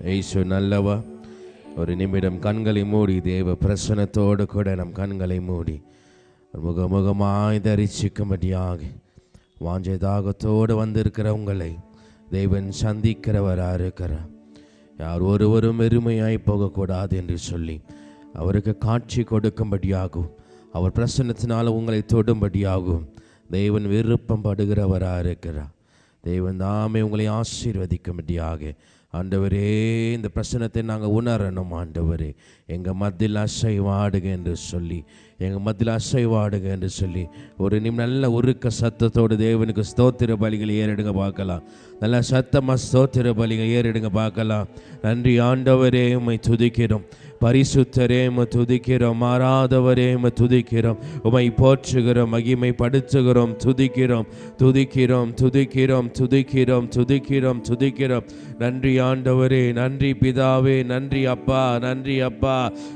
இயேசு நல்லவா. ஒரு நிமிடம் கண்களை மூடி தேவ பிரசன்னத்தோடு கூட நம் கண்களை மூடி முகமுகமாய் தரிசிக்கும்படியாக வாஞ்சை தாகத்தோடு வந்திருக்கிற உங்களை தேவன் சந்திக்கிறவராக இருக்கிறார். யார் ஒருவரும் வெறுமையாய் போகக்கூடாது என்று சொல்லி அவருக்கு காட்சி கொடுக்கும்படியாகும், அவர் பிரசன்னத்தினால் உங்களை தொடும்படியாகும் தேவன் விருப்பம் படுகிறவராக இருக்கிறார். தேவன் தாமே உங்களை ஆசீர்வதிக்கும்படியாக ஆண்டவரே இந்த பிரசன்னத்தை நாங்கள் உணரணும். ஆண்டவரே எங்கள் மத்தியில் அசைவாடுக என்று சொல்லி, எங்கள் மத்தியில் அசைவாடுக என்று சொல்லி ஒரு நல்ல உருக்க சத்தத்தோடு தேவனுக்கு ஸ்தோத்திர பலிகளை ஏறிடுங்க பார்க்கலாம். நல்ல சத்தமாக ஸ்தோத்திர பலிகள் ஏறிடுங்க பார்க்கலாம். நன்றி ஆண்டவரே, உம்மை துதிக்கிறோம். பரிசுத்தரே உம்மை துதிக்கிறோம். மாறாதவரே உம்மை துதிக்கிறோம். உம்மை போற்றுகிறோம், மகிமை படுத்துகிறோம், துதிக்கிறோம் துதிக்கிறோம் துதிக்கிறோம் துதிக்கிறோம் துதிக்கிறோம் துதிக்கிறோம். நன்றி ஆண்டவரே, நன்றி பிதாவே, நன்றி அப்பா, நன்றி அப்பா,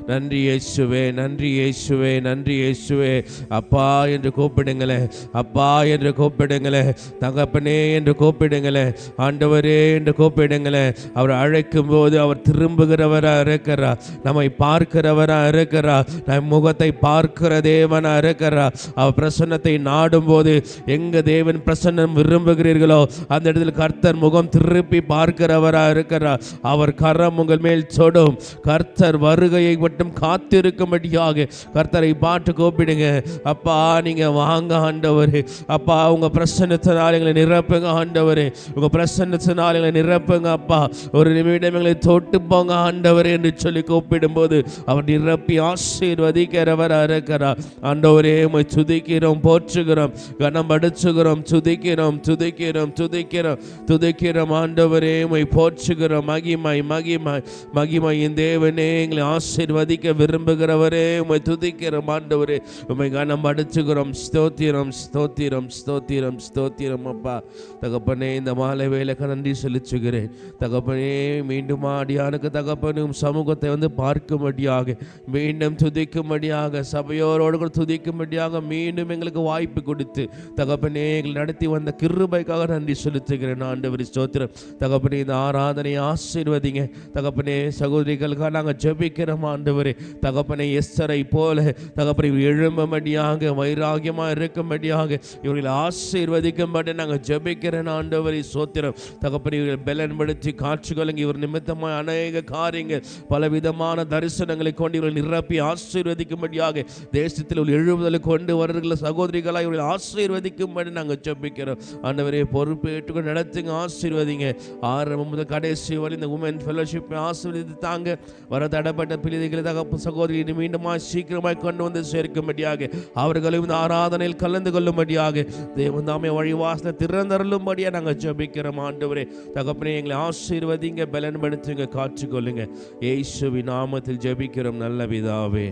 நன்றி இயேசுவே, நன்றி இயேசுவே, நன்றி இயேசுவே. அப்பா என்று கூப்பிடுங்களே, அப்பா என்று கூப்பிடுங்களே, தகப்பனே என்று கூப்பிடுங்களே, ஆண்டவரே என்று கூப்பிடுங்களே. அவர் அழைக்கும் போது அவர் திரும்புகிறவராக இருக்கிறார், நம்மை பார்க்கிறவராக இருக்கிறார், நம் முகத்தை பார்க்கிற தேவனாக இருக்கிறார். அவர் பிரசன்னத்தை நாடும் போது எங்க தேவன் பிரசன்னம் விரும்புகிறீர்களோ அந்த இடத்தில் கர்த்தர் முகம் திருப்பி பார்க்கிறவராக இருக்கிறார். அவர் கரம் உங்கள் மேல் சொடும். கர்த்தர் வருகையை மட்டும் காத்திருக்கும்படியாக கர்த்தரை பாட்டு கூப்பிடுங்க. அப்பா நீங்க வாங்க ஆண்டவரே, அப்பா உங்க பிரசன்னத்தினால் எங்களை நிரப்புங்க ஆண்டவரே, உங்க பிரசன்னத்தினால் எங்களை நிரப்புங்க அப்பா. ஒரு நிமிடம் எங்களை தொட்டு போங்க ஆண்டவரே என்று சொல்லி கூப்பிடும்போது அவர் நிரப்பி ஆசீர்வதிக்கிறவராக இருக்கிறார். ஆண்டவரே உம்மை துதிக்கிறோம், போற்றுகிறோம், கனம் படுத்துகிறோம், துதிக்கிறோம் துதிக்கிறோம் துதிக்கிறோம் துதிக்கிறோம். ஆண்டவரே உம்மை போற்றுகிறோம். மகிமை மகிமை மகிமை என் தேவனே, எங்களை ஆசீர்வதிக்க விரும்புகிறவரே உம்மை துதிக்கிறோம். ஆண்டவரே உம்மை கனம் படுத்துகிறோம். ஸ்தோத்திரம் ஸ்தோத்திரம் ஸ்தோத்திரம் ஸ்தோத்திரம் அப்பா. தகப்பனே இந்த மாலை வேலைக்கு நன்றி செலுத்துகிறேன் தகப்பனே. மீண்டும் ஆடியானுக்கு தகப்பனும் சமூகத்தை வந்து பார்க்கும்படியாக, மீண்டும் துதிக்கும்படியாக, சபையோரோடு கூட துதிக்கும்படியாக மீண்டும் எங்களுக்கு வாய்ப்பு கொடுத்து தகப்பனே எங்களை நடத்தி வந்த கிருபைக்காக நன்றி செலுத்துகிறேன் ஆண்டவரே. ஸ்தோத்திரம் தகப்பனே. இந்த ஆராதனை ஆசீர்வதிங்க தகப்பனே. சகோதரிகளுக்காக நாங்கள் ஜெபிக்கிறோம் ஆண்டவரே. தகப்பனை எஸ்தரை போல தகப்பனை எழும்படியாக, வைராகியமாக இருக்கும்படியாக இவர்களை ஆசீர்வதிக்கும்படி நாங்கள் ஜெபிக்கிறேன் ஆண்டவரே. ஸ்தோத்திரம் தகப்பனை. இவர்கள் பலன்படுத்தி காட்சிகளுங்க இவர் நிமித்தமாக அநேக காரியங்கள் பலவிதமான தரிசனங்களை கொண்டு இவர்கள் நிரப்பி ஆசீர்வதிக்கும்படியாக தேசத்தில் உள்ள எழுபதலை கொண்டு வருகிற சகோதரிகளாக இவர்கள் ஆசீர்வதிக்கும்படி நாங்கள் ஜெபிக்கிறோம் ஆண்டவரே. பொறுப்பேற்றுக்கொண்டு நடத்துங்க, ஆசீர்வதிங்க. ஆரம்பம் முதல் கடைசி வரை இந்த உமன் ஃபெலோஷிப்பை ஆசீர்வதித்து தாங்க. வர தடப்பட்ட பிள்ளைகளை தகப்பு சகோதரி மீண்டுமா சீக்கிரமாய் கொண்டு வந்து சேர்க்கும்படியாக, அவர்களும் இந்த ஆராதனையில் கலந்து கொள்ளும்படியாக தேவன் தாமே வழிவாசனை திறந்தருளும்படியாக நாங்கள் ஜெபிக்கிறோம் ஆண்டவரே. தகப்பனே எங்களை ஆசீர்வதிங்க, பலன்படுத்துங்க, காற்றுக்கொள்ளுங்க. இயேசுவின் நாமத்தில் ஜெபிக்கிறோம் நல்ல பிதாவே.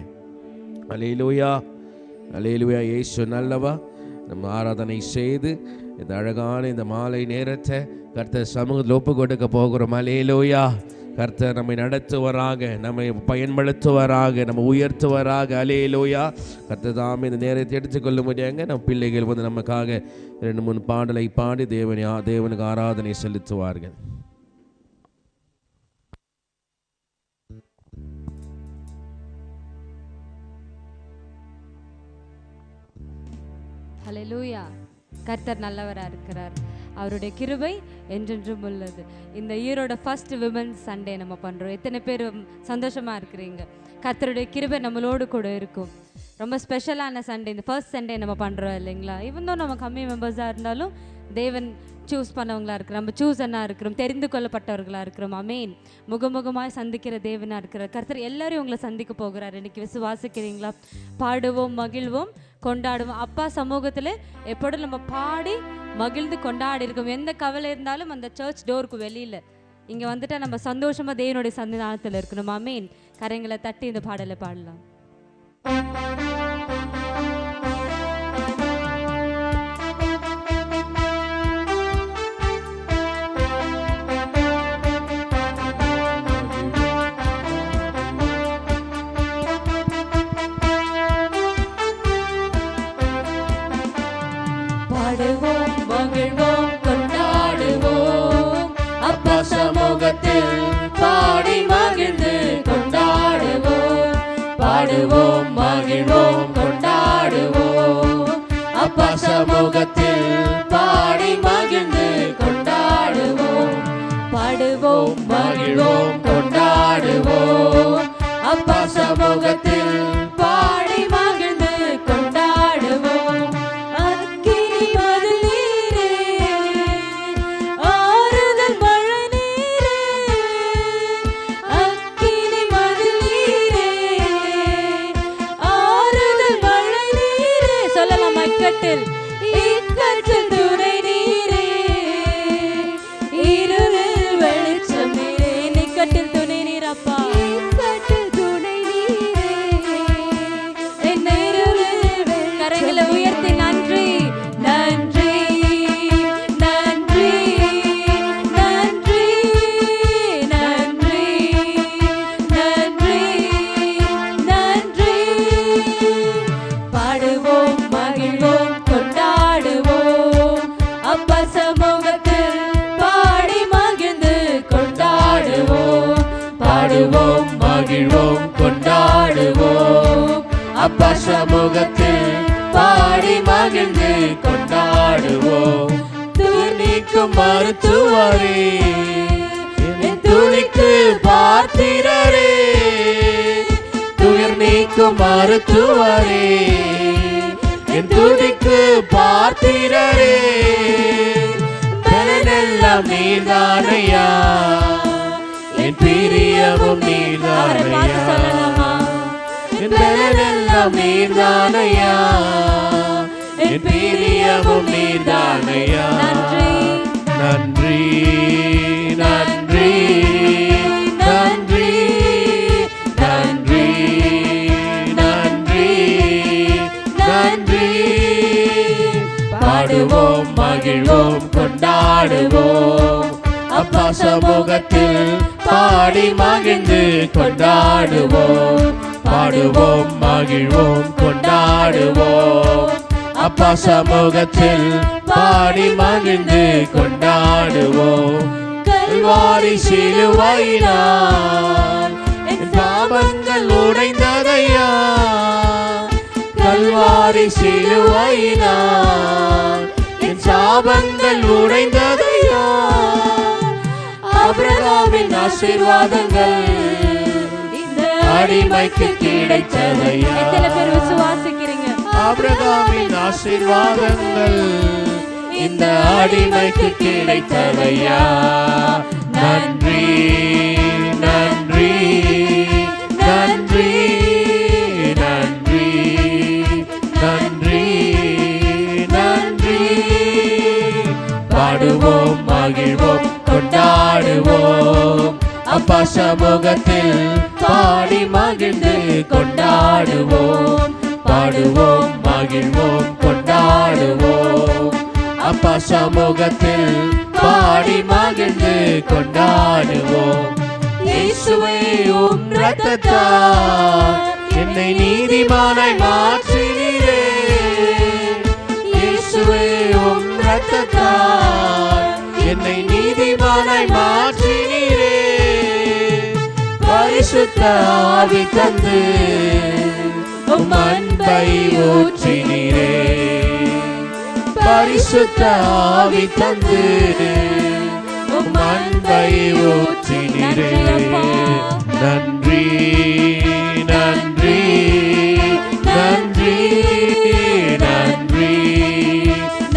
அல்லேலூயா அல்லேலூயா. இயேசு நல்லவா. நம்ம ஆராதனை செய்து இந்த அழகான இந்த மாலை நேரத்தை கர்த்தர் சமூகத்தில் ஒப்பு கொடுக்க போகிறோம். அல்லேலூயா. கர்த்தர் நம்மை நடத்துவராக, நம்மை பயன்படுத்துவராக, நம்ம உயர்த்துவராக. அல்லேலூயா. கர்த்தர் தாமே இந்த நேரத்தை எடுத்துக்கொள்ள முடியாங்க. நம்ம பிள்ளைகள் வந்து நமக்காக 2-3 பாடலை பாடி தேவனுக்கு ஆராதனை செலுத்துவார்கள். ஹல்லேலூயா. கர்த்தர் நல்லவராக இருக்கிறார். அவருடைய கிருபை என்றென்றும் உள்ளது. இந்த இயரோட ஃபர்ஸ்ட் விமன்ஸ் சண்டே நம்ம பண்ணுறோம். எத்தனை பேர் சந்தோஷமாக இருக்கிறீங்க? கர்த்தருடைய கிருபை நம்மளோடு கூட இருக்கும். ரொம்ப ஸ்பெஷலான சண்டே, இந்த ஃபர்ஸ்ட் சண்டே நம்ம பண்ணுறோம் இல்லைங்களா? இவந்தோ நம்ம கம்மி மெம்பர்ஸாக இருந்தாலும் தேவன் சூஸ் பண்ணவங்களாக இருக்கிறோம், நம்ம சூஸனாக இருக்கிறோம், தெரிந்து கொள்ளப்பட்டவர்களாக இருக்கிறோம். அமேன். முகமுகமாய் சந்திக்கிற தேவனாக இருக்கிறார் கர்த்தர். எல்லாரையும் உங்களை சந்திக்க போகிறார். இன்னைக்கு விசுவாசிக்கிறீங்களா? பாடுவோம், மகிழ்வோம், கொண்டாடுவோம். அப்பா சமூகத்தில் எப்போதும் நம்ம பாடி மகிழ்ந்து கொண்டாடி இருக்கோம். எந்த கவலை இருந்தாலும் அந்த சர்ச் டோருக்கு வெளியில் இங்கே வந்துட்டா நம்ம சந்தோஷமாக தேவனுடைய சன்னிதானத்தில் இருக்கணும். அமேன். கரைங்களை தட்டி இந்த பாடலை பாடலாம். பாடுவோம், மகிழ்வோம், கொண்டாடுவோம். அப்பா சமூகத்தில் சமூகத்தில் பாடி மகிழ்ந்து கொண்டாடுவோம். பாடுவோம் மகிழ்வோம் கொண்டாடுவோம். அப்பா சமூகத்தில் பாடி மகிழ்ந்து கொண்டாடுவோம். அக்கினி மதில் நீரே, ஆறுதல் மழை நீரே, அக்கினி மதில் நீரே, ஆறுதல் மழை நீரே. சொல்லலாம், இக்கட்டில் இக்கட்டில் துணை நீரே, இருளில் வெளிச்சம் நீரே. இக்கட்டில் துணை நீர் அப்பா, இக்கட்டில் துணை நீரே, என் இருளில் கரங்களை உயர்த்தி நன்றி நன்றி நன்றி நன்றி நன்றி நன்றி நன்றி. பாடுவோம் மகிழ்வோம் கொண்டாடுவோம். அப்பா சமூகத்தில் பாடி மகிழ்ந்து கொண்டாடுவோம். பாடுவோம் மகிழ்வோம் கொண்டாடுவோம். அப்பா சமூகத்தில் பாடி மகிழ்ந்து கொண்டாடுவோம். துணிக்கும் மருத்துவரே, என் துணிக்கு பார்த்திரரே, துயர் நீக்கும் மருத்துவரே, என் துதிக்கு பார்த்திரரே, பலனெல்லாம் நீர்தானையா, என் பிரியமும் அவரை பார்த்து நீர்தானையா, சொல்லலாமா? என் பலனெல்லாம் நீர்தானையா, என் பிரியமும் நீர்தானையா. நன்றி நன்றி நன்றி நன்றி நன்றி நன்றி நன்றி. பாடுவோம் மகிழ்வோம் கொண்டாடுவோம். அப்பா சமூகத்தில் பாடி மகிழ்ந்து கொண்டாடுவோம். பாடுவோம் மகிழ்வோம் கொண்டாடுவோம். அப்பா சமூகத்தில் பாடி மகிழ்ந்து கொண்டாடுவோம். கல்வாரி சிலுவையினால் என் பாவங்கள் உடைந்ததையா, கல்வாரி சிலுவையினால் என் சாபங்கள் உடைந்ததையா, ஆபிரகாமின் ஆசீர்வாதங்கள் இந்த அடிமைக்கு கிடைத்ததையா. எத்தனை பேர் விசுவாசிக்கிறீங்க? ஆபிரகாமின் ஆசீர்வாதங்கள் இந்த அடிமைக்கு கிடைத்ததையா. நன்றி நன்றி நன்றி நன்றி நன்றி நன்றி. பாடுவோம் மகிழ்வோம் கொண்டாடுவோம். அப்பா சமூகத்தில் பாடி மகிழ்ந்து கொண்டாடுவோம். பாடுவோம் மகிழ்வோம் கொண்டாடுவோம். அப்பா சமூகத்தில் பாடி மகிழ்ந்து கொண்டாடுவோம். இயேசுவே உம் இரத்தத்தால் என்னை நீதிமானாய் மாற்றினீரே. இயேசுவே உம் இரத்தத்தால் என்னை நீதிமானாய் மாற்றினீரே. பரிசுத்த ஆவி தந்து உம் அன்பை ஊற்றினீரே. பரிசுத்த ஆவி தந்து உம் அன்பை ஊற்றினீரே. நன்றி நன்றி நன்றி நன்றி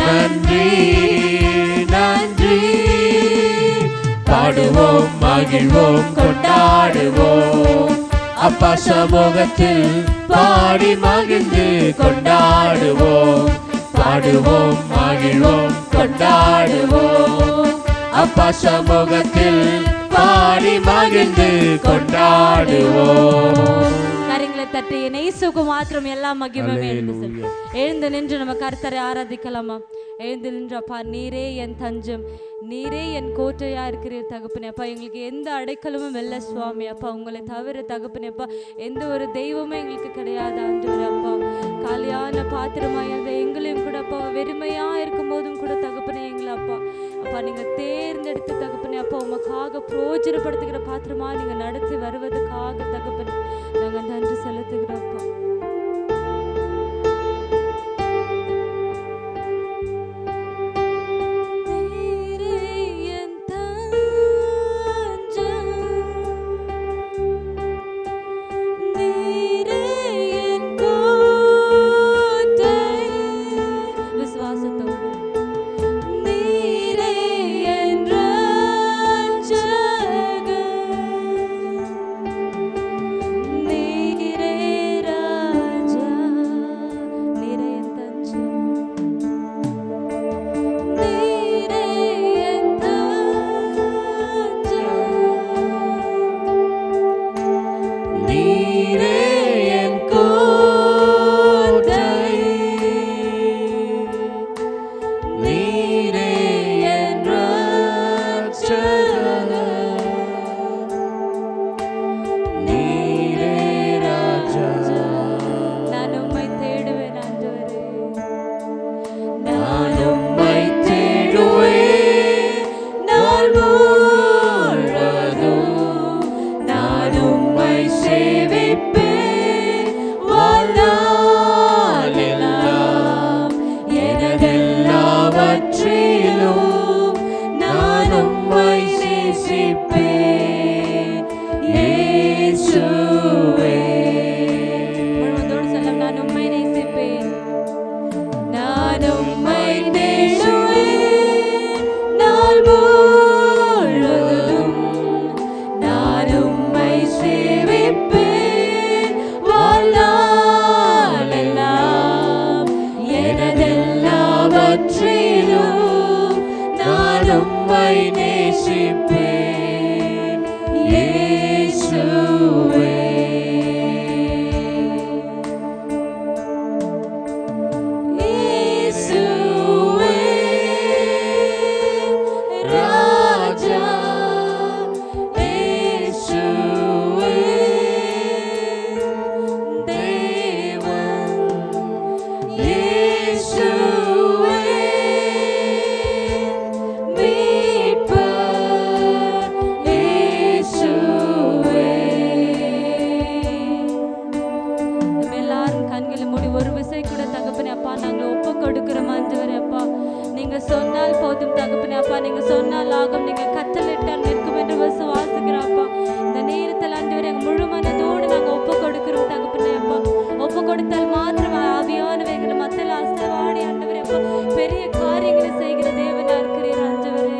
நன்றி நன்றி. பாடுவோம் மகிழ்வோம் கொண்டாடுவோம். அப்பா சமூகத்தில் பாடி மகிழ்ந்து கொண்டாடுவோம். பாடுவோம் மகிழ்வோம் கொண்டாடுவோம். அப்பா சமூகத்தில் பாடி மகிழ்ந்து கொண்டாடுவோம். கரங்களை தட்டி என் இயேசுவுக்கு மாத்திரம் எல்லா மகிமையும் எழுந்து செல். எழுந்து நின்று நம்ம கர்த்தரை ஆராதிக்கலாமா? எழுந்து நின்று அப்பா, நீரே என் தஞ்சம், நீரே என் கோட்டையா இருக்கிறீர் தகப்பனே. அப்பா, எங்களுக்கு எந்த அடைக்கலமும் இல்லை சுவாமி. அப்பா, உங்களை தவிர தகப்பனே அப்பா எந்த ஒரு தெய்வமும் எங்களுக்கு கிடையாது ஆண்டவரே. அப்பா, காலியான பாத்திரமாக இருந்த எங்களையும் கூட அப்பா வெறுமையா இருக்கும் போதும் கூட தகப்பனே எங்களை அப்பா அப்பா நீங்க தேர்ந்தெடுத்து தகப்பனே அப்பா உமக்காக பிரயோஜனப்படுத்துகிற பாத்திரமா நீங்க நடத்தி வருவதற்காக தகப்பனே நாங்க நன்றி செலுத்துகிறோம் அப்பா. உம்மை நேசிப்பேன் இயேசுவே. சொன்னால் போதும் தகப்பனே அப்பா, நீங்க சொன்னால் ஆகும், நீங்க கட்டளையிட்டால் நிற்கும் என்று விசுவாசிக்கிறோம் அப்பா. இந்த நேரத்தில் ஆண்டவரே எங்க முழு மனதோடு நாங்க ஒப்பு கொடுக்கிறோம் தகப்பனே அப்பா. ஒப்பு கொடுத்தால் மாத்திரம் ஆவியானவர்கள் மத்தியில் அசைவாடி ஆண்டவரே அப்பா பெரிய காரியங்களை செய்கிற தேவனா இருக்கிறீர் ஆண்டவரே.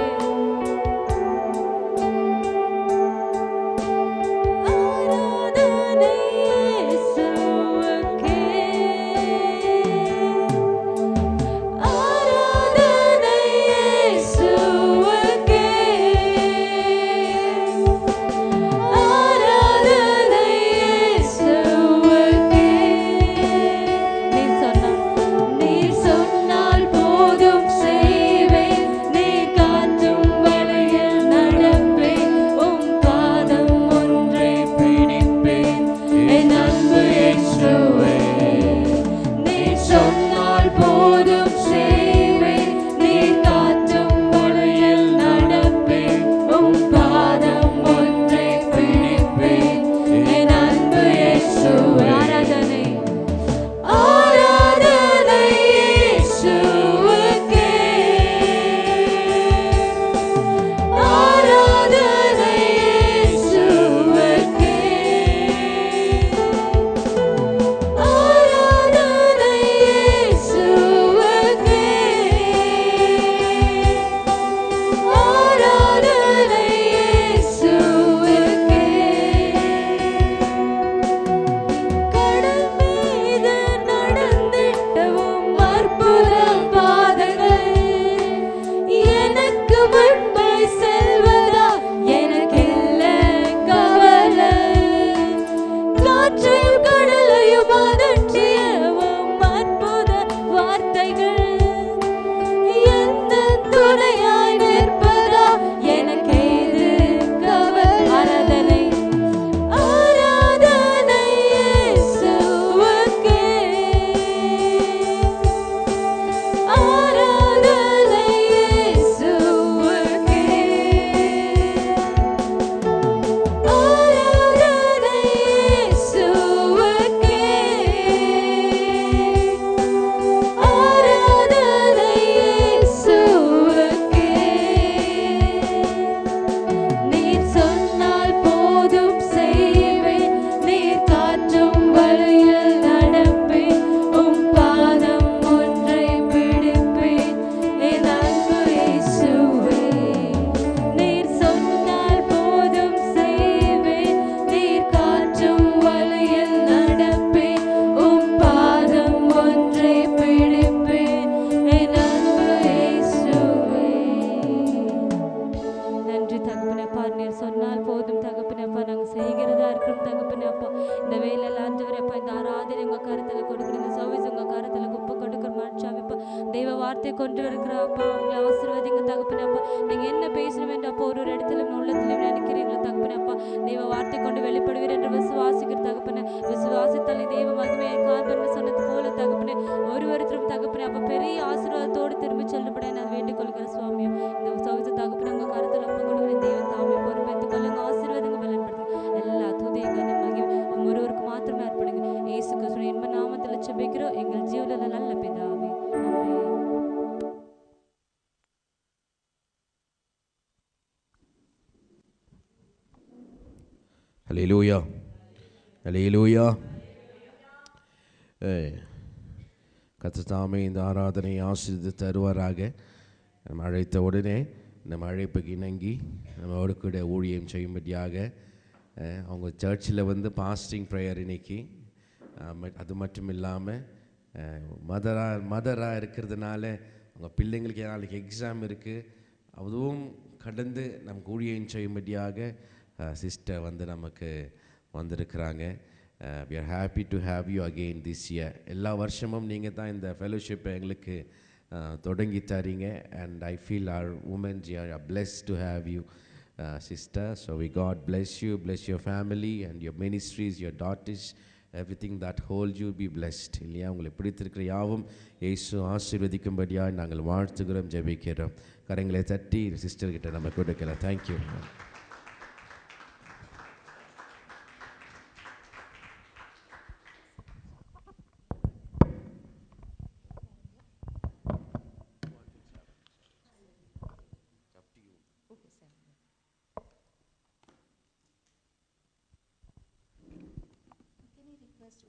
ஹல்லேலூயா, ஹல்லேலூயா. கர்த்தர் தாமே இந்த ஆராதனை ஆசீர்வதித்து தருவாராக. நம்ம அழைத்த உடனே நம்ம அழைப்புக்கு இணங்கி நம்மோடு கூட ஊழியம் செய்யும்படியாக அவங்க சர்ச்சில் வந்து பாஸ்டிங் ப்ரேயர் இன்னைக்கு. அது மட்டும் இல்லாமல் மதராக இருக்கிறதுனால அவங்க பிள்ளைங்களுக்கு நாளைக்கு எக்ஸாம் இருக்குது. அதுவும் கடந்து நம் ஊழியம் செய்யும்படியாக சிஸ்டர் வந்து நமக்கு வந்திருக்கிறாங்க. we are happy to have you again this year. எல்லா வருஷமும் நீங்கள் தான் இந்த ஃபெலோஷிப்பை எங்களுக்கு தொடங்கி தரீங்க. and I feel our women are blessed to have you, sister. So we God bless you, bless your family and your ministries, your daughters, everything that holds you be blessed. இல்லையா, உங்களை பிடித்திருக்கிற யாவும் இயேசு ஆசீர்வதிக்கும்படியாக நாங்கள் வாழ்த்துகிறோம், ஜெபிக்கிறோம். கரங்களை தட்டி சிஸ்டர்கிட்ட நம்ம கொடுக்கலாம். Thank you.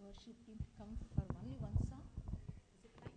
Worship team to come for only one song. Is it fine?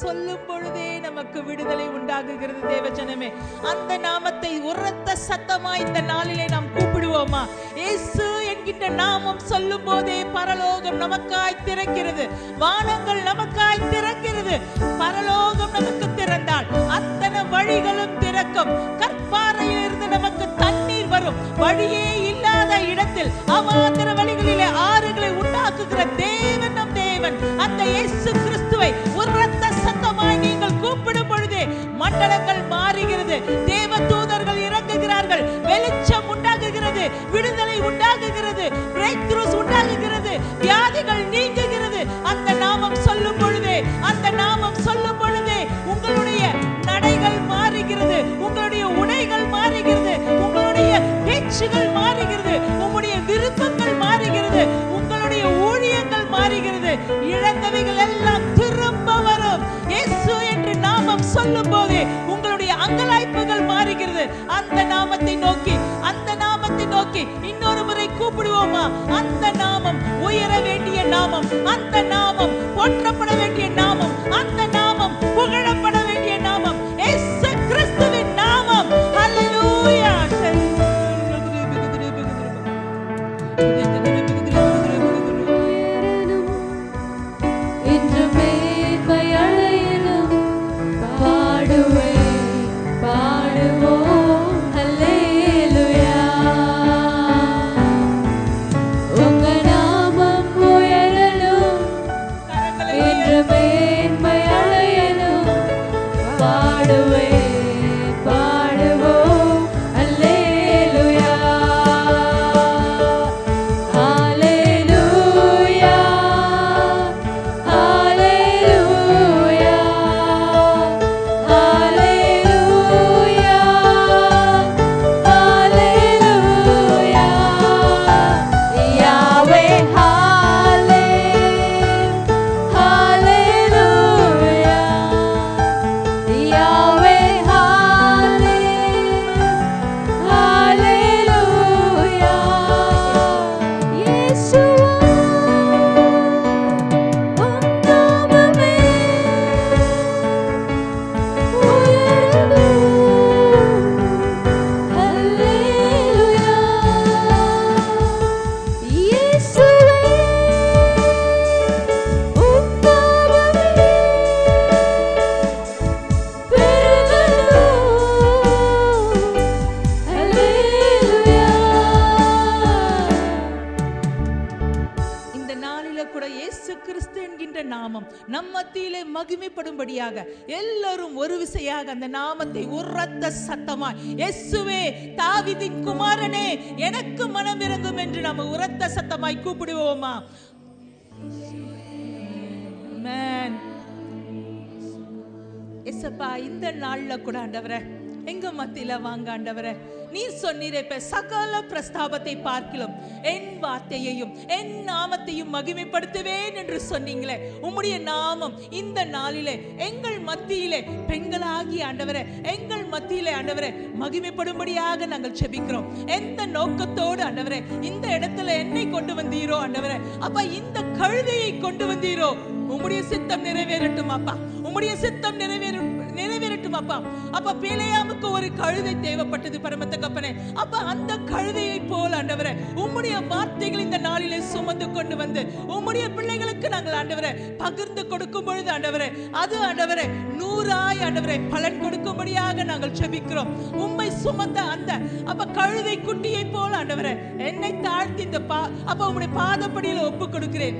சொல்லும் பொழுதே நமக்கு விடுதலை உண்டாகுகிறது. தேவஜனமே, அந்த நாமத்தை உரத்த சத்தமாய் இந்த நாளிலே நாம் கூப்பிடுவோமா? இயேசு என்கின்ற நாமம் சொல்லும் போதே பரலோகம் நமக்காய் திறக்கிறது, வானங்கள் நமக்காய் திறக்கிறது. பரலோகம் நமக்கு திறந்தால் அத்தனை வழிகளும் திறக்கும். கற்பாறையில் இருந்து நமக்கு தண்ணீர் வரும். வழியே இல்லாத இடத்தில் அவாந்தர வழிகளிலே ஆறுகளை உண்டாக்குகிற தேவன் நம் தேவன். அந்த இயேசு கிறிஸ்துவை உரத்த சத்தமாய் நீங்கள் கூப்பிடும் பொழுதே மண்டலங்கள் மாறுகிறது, தேவ தூதர்கள் இறங்குகிறார்கள், வெளிச்சம் உண்டாகுகிறது, விடுதலை உண்டாகுகிறது, பிரேக் த்ரூஸ் உண்டாகுகிறது, வியாதிகள் நீங்குகிறது. அந்த நாமம் சொல்லும் பொழுதே, அந்த நாமம் சொல்லும் பொழுதே உங்களுடைய நடைகள் மாறுகிறது, உங்களுடைய உடைகள் மாறுகிறது, உங்களுடைய பேச்சுகள் மாறுகிறது, உங்களுடைய விருப்பங்கள் மாறுகிறது, உங்களுடைய ஊழியங்கள் மாறுகிறது. இழந்தவைகள் எல்லாம் திரும்ப வரும். இயேசு என்று நாமம் சொல்லும் போது உங்களுடைய அங்கலாய்ப்புகள் மாறுகிறது. அந்த நாமத்தை நோக்கி, அந்த நாமத்தை நோக்கி இன்னொரு முறை கூப்பிடுவோமா? அந்த நாமம் உயர வேண்டிய நாமம், அந்த நாமம் போற்றப்பட வேண்டிய நாமம், அந்த நாமம் புகழப்பட வேண்டிய நாமம், இயேசு கிறிஸ்துவின் நாமம். ஹல்லேலூயா. மகிமைப்படும்படியாக எல்லாரும் ஒரு விசையாக அந்த நாமத்தை உரத்த சத்தமாய், இயேசுவே தாவீதின் குமாரனே எனக்கு மனம் இறங்கும் என்று நாம உரத்த சத்தமாய் கூப்பிடுவோமா? ஆமென். இயேசுப்பா, இந்த நாள்ல கூட ஆண்டவரே எங்க மத்தியில வாங்க ஆண்டவரே. நீர் சொன்னீரே, சகல பிரஸ்தாபத்தை பார்க்கிலும் என் வார்த்தையையும் என் நாமத்தையும் மகிமைப்படுத்துவேன் என்று சொன்னீங்களே. உம்முடைய நாமம் இந்த நாளிலே எங்கள் மத்தியிலே பெண்களாகி ஆண்டவரே, எங்கள் மத்தியிலே ஆண்டவரே மகிமைப்படும்படியாக நாங்கள் செபிக்கிறோம். எந்த நோக்கத்தோடு ஆண்டவரே இந்த இடத்துல என்னை கொண்டு வந்தீரோ ஆண்டவரே, அப்ப இந்த கழுதையை கொண்டு வந்தீரோ, உம்முடைய சித்தம் நிறைவேறட்டும் அப்பா, உம்முடைய சித்தம் நிறைவேறட்டும் அப்பா. அப்ப பிலேயாமுக்கு ஒரு கழுதை தேவைப்பட்டது பரமத்தகப்பனே. அப்ப அந்த கழுதையை போல ஆண்டவரே உம்முடைய வார்த்தைகள் இந்த நாளிலே சுமந்து கொண்டு வந்து உம்முடைய பிள்ளைகளுக்கு நாங்கள் ஆண்டவரே பகிர்ந்து கொடுக்கும் பொழுது ஆண்டவரே, அது ஆண்டவரே 100 ஆண்டவரே பலன் கொடுக்கும்படியாக நாங்கள் செபிக்கிறோம். உம்மை சுமந்த அந்த அப்ப கழுதை குட்டியை போல ஆண்டவரே என்னை தாழ்த்தி இந்த அப்ப உம்முடைய பாதப்படியில் ஒப்பு கொடுக்கிறேன்.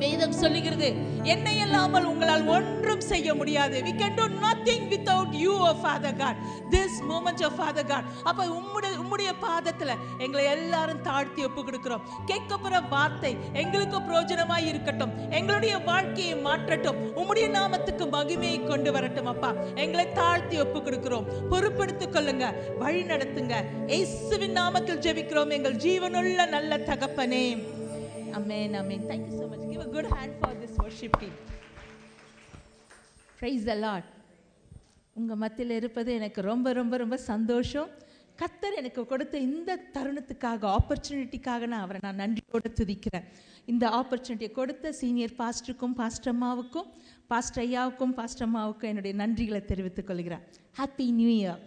வேதம் சொல்லுகிறது, என்னை இல்லாமல் உங்களால் ஒன்றும் செய்ய முடியாது. We can do nothing without you, oh Father God. This moment, oh Father God. அப்ப உம்முடைய பாதத்துல எங்களை எல்லாரும் தாழ்த்தி ஒப்பு கொடுக்கிறோம். கேட்கப்படுற வார்த்தை எங்களுக்கு பிரயோஜனமாய் இருக்கட்டும், எங்களுடைய வாழ்க்கையை மாற்றட்டும், உம்முடைய நாமத்துக்கு மகிமையை கொண்டு வரட்டும் அப்பா. எங்களை தாழ்த்தி ஒப்பு கொடுக்கிறோம். பொறுப்பெடுத்துக் கொள்ளுங்க, வழி நடத்துங்க. இயேசுவின் நாமத்தில் ஜெபிக்கிறோம் எங்கள் ஜீவனுள்ள நல்ல தகப்பனே. Amen, amen. Thank you so much. Give a good hand for this worship team. Praise the Lord. உங்க மத்தியில் இருப்பது எனக்கு ரொம்ப ரொம்ப ரொம்ப சந்தோஷம். கர்த்தர் எனக்கு கொடுத்த இந்த தருணத்துக்காக, ஆப்பர்ச்சுனிட்டிக்காக நான் நன்றியோடு துதிக்கிறேன். இந்த ஆப்பர்ச்சுனிட்டியை கொடுத்த சீனியர் பாஸ்டருக்கும் பாஸ்டர் அம்மாவுக்கும் பாஸ்டர் ஐயாவுக்கும் பாஸ்டர் அம்மாவுக்கும் என்னுடைய நன்றிகளை தெரிவித்துக் கொள்கிறேன். Happy new year.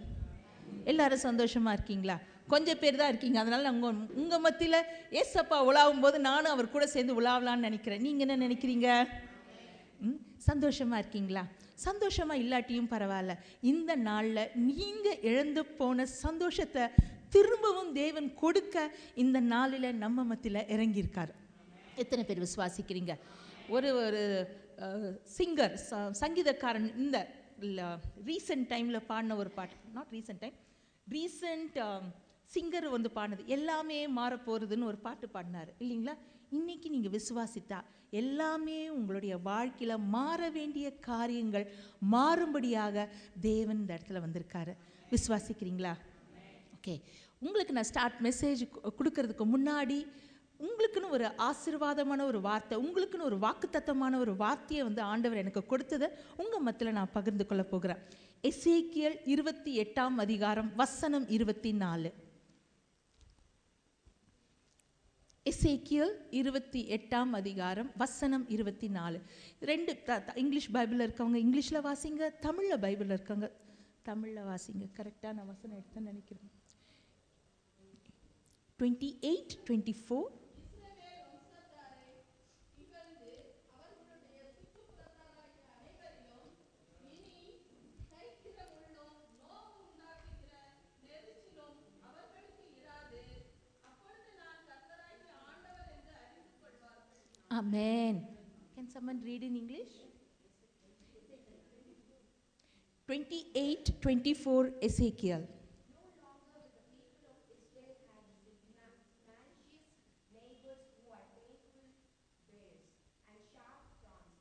எல்லாரும் சந்தோஷமா இருக்கீங்களா? கொஞ்சம் பேர் தான் இருக்கீங்க. அதனால் நான் உங்கள் மத்தியில் ஏசப்பா உலாவும் போது நானும் அவர் கூட சேர்ந்து உலாவலான்னு நினைக்கிறேன். நீங்கள் என்ன நினைக்கிறீங்க? சந்தோஷமாக இருக்கீங்களா? சந்தோஷமாக இல்லாட்டியும் பரவாயில்ல, இந்த நாளில் நீங்கள் இழந்து போன சந்தோஷத்தை திரும்பவும் தேவன் கொடுக்க இந்த நாளில் நம்ம மத்தியில் இறங்கியிருக்கார். எத்தனை பேர் விசுவாசிக்கிறீங்க? ஒரு சிங்கர், சங்கீதக்காரன் இந்த ரீசெண்ட் டைமில் பாடின ஒரு பாட்டு, not recent time, recent singer வந்து பாடினது, எல்லாமே மாற போகிறதுன்னு ஒரு பாட்டு பாடினார் இல்லைங்களா? இன்னைக்கு நீங்கள் விசுவாசித்தா எல்லாமே உங்களுடைய வாழ்க்கையில் மாற வேண்டிய காரியங்கள் மாறும்படியாக தேவன் இந்த இடத்துல வந்திருக்காரு. விசுவாசிக்கிறீங்களா? ஓகே, உங்களுக்கு நான் ஸ்டார்ட் மெசேஜ் கொடுக்கறதுக்கு முன்னாடி உங்களுக்குன்னு ஒரு ஆசீர்வாதமான ஒரு வார்த்தை, உங்களுக்குன்னு ஒரு வாக்குத்தத்தமான ஒரு வார்த்தையை வந்து ஆண்டவர் எனக்கு கொடுத்ததை உங்கள் மத்தியில் நான் பகிர்ந்து கொள்ள போகிறேன். எசேக்கியேல் 28ஆம் அதிகாரம் வசனம் 24. எசேக்கியேல் 28ஆம் அதிகாரம் வசனம் 24. ரெண்டு இங்கிலீஷ் பைபிளில் இருக்கவங்க இங்கிலீஷில் வாசிங்க, தமிழில் பைபிளில் இருக்கவங்க தமிழில் வாசிங்க. கரெக்டாக நான் வசனம் எடுத்தேன்னு நினைக்கிறேன். 28:24. Amen. Can someone read in English? 28:24 Ezekiel. No longer will the people of Israel have malicious neighbors who are painful bears and sharp thorns.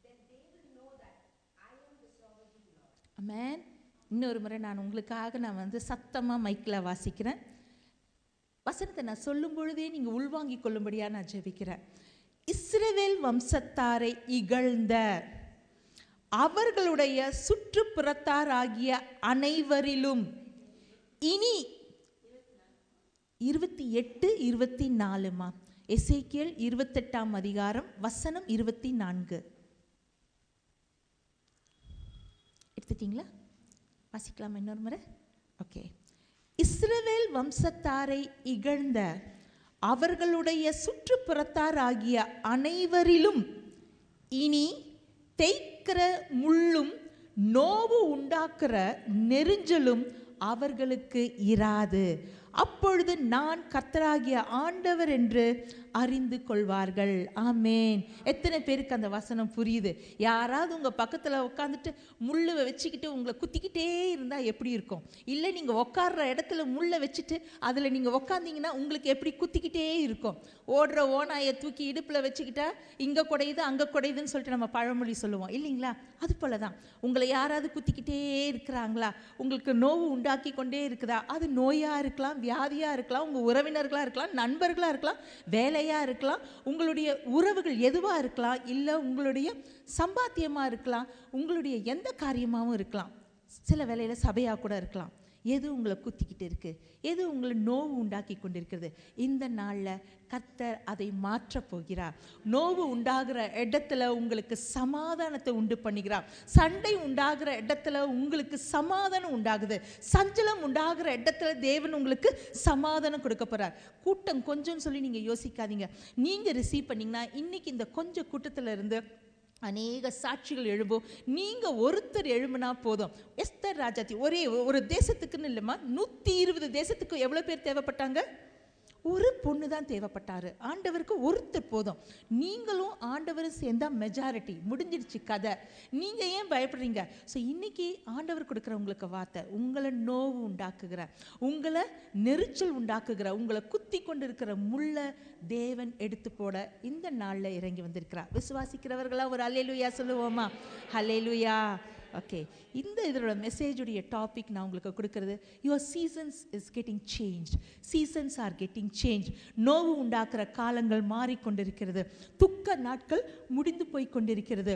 Then they will know that I am the sovereign Lord. Amen. இன்னொரு முறை நான் உங்களுக்காக வந்து சத்தமாக மைக்கில் வாசிக்கிறேன். வசனத்தை நான் சொல்லும் பொழுதே நீங்கள் உள்வாங்கிக் கொள்ளும்படியாக நான் ஜெபிக்கிறேன். இஸ்ரவேல் வம்சத்தாரை இகழ்ந்த அவர்களுடைய சுற்றுப்புறத்தாராகிய அனைவரிலும் இனி 28:24 எசேக்கியேல் 28ஆம் அதிகாரம் வசனம் 24. எடுத்துட்டீங்களா? வாசிக்கலாம் இன்னொரு முறை. ஓகே. இஸ்ரவேல் வம்சத்தாரை இகழ்ந்த அவர்களுடைய சுற்றுப்புறத்தாராகிய அனைவரிலும் இனி தேய்க்கிற முள்ளும் நோவு உண்டாக்குற நெரிஞ்சலும் அவர்களுக்கு இராது. அப்பொழுது நான் கர்த்தராகிய ஆண்டவர் என்று அறிந்து கொள்வார்கள். ஆமேன். எத்தனை பேருக்கு அந்த வசனம் புரியுது? யாராவது உங்கள் பக்கத்தில் உட்காந்துட்டு முள்ளை வச்சுக்கிட்டு உங்களை குத்திக்கிட்டே இருந்தால் எப்படி இருக்கும்? இல்லை நீங்கள் உட்கார்ற இடத்துல முள்ளை வச்சுட்டு அதில் நீங்கள் உட்காந்திங்கன்னா உங்களுக்கு எப்படி குத்திக்கிட்டே இருக்கும்? ஓடுற ஓனாயை தூக்கி இடுப்பில் வச்சுக்கிட்டா இங்கே குடையுது அங்கே குடையுதுன்னு சொல்லிட்டு நம்ம பழமொழி சொல்லுவோம் இல்லைங்களா? அது போல தான் உங்களை யாராவது குத்திக்கிட்டே இருக்கிறாங்களா? உங்களுக்கு நோவு உண்டாக்கி கொண்டே இருக்குதா? அது நோயாக இருக்கலாம், வியாதியாக இருக்கலாம், உங்கள் உறவினர்களாக இருக்கலாம், நண்பர்களாக இருக்கலாம், வேலையாக இருக்கலாம், உங்களுடைய உறவுகள் எதுவாக இருக்கலாம், இல்லை உங்களுடைய சம்பாத்தியமாக இருக்கலாம், உங்களுடைய எந்த காரியமாகவும் இருக்கலாம், சில வேலையில் சபையாக கூட இருக்கலாம். எது உங்களை குத்திக்கிட்டு இருக்குது? எது உங்களை நோவு உண்டாக்கி கொண்டிருக்கிறது? இந்த நாளில் கர்த்தர் அதை மாற்றப் போகிறார். நோவு உண்டாகிற இடத்துல உங்களுக்கு சமாதானத்தை உண்டு பண்ணுகிறார். சண்டை உண்டாகிற இடத்துல உங்களுக்கு சமாதானம் உண்டாகுது. சஞ்சலம் உண்டாகிற இடத்துல தேவன் உங்களுக்கு சமாதானம் கொடுக்க போகிறார். கூட்டம் கொஞ்சம்னு சொல்லி நீங்கள் யோசிக்காதீங்க. நீங்கள் ரிசீவ் பண்ணிங்கன்னா இன்றைக்கி இந்த கொஞ்சம் கூட்டத்தில் இருந்து அநேக சாட்சிகள் எழும்போம். நீங்கள் ஒருத்தர் எழும்பினா போதும். எஸ்தர் ராஜாத்தி ஒரு தேசத்துக்குன்னு இல்லைம்மா, 120 தேசத்துக்கு எவ்வளோ பேர் தேவைப்பட்டாங்க? ஒரு பொண்ணு தான் தேவைப்பட்டாரு. ஆண்டவருக்கு ஒருத்தர் போதும். நீங்களும் ஆண்டவரும் சேர்ந்தா மெஜாரிட்டி. முடிஞ்சிருச்சு கதை. நீங்கள் ஏன் பயப்படுறீங்க? ஸோ இன்னைக்கு ஆண்டவர் கொடுக்குற உங்களுக்கு வார்த்தை, உங்களை நோவு உண்டாக்குகிற, உங்களை நெரிச்சல் உண்டாக்குகிற, உங்களை குத்தி கொண்டு இருக்கிற முள்ளை தேவன் எடுத்து போட இந்த நாளில் இறங்கி வந்திருக்கிறார். விசுவாசிக்கிறவர்களா ஒரு அல்லேலூயா சொல்லுவோமா? அல்லேலூயா. ஓகே, இந்த இதோட மெசேஜுடைய டாபிக் நான் உங்களுக்கு கொடுக்கறது, your seasons is getting change. Seasons are getting change. நோவு உண்டாக்குற காலங்கள் மாறிக்கொண்டிருக்கிறது. துக்க நாட்கள் முடிந்து போய் கொண்டிருக்கிறது.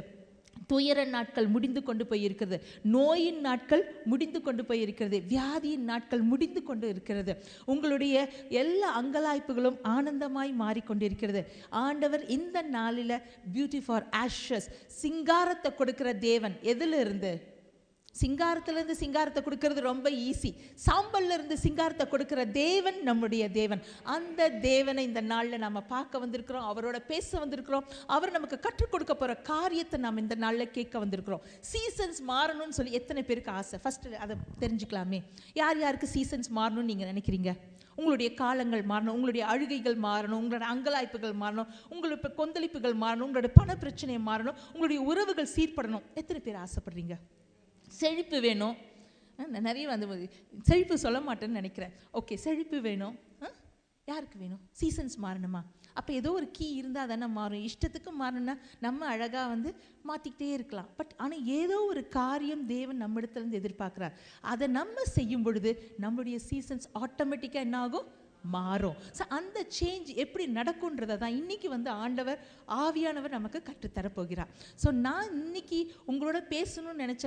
துயர நாட்கள் முடிந்து கொண்டு போயிருக்கிறது. நோயின் நாட்கள் முடிந்து கொண்டு போயிருக்கிறது. வியாதியின் நாட்கள் முடிந்து கொண்டு இருக்கிறது. உங்களுடைய எல்லா அங்கலாய்ப்புகளும் ஆனந்தமாய் மாறிக்கொண்டிருக்கிறது. ஆண்டவர் இந்த நாளில் பியூட்டி ஃபார் ஆஷஸ், சிங்காரத்தை கொடுக்கிற தேவன். எதில் இருந்து? சிங்காரத்திலேருந்து சிங்காரத்தை கொடுக்கறது ரொம்ப ஈஸி. சாம்பல்ல இருந்து சிங்காரத்தை கொடுக்கிற தேவன் நம்முடைய தேவன். அந்த தேவனை இந்த நாளில் நம்ம பார்க்க வந்திருக்கிறோம், அவரோட பேச வந்திருக்கிறோம், அவர் நமக்கு கற்றுக் கொடுக்க போகிற காரியத்தை நாம் இந்த நாளில் கேட்க வந்திருக்கிறோம். சீசன்ஸ் மாறணும்னு சொல்லி எத்தனை பேருக்கு ஆசை? ஃபஸ்ட்டு அதை தெரிஞ்சுக்கலாமே. யார் யாருக்கு சீசன்ஸ் மாறணும்னு நீங்கள் நினைக்கிறீங்க? உங்களுடைய காலங்கள் மாறணும், உங்களுடைய அழுகைகள் மாறணும், உங்களோட அங்கலாய்ப்புகள் மாறணும், உங்களுக்கு கொந்தளிப்புகள் மாறணும், உங்களோட பண பிரச்சனை மாறணும், உங்களுடைய உறவுகள் சீர்படணும். எத்தனை பேர் ஆசைப்படுறீங்க? செழிப்பு வேணும். நான் நிறைய வந்து செழிப்பு சொல்ல மாட்டேன்னு நினைக்கிறேன். ஓகே, செழிப்பு வேணும். யாருக்கு வேணும்? சீசன்ஸ் மாறணுமா? அப்போ ஏதோ ஒரு கீ இருந்தால் தானே மாறும். இஷ்டத்துக்கு மாறணும்னா நம்ம அழகாக வந்து மாற்றிக்கிட்டே இருக்கலாம். பட் ஆனால் ஏதோ ஒரு காரியம் தேவன் நம்ம இடத்துலேருந்து எதிர்பார்க்குறார். அதை நம்ம செய்யும் பொழுது நம்மளுடைய சீசன்ஸ் ஆட்டோமேட்டிக்காக என்ன ஆகும்? மாறும். ஸோ அந்த சேஞ்ச் எப்படி நடக்கும்ன்றதை தான் இன்றைக்கி வந்து ஆண்டவர் ஆவியானவர் நமக்கு கற்றுத்தரப்போகிறார். ஸோ நான் இன்னைக்கு உங்களோட பேசணும்னு நினச்ச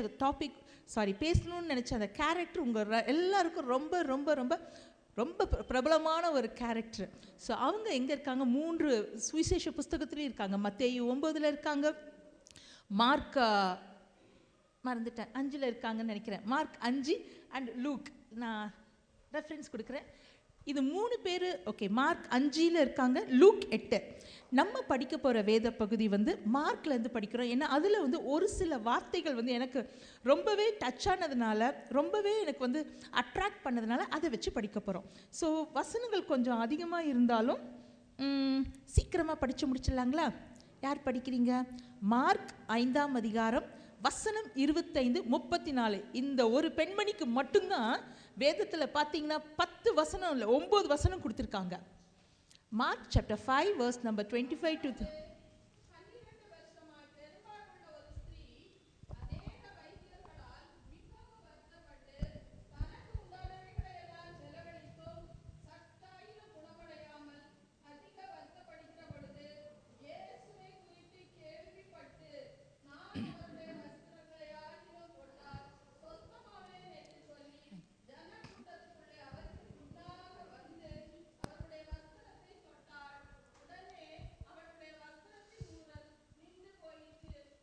பேசணும்னு நினச்ச அந்த கேரக்டர் உங்கள் எல்லாருக்கும் ரொம்ப ரொம்ப ரொம்ப ரொம்ப பிரபலமான ஒரு கேரக்டர். ஸோ அவங்க எங்கே இருக்காங்க? 3 சுவிசேஷ புஸ்தகத்துலேயும் இருக்காங்க. மத்தேயு 9 இருக்காங்க, மார்க் மறந்துட்டேன் 5 இருக்காங்கன்னு நினைக்கிறேன். Mark 5 and Luke. நான் ரெஃபரன்ஸ் கொடுக்குறேன். இது 3 பேர் ஓகே. மார்க் 5 இருக்காங்க, லூக் 8. நம்ம படிக்க போகிற வேத பகுதி வந்து மார்க்லேருந்து படிக்கிறோம். ஏன்னா அதில் வந்து ஒரு சில வார்த்தைகள் வந்து எனக்கு ரொம்பவே டச் ஆனதுனால, ரொம்பவே எனக்கு வந்து அட்ராக்ட் பண்ணதுனால அதை வச்சு படிக்க போகிறோம். ஸோ வசனங்கள் கொஞ்சம் அதிகமாக இருந்தாலும் சீக்கிரமாக படித்து முடிச்சிடலாங்களா? யார் படிக்கிறீங்க? மார்க் 5ஆம் அதிகாரம் வசனம் 25-34. இந்த ஒரு பெண்மணிக்கு மட்டும்தான் வேதத்தில் பார்த்தீங்கன்னா 10 வசனம் இல்லை, 9 வசனம் கொடுத்துருக்காங்க. Mark chapter 5 verse number 25 to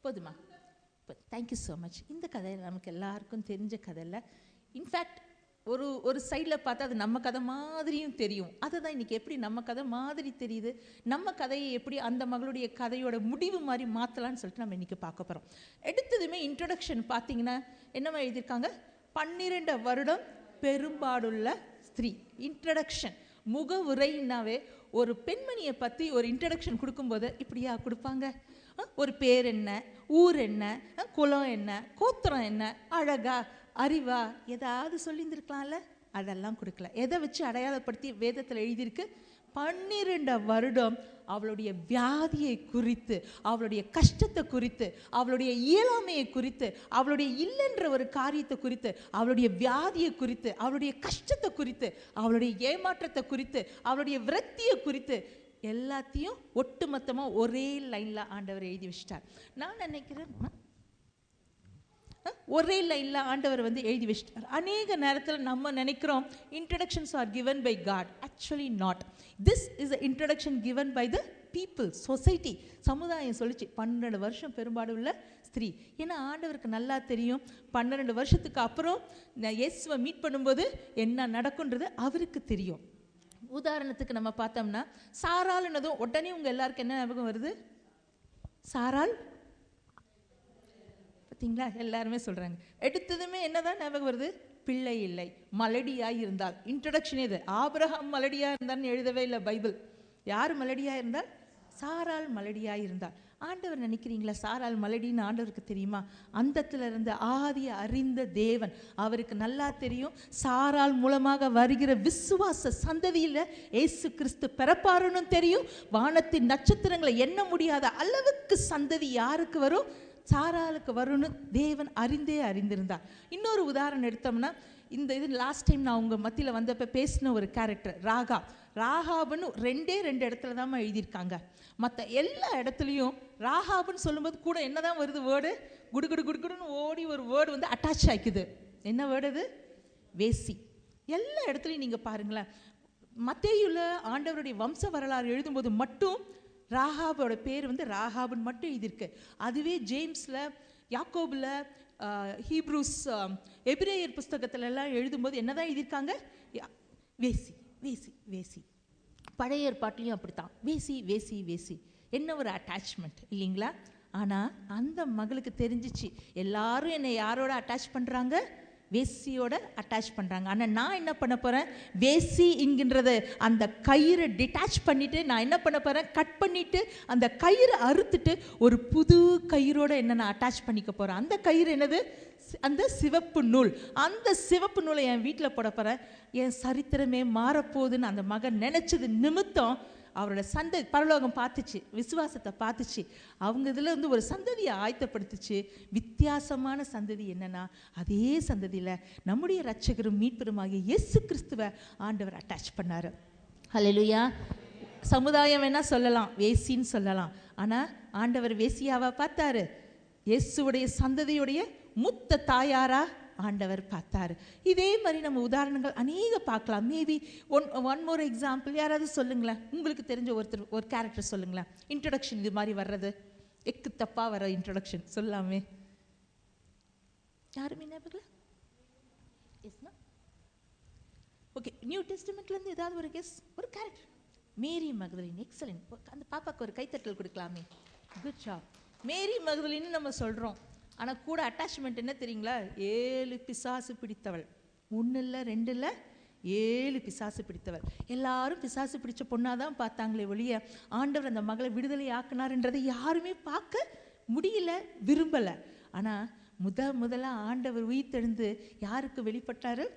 போதுமா? Thank you so much. இந்த கதை நமக்கு எல்லாருக்கும் தெரிஞ்ச கதை இல்லை. இன்ஃபேக்ட் ஒரு சைடில் பார்த்தா அது நம்ம கதை மாதிரியும் தெரியும். அதை தான் இன்றைக்கி எப்படி நம்ம கதை மாதிரி தெரியுது, நம்ம கதையை எப்படி அந்த மகளுடைய கதையோட முடிவு மாதிரி மாற்றலான்னு சொல்லிட்டு நம்ம இன்றைக்கி பார்க்க போகிறோம். எடுத்ததுமே இன்ட்ரொடக்ஷன் பார்த்தீங்கன்னா என்னவா எழுதியிருக்காங்க? 12 வருடம் பெரும்பாடுள்ள ஸ்திரீ. இன்ட்ரடக்ஷன், முகவுரைனாவே ஒரு பெண்மணியை பற்றி ஒரு இன்ட்ரடக்ஷன் கொடுக்கும்போது இப்படியா கொடுப்பாங்க? ஒரு பேர் என்ன, ஊர் என்ன, குலம் என்ன, கோத்திரம் என்ன, அழகா அறிவா ஏதாவது சொல்லியிருந்துருக்கலாம்ல? அதெல்லாம் கொடுக்கல. எதை வச்சு அடையாளப்படுத்தி வேதத்தில் எழுதியிருக்கு? 12 வருடம் அவளுடைய வியாதியை குறித்து, அவளுடைய கஷ்டத்தை குறித்து, அவளுடைய இயலாமையை குறித்து, அவளுடைய இல்லைன்ற ஒரு காரியத்தை குறித்து, அவளுடைய வியாதியை குறித்து, அவளுடைய கஷ்டத்தை குறித்து, அவளுடைய ஏமாற்றத்தை குறித்து, அவளுடைய விரக்தியை குறித்து எல்லாத்தையும் ஒட்டுமொத்தமாக ஒரே லைனில் ஆண்டவர் எழுதி வச்சிட்டார். நான் நினைக்கிறேன் ஒரே லைனில் ஆண்டவர் வந்து எழுதி வச்சிட்டார். அநேக நேரத்தில் நம்ம நினைக்கிறோம் introductions are given by God. Actually not. This is a introduction given by the people, society, சமுதாயம் சொல்லிச்சு. 12 வருஷம் பெரும்பாடு உள்ள ஸ்திரீ. ஏன்னா ஆண்டவருக்கு நல்லா தெரியும் 12 வருஷத்துக்கு அப்புறம் இயேசுவை மீட் பண்ணும்போது என்ன நடக்குன்றது அவருக்கு தெரியும். உதாரணத்துக்கு நம்ம பார்த்தோம்னா சாராள்னதும் உடனே உங்கள் எல்லாருக்கும் என்ன ஞாபகம் வருது? சாராள் பார்த்தீங்களா? எல்லாருமே சொல்கிறாங்க. எடுத்ததுமே என்னதான் ஞாபகம் வருது? பிள்ளை இல்லை, மலடியாக இருந்தால். இன்ட்ரடக்ஷன் இது. ஆபிரகாம் மலடியாக இருந்தான்னு எழுதவே இல்லை பைபிள். யார் மலடியாக இருந்தால்? சாராள் மலடியாக இருந்தால். ஆண்டவர் நினைக்கிறீங்களா சாராள் மலடின்னு ஆண்டவருக்கு தெரியுமா? அந்தத்தில் இருந்த ஆதியை அறிந்த தேவன் அவருக்கு நல்லா தெரியும். சாராள் மூலமாக வருகிற விசுவாச சந்ததியில் இயேசு கிறிஸ்து பிறப்பாருன்னு தெரியும். வானத்தின் நட்சத்திரங்களை எண்ண முடியாத அளவுக்கு சந்ததி யாருக்கு வரும்? சாராளுக்கு வரும்னு தேவன் அறிந்திருந்தார். இன்னொரு உதாரணம் எடுத்தோம்னா, இது லாஸ்ட் டைம் நான் உங்கள் மத்தியில் வந்தப்போ பேசின ஒரு கேரக்டர் ராகாபுன்னு 2 இடத்துல தான் எழுதியிருக்காங்க. மற்ற எல்லா இடத்துலையும் ராகாபுன்னு சொல்லும்போது கூட என்னதான் வருது? வேர்டு குடுகுடுன்னு ஓடி ஒரு வேர்டு வந்து அட்டாச் ஆகிக்குது. என்ன வேர்டு அது? வேசி. எல்லா இடத்துலையும் நீங்கள் பாருங்களேன். மத்தேயுல ஆண்டவருடைய வம்ச வரலாறு எழுதும்போது மட்டும் ராகாபோட பேர் வந்து ராகாபுன்னு மட்டும் எழுதியிருக்கு. அதுவே ஜேம்ஸில், யாக்கோபில், ஹீப்ரூஸ் எபிரேயர் புஸ்தகத்துல எல்லாம் எழுதும்போது என்னதான் எழுதியிருக்காங்க? வேசி வேசி வேசி. பழைய ஏற்பாட்டிலையும் அப்படித்தான், வேசி வேசி வேசி. என்ன ஒரு அட்டாச்மெண்ட் இல்லைங்களா? ஆனால் அந்த மகளுக்கு தெரிஞ்சிச்சு, எல்லாரும் என்னை யாரோட அட்டாச் பண்ணுறாங்க? வேசியோட அட்டாச் பண்ணுறாங்க. ஆனால் நான் என்ன பண்ண போகிறேன்? வேசி என்கின்றத அந்த கயிறை டிட்டாச் பண்ணிவிட்டு நான் என்ன பண்ண போகிறேன்? கட் பண்ணிவிட்டு அந்த கயிறை அறுத்துட்டு ஒரு புது கயிறோட என்ன நான் அட்டாச் பண்ணிக்க போகிறேன். அந்த கயிறு என்னது? அந்த சிவப்பு நூல். அந்த சிவப்பு நூலை என் வீட்டில் போட போகிறேன். என் சரித்திரமே மாறப்போகுதுன்னு அந்த மகன் நினச்சது நிமித்தம் அவரோட சந்ததி பரலோகம் பார்த்துச்சு, விசுவாசத்தை பார்த்துச்சு. அவங்க இதில் வந்து ஒரு சந்ததியை ஆயத்தப்படுத்துச்சு. வித்தியாசமான சந்ததி என்னன்னா, அதே சந்ததியில் நம்முடைய இரட்சகரும் மீட்பருமாகிய இயேசு கிறிஸ்துவை ஆண்டவர் அட்டாச் பண்ணார். ஹல்லேலூயா. சமுதாயம் வேணா சொல்லலாம், வேசின்னு சொல்லலாம். ஆனால் ஆண்டவர் வேசியாவா பார்த்தாரு? இயேசுடைய சந்ததியுடைய மூத்த தாயாரா ஆண்டவர் பார்த்தாரு. இதே மாதிரி நம்ம உதாரணங்கள் அநேக பார்க்கலாம். மேபி ஒன் மோர் எக்ஸாம்பிள் யாராவது சொல்லுங்களேன். உங்களுக்கு தெரிஞ்ச ஒரு கேரக்டர் சொல்லுங்களேன். இன்ட்ரடக்ஷன் இது மாதிரி வர்றது, எக்கு தப்பா வர இன்ட்ரடக்ஷன் சொல்லாமே. யாருமே ஞாபகம்? ஓகே, நியூ டெஸ்டமெண்ட்லேருந்து ஏதாவது ஒரு கெஸ், ஒரு கேரக்டர். மேரி மக்தலின். எக்ஸலென்ட். அந்த பாப்பாக்கு ஒரு கைத்தட்டல் கொடுக்கலாமே. Good job. மேரி மக்தலின்னு நம்ம சொல்கிறோம். ஆனால் கூட அட்டாச்மெண்ட் என்ன தெரியுங்களா? 7 பிசாசு பிடித்தவள். 1 இல்லை 2 இல்லை 7 பிசாசு பிடித்தவள். எல்லாரும் பிசாசு பிடிச்ச பொண்ணாக தான் பார்த்தாங்களே ஒழிய ஆண்டவர் அந்த மகளை விடுதலை ஆக்கினார்ன்றதை யாருமே பார்க்க முடியல, விரும்பலை. ஆனால் முதல்ல ஆண்டவர் உயிர்த்தெழுந்து யாருக்கு வெளிப்பட்டாரு?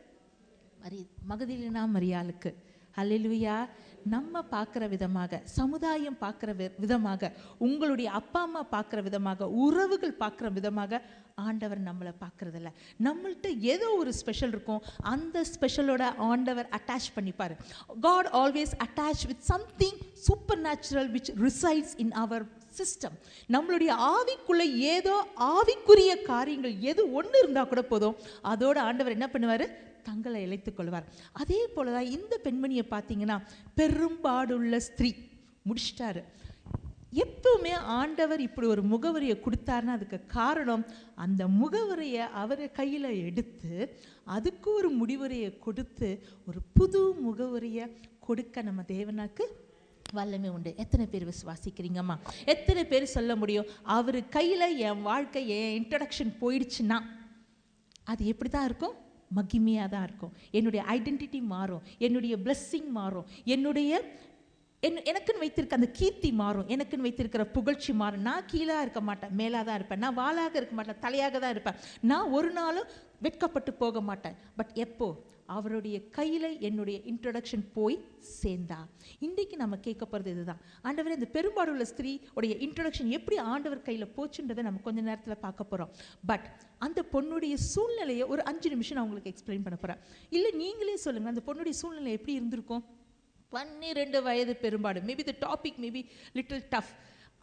மகதலேனா மரியாளுக்கு. ஹல்லேலூயா. நம்ம பார்க்குற விதமாக, சமுதாயம் பார்க்குற விதமாக, உங்களுடைய அப்பா அம்மா பார்க்குற விதமாக, உறவுகள் பார்க்குற விதமாக ஆண்டவர் நம்மளை பார்க்குறதில்ல. நம்மள்கிட்ட ஏதோ ஒரு ஸ்பெஷல் இருக்கும், அந்த ஸ்பெஷலோட ஆண்டவர் அட்டாச் பண்ணிப்பார். God always attach with something supernatural which resides in our system. நம்மளுடைய ஆவிக்குள்ளே ஏதோ ஆவிக்குரிய காரியங்கள் எது ஒன்று இருந்தால் கூட போதும், அதோட ஆண்டவர் என்ன பண்ணுவார்? தங்களை இழைத்துக் கொள்வார். அதே போலதான் இந்த பெண்மணியை பார்த்தீங்கன்னா, பெரும்பாடுள்ள ஸ்திரீ முடிச்சிட்டாரு. எப்பவுமே ஆண்டவர் இப்படி ஒரு முகவரியை கொடுத்தாருன்னா அதுக்கு காரணம், அந்த முகவரியை அவர் கையில் எடுத்து அதுக்கு ஒரு முடிவுரையை கொடுத்து ஒரு புது முகவரியை கொடுக்க நம்ம தேவனுக்கு வல்லமை உண்டு. எத்தனை பேர் விசுவாசிக்கிறீங்கம்மா? எத்தனை பேர் சொல்ல முடியும், அவர் கையில் என் வாழ்க்கை, என் இன்ட்ரடக்ஷன் போயிடுச்சுன்னா அது எப்படி தான் இருக்கும்? மகிமையாக தான் இருக்கும். என்னுடைய ஐடென்டிட்டி மாறும், என்னுடைய பிளெஸ்ஸிங் மாறும், எனக்குன்னு வைத்திருக்க அந்த கீர்த்தி மாறும், எனக்குன்னு வைத்திருக்கிற புகழ்ச்சி மாறும். நான் கீழாக இருக்க மாட்டேன், மேலாக தான் இருப்பேன். நான் வாளாக இருக்க மாட்டேன், தலையாக தான் இருப்பேன். நான் ஒரு நாளும் வெட்கப்பட்டு போக மாட்டேன். பட் எப்போ அவருடைய கையில் என்னுடைய இன்ட்ரடக்ஷன் போய் சேர்ந்தா. இன்றைக்கு நம்ம கேட்க போகிறது இதுதான். ஆண்டவர் இந்த பெரும்பாடுள்ள ஸ்திரீ உடைய இன்ட்ரடக்ஷன் எப்படி ஆண்டவர் கையில் போச்சுன்றதை நம்ம கொஞ்ச நேரத்தில் பார்க்க போகிறோம். பட் அந்த பொண்ணுடைய சூழ்நிலையை ஒரு 5 நிமிஷம் நான் உங்களுக்கு எக்ஸ்பிளைன் பண்ண போகிறேன். இல்லை நீங்களே சொல்லுங்கள், அந்த பொண்ணுடைய சூழ்நிலை எப்படி இருந்திருக்கும்? 12 வயது பெரும்பாடு. Maybe the topic maybe little tough.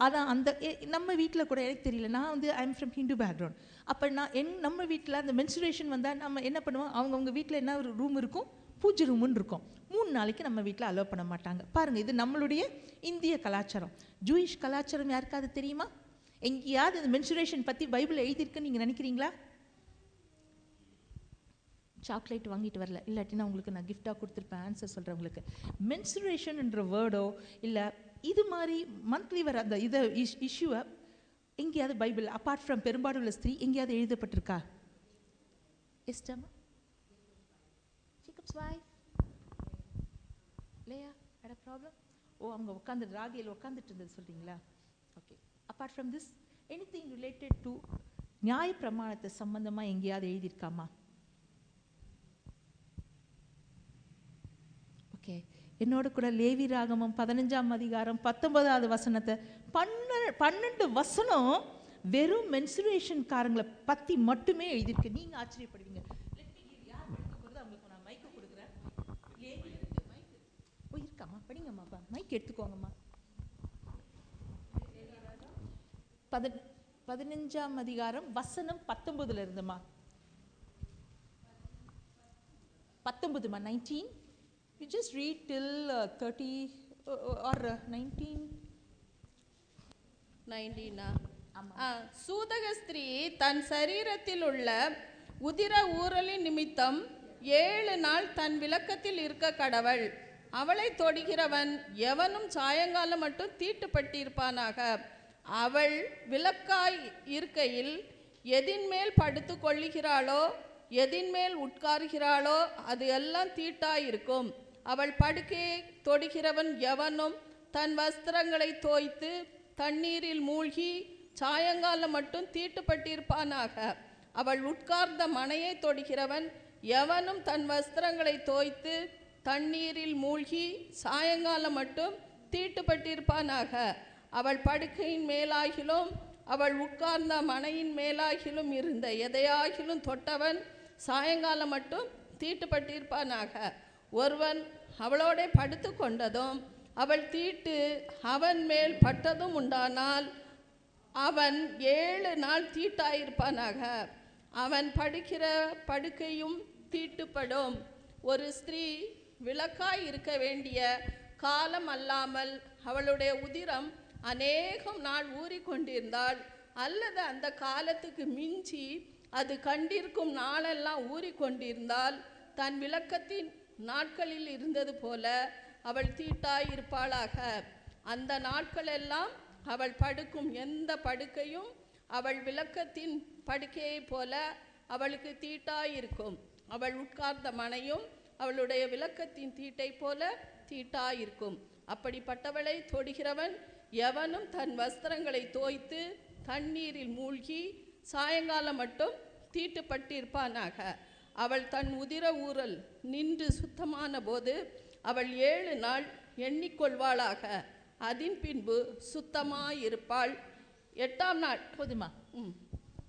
அதான் அந்த நம்ம வீட்டில் கூட எனக்கு தெரியல. நான் வந்து I am from Hindu background. அப்போ நம்ம வீட்டில் அந்த மென்சுரேஷன் வந்தால் நம்ம என்ன பண்ணுவோம்? அவங்கவுங்க வீட்டில் என்ன ஒரு ரூம் இருக்கும்? பூஜை ரூமுன்னு இருக்கும். 3 நாளைக்கு நம்ம வீட்டில் அலோவ் பண்ண மாட்டாங்க. பாருங்கள், இது நம்மளுடைய இந்திய கலாச்சாரம். ஜூயிஷ் கலாச்சாரம் யாருக்காவது தெரியுமா? எங்கேயாவது இந்த மென்சுரேஷன் பற்றி பைபிள் எழுதியிருக்குன்னு நீங்கள் நினைக்கிறீங்களா? சாக்லேட் வாங்கிட்டு வரல, இல்லாட்டினா உங்களுக்கு நான் கிஃப்டாக கொடுத்துருப்பேன். ஆன்சர் சொல்கிறவங்களுக்கு மென்சுரேஷன்ன்ற வேர்டோ இல்லை இது மாதிரி மந்த்லி வர அந்த இதை இஷ்யூவை எங்கேயாவது பைபிள் அப்பார்ட் ஃப்ரம் பெரும்பாடுள்ள ஸ்திரீ எங்கேயாவது எழுதப்பட்டிருக்கா? எஸ்டாமா Jacob's wife Leah had a problem? Oh, அவங்க உட்காந்து ராகியில் உட்காந்துட்டு இருந்தது சொல்கிறீங்களா? Okay. Apart from this anything related to நியாய பிரமாணத்தை சம்பந்தமாக எங்கேயாவது எழுதியிருக்காமா? ஓகே. என்னோட கூட லேவி ராகமம் 15ஆம் அதிகாரம் 19வது வசனத்தை 12 வசனம் வெறும் மென்சுரேஷன் காரங்களை பற்றி மட்டுமே எழுதியிருக்கு. நீங்கள் ஆச்சரியப்படுவீங்க. யார் படிக்க போகிறது அவங்களுக்கு நான் மைக்கு கொடுக்குறேன். லேவி இருக்கு, மைக்கு ஓ இருக்காம்மா, படிங்கம்மாப்பா, மைக் எடுத்துக்கோங்கம்மா. 15ஆம் அதிகாரம் வசனம் 19 இருந்துமா, 19மா, 19. You just read till 30 or 19. 19. சூதக ஸ்திரீ தன் சரீரத்தில் உள்ள உதிர ஊறலின் நிமித்தம் 7 நாள் தன் விலக்கத்தில் இருக்க கடவள். அவளை தொடுகிறவன் எவனும் சாயங்காலம் மட்டும் தீட்டுப்பட்டிருப்பானாக. அவள் விலக்காய் இருக்கையில் எதின்மேல் படுத்து கொள்ளுகிறாளோ எதின்மேல் உட்காருகிறாளோ அது எல்லாம் தீட்டாயிருக்கும். அவள் படுக்கையை தொடுகிறவன் எவனும் தன் வஸ்திரங்களை தோய்த்து தண்ணீரில் மூழ்கி சாயங்காலம் மட்டும் தீட்டுப்பட்டிருப்பானாக. அவள் உட்கார்ந்த மனையை தொடுகிறவன் எவனும் தன் வஸ்திரங்களை தோய்த்து தண்ணீரில் மூழ்கி சாயங்காலம் மட்டும் தீட்டுப்பட்டிருப்பானாக. அவள் படுக்கையின் மேலாகிலும் அவள் உட்கார்ந்த மனையின் மேலாகிலும் இருந்த எதையாகிலும் தொட்டவன் சாயங்காலம் மட்டும் தீட்டுப்பட்டிருப்பானாக. ஒருவன் அவளோட படுத்து கொண்டதும் அவள் தீட்டு அவன் மேல் பட்டதும் உண்டானால் அவன் 7 நாள் தீட்டாயிருப்பானாக. அவன் படுக்கிற படுக்கையும் தீட்டுப்படும். ஒரு ஸ்திரீ விலக்காய் இருக்க வேண்டிய காலம் அல்லாமல் அவளுடைய உதிரம் அநேகம் நாள் ஊறிக்கொண்டிருந்தாள், அல்லது அந்த காலத்துக்கு மிஞ்சி அது கண்டிருக்கும் நாளெல்லாம் ஊறிக்கொண்டிருந்தால் தன் விலக்கத்தின் நாட்களில் இருந்தது போல அவள் தீட்டாய் இருப்பாளாக. அந்த நாட்களெல்லாம் அவள் படுக்கும் எந்த படுக்கையும் அவள் விலக்கத்தின் படுக்கையை போல அவளுக்கு தீட்டாயிருக்கும். அவள் உட்கார்ந்த மனையும் அவளுடைய விலக்கத்தின் தீட்டை போல தீட்டாயிருக்கும். அப்படிப்பட்டவளை தொடுகிறவன் எவனும் தன் வஸ்திரங்களை தோய்த்து தண்ணீரில் மூழ்கி சாயங்காலம் மட்டும் தீட்டுப்பட்டிருப்பானாக. அவள் தன் உதிர ஊறல் நின்று சுத்தமான போது அவள் 7 நாள் எண்ணிக்கொள்வாளாக. அதன் பின்பு சுத்தமாயிருப்பாள். 8ஆம் நாள். போதுமா?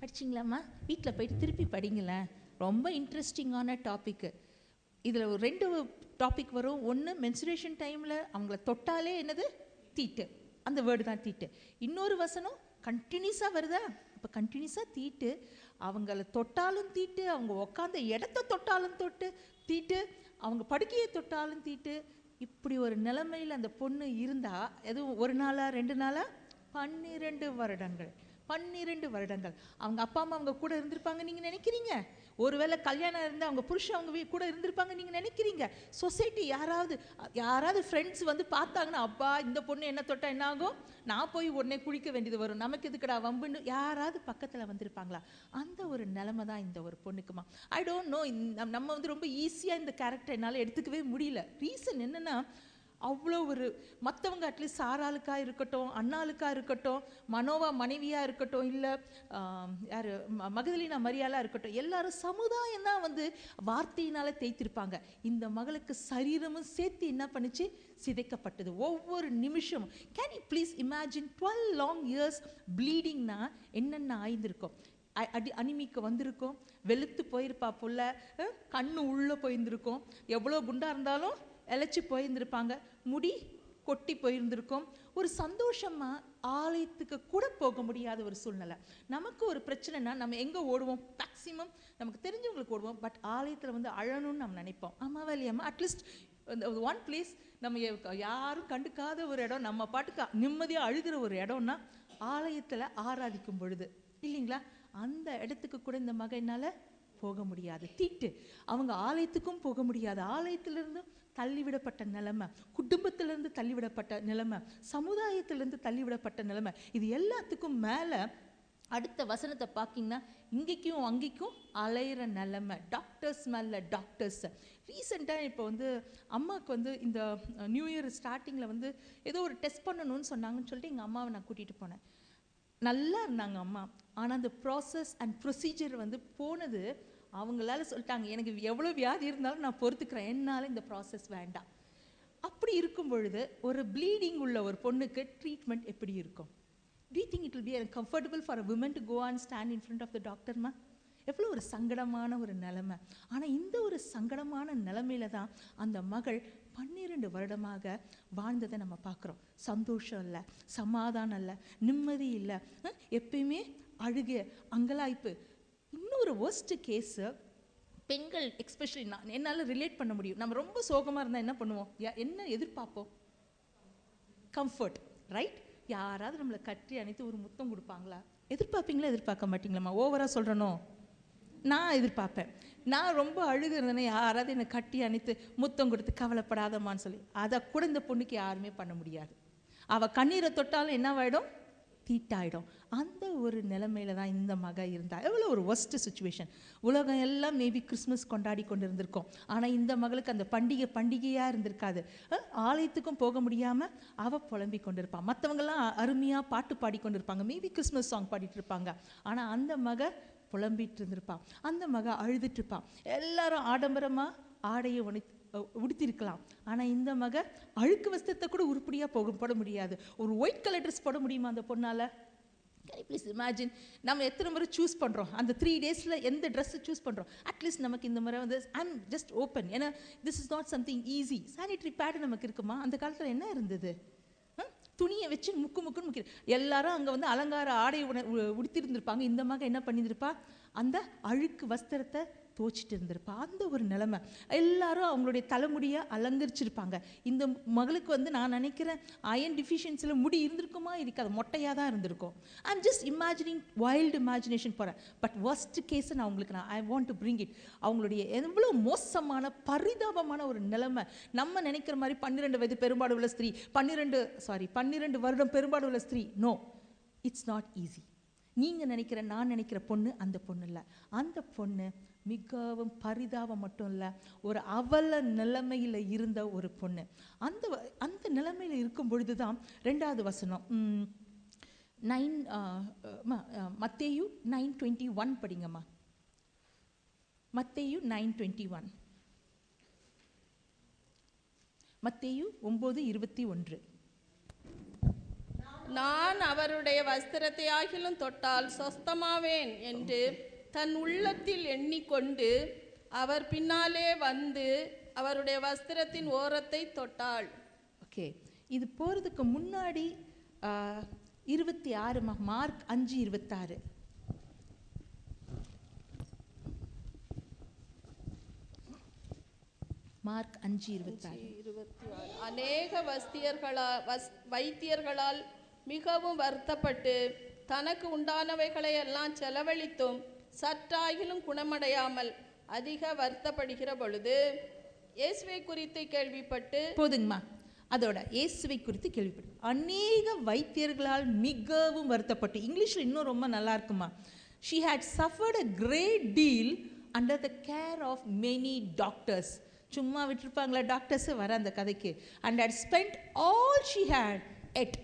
படிச்சிங்களாம்மா? வீட்டில் போயிட்டு திருப்பி படிங்களேன். ரொம்ப இன்ட்ரெஸ்டிங்கான டாப்பிக்கு. இதில் 2 டாபிக் வரும். ஒன்று மென்சுரேஷன் டைமில் அவங்கள தொட்டாலே என்னது? தீட்டு. அந்த வேர்டு தான் தீட்டு. இன்னொரு வசனம் கண்டினியூஸாக வருதா? இப்போ கண்டினியூஸாக தீட்டு. அவங்கள தொட்டாலும் தீட்டு, அவங்க உக்காந்த இடத்த தொட்டாலும் தீட்டு, அவங்க படுக்கையை தொட்டாலும் தீட்டு. இப்படி ஒரு நிலைமையில் அந்த பொண்ணு இருந்தா, எதுவும் 1 நாளா 2 நாளா? 12 வருடங்கள். 12 வருடங்கள் அவங்க அப்பா அம்மா அவங்க கூட இருந்திருப்பாங்க நீங்கள் நினைக்கிறீங்க? ஒருவேளை கல்யாணம் இருந்தால் அவங்க புருஷன் அவங்க கூட இருந்திருப்பாங்க நீங்கள் நினைக்கிறீங்க? சொசைட்டி யாராவது ஃப்ரெண்ட்ஸ் வந்து பார்த்தாங்கன்னா, அப்பா இந்த பொண்ணு என்ன தொட்டா என்ன ஆகும், நான் போய் உடனே குளிக்க வேண்டியது வரும், நமக்கு எதுக்குடா வம்புன்னு யாராவது பக்கத்தில் வந்திருப்பாங்களா? அந்த ஒரு நிலைமை தான் இந்த ஒரு பொண்ணுக்குமா. I don't know. நம்ம வந்து ரொம்ப ஈஸியாக இந்த கேரக்டர் என்னால் எடுத்துக்கவே முடியல. ரீசன் என்னென்னா, அவ்வளோ ஒரு மற்றவங்க அட்லீஸ்ட் சாராளுக்காக இருக்கட்டும், அண்ணாளுக்காக இருக்கட்டும், மனோவா மனைவியாக இருக்கட்டும், இல்லை யார் மகதலினா மரியாளாக இருக்கட்டும், எல்லாரும் சமுதாயம் தான் வந்து வார்த்தையினால் தேய்த்திருப்பாங்க. இந்த மகளுக்கு சரீரமும் சேர்த்து என்ன பண்ணிச்சு? சிதைக்கப்பட்டது ஒவ்வொரு நிமிஷமும். Can you please imagine 12 long years ப்ளீடிங்னா என்னென்ன ஆயிருந்திருக்கும்? அனிமிக்கு வந்திருக்கும், வெளுத்து போயிருப்பா புள்ள, கண்ணு உள்ளே போயிருந்திருக்கும், எவ்வளோ குண்டாக இருந்தாலும் இழைச்சி போயிருந்திருப்பாங்க, முடி கொட்டி போயிருந்திருக்கும். ஒரு சந்தோஷமாக ஆலயத்துக்கு கூட போக முடியாத ஒரு சூழ்நிலை. நமக்கு ஒரு பிரச்சனைனா நம்ம எங்கே ஓடுவோம்? மேக்ஸிமம் நமக்கு தெரிஞ்சவங்களுக்கு ஓடுவோம். பட் ஆலயத்தில் வந்து அழணும்னு நம்ம நினைப்போம். ஆமாவா இல்லையாம்மா? அட்லீஸ்ட் ஒன் பிளேஸ் நம்ம யாரும் கண்டுக்காத ஒரு இடம், நம்ம பாட்டுக்கு நிம்மதியாக அழுகிற ஒரு இடம்னா ஆலயத்தில் ஆராதிக்கும் பொழுது இல்லைங்களா? அந்த இடத்துக்கு கூட இந்த மகனால் போக முடியாது. தீட்டு. அவங்க ஆலயத்துக்கும் போக முடியாது. ஆலயத்திலிருந்து தள்ளிவிடப்பட்ட நிலைமை, குடும்பத்திலிருந்து தள்ளிவிடப்பட்ட நிலைமை, சமுதாயத்திலிருந்து தள்ளிவிடப்பட்ட நிலைமை. இது எல்லாத்துக்கும் மேலே அடுத்த வசனத்தை பார்க்கிங்கன்னா, இங்கேக்கும் அங்கேக்கும் அலையிற நிலைமை. டாக்டர்ஸ் மேலே டாக்டர்ஸ். ரீசெண்டாக இப்போ வந்து அம்மாவுக்கு வந்து இந்த நியூ இயர் ஸ்டார்டிங்கில் வந்து ஏதோ ஒரு டெஸ்ட் பண்ணணும்னு சொன்னாங்கன்னு சொல்லிட்டு எங்கள் அம்மாவை நான் கூட்டிகிட்டு போனேன். நல்லா இருந்தாங்க அம்மா. ஆனால் அந்த ப்ராசஸ் அண்ட் ப்ரொசீஜர் வந்து போனது, அவங்களால சொல்லிட்டாங்க, எனக்கு எவ்வளோ வியாதி இருந்தாலும் நான் பொறுத்துக்கிறேன், என்னால் இந்த ப்ராசஸ் வேண்டாம். அப்படி இருக்கும் பொழுது ஒரு ப்ளீடிங் உள்ள ஒரு பொண்ணுக்கு ட்ரீட்மெண்ட் எப்படி இருக்கும்? Do you think it will be comfortable for a woman to go and stand in front of the doctor, ma? எவ்வளோ ஒரு சங்கடமான ஒரு நிலைமை. ஆனால் இந்த ஒரு சங்கடமான நிலைமையில தான் அந்த மகள் 12 வருடமாக வாழ்ந்ததை நம்ம பார்க்குறோம். சந்தோஷம் இல்லை, சமாதானம் இல்லை, நிம்மதி இல்லை, எப்பயுமே அழுகை, அங்கலாய்ப்பு. இன்னொரு worst கேஸு பெண்கள், எக்ஸ்பெஷலி நான் என்னால் ரிலேட் பண்ண முடியும். நம்ம ரொம்ப சோகமாக இருந்தால் என்ன பண்ணுவோம்? என்ன எதிர்பார்ப்போம்? Comfort, right? யாராவது நம்மளை கட்டி அணைத்து ஒரு முத்தம் கொடுப்பாங்களா? எதிர்பார்ப்பீங்களா எதிர்பார்க்க மாட்டீங்களாம்மா? ஓவராக சொல்கிறனோ? நான் எதிர்பார்ப்பேன். நான் ரொம்ப அழுகுறதுன்னு யாராவது என்னை கட்டி அணைத்து முத்தம் கொடுத்து கவலைப்படாதம்மான்னு சொல்லி, அதை கூட இந்த பொண்ணுக்கு யாருமே பண்ண முடியாது. அவள் கண்ணீரை தொட்டாலும் என்னவாயிடும்? தீட்டாயிடும். அந்த ஒரு நிலைமையில தான் இந்த மக இருந்தா. எவ்வளோ ஒரு ஒஸ்ட் சுச்சுவேஷன். உலகம் எல்லாம் மேபி கிறிஸ்மஸ் கொண்டாடி கொண்டு இருந்திருக்கோம். ஆனால் இந்த மகளுக்கு அந்த பண்டிகையாக இருந்திருக்காது. ஆலயத்துக்கும் போக முடியாமல் அவள் புலம்பி கொண்டு இருப்பாள். மற்றவங்கெல்லாம் அருமையாக பாட்டு பாடி கொண்டு இருப்பாங்க, மேபி கிறிஸ்மஸ் சாங் பாடிட்டு இருப்பாங்க. ஆனால் அந்த மக புலம்பிட்டு இருந்திருப்பான். அந்த மக அழுதுட்டு இருப்பான். எல்லாரும் ஆடம்பரமாக ஆடையை உடுத்திருக்கலாம். ஆனால் இந்த மக அழுக்கு வஸ்திரத்தை கூட உருப்படியாக போட முடியாது. ஒரு ஒயிட் கலர் ட்ரெஸ் போட முடியுமா அந்த பொண்ணால்? Please imagine. நம்ம எத்தனை முறை சூஸ் பண்ணுறோம், அந்த 3 டேஸில் எந்த ட்ரெஸ்ஸை சூஸ் பண்ணுறோம். அட்லீஸ்ட் நமக்கு இந்த முறை வந்து ஐம் ஜஸ்ட் ஓப்பன், ஏன்னா this is not something easy. Sanitary pad நமக்கு இருக்குமா? அந்த காலத்தில் என்ன இருந்தது? துணியை வச்சு முக்குன்னு முக்கிற எல்லாரும் அங்கே வந்து அலங்கார ஆடை உடுத்திருந்திருப்பாங்க. இந்த மக என்ன பண்ணியிருந்திருப்பா? அந்த அழுக்கு வஸ்திரத்தை தோச்சிட்டு இருந்திருப்பா. அந்த ஒரு நிலைமை. எல்லாரும் அவங்களுடைய தலைமுடியை அலங்கரிச்சிருப்பாங்க. இந்த மகளுக்கு வந்து நான் நினைக்கிறேன் அயன் டிஃபிஷியன்சியில் முடி இருந்திருக்குமா? இருக்காது, மொட்டையாக தான் இருந்திருக்கும். I'm just imagining, wild imagination போகிறேன். பட் ஒர்ஸ்ட் கேஸை நான் உங்களுக்கு I want to bring it. அவங்களுடைய எவ்வளோ மோசமான பரிதாபமான ஒரு நிலைமை. நம்ம நினைக்கிற மாதிரி 12 வயது பெரும்பாடு உள்ள ஸ்திரீ, 12 வருடம் பெரும்பாடு உள்ள ஸ்திரீ, நோ, இட்ஸ் நாட் ஈஸி. நீங்கள் நினைக்கிற, நான் நினைக்கிற பொண்ணு அந்த பொண்ணு இல்லை. அந்த பொண்ணு மிகவும் பரிதாபம் மட்டும் இல்லை, ஒரு அவல நிலைமையில் இருந்த ஒரு பொண்ணு. அந்த நிலைமையில் இருக்கும் பொழுது தான் 2வது வசனம் மத்தேயு 9:21 படிங்கம்மா. மத்தேயு 9:21. மத்தேயு 9:21. நான் அவருடைய வஸ்திரத்தை ஆகிலும் தொட்டால் சொஸ்தமாவேன் என்று தன் உள்ளத்தில் எண்ணிக்கொண்டு அவர் பின்னாலே வந்து அவருடைய வஸ்திரத்தின் ஓரத்தை தொட்டாள். ஓகே, இது போகிறதுக்கு முன்னாடி 26 மார்க் 5:26. மார்க் 5:26. அநேக வைத்தியர்களால் மிகவும் வருத்தப்பட்டு தனக்கு உண்டானவைகளை எல்லாம் செலவழித்தும் சற்றாகிலும் குணமடையாமல் அதிக வருத்தப்படுகிற பொழுது இயேசுவை குறித்து கேள்விப்பட்டு, போதுங்கம்மா, அதோட இயேசுவை குறித்து கேள்விப்பட்டு அநேக வைத்தியர்களால் மிகவும் வருத்தப்பட்டு, இங்கிலீஷில் இன்னும் ரொம்ப நல்லா இருக்குமா, she had suffered a great deal under the care of many doctors. சும்மா விட்டுருப்பாங்களா டாக்டர்ஸ்? வர அந்த கதைக்கு. and had spent all she had yet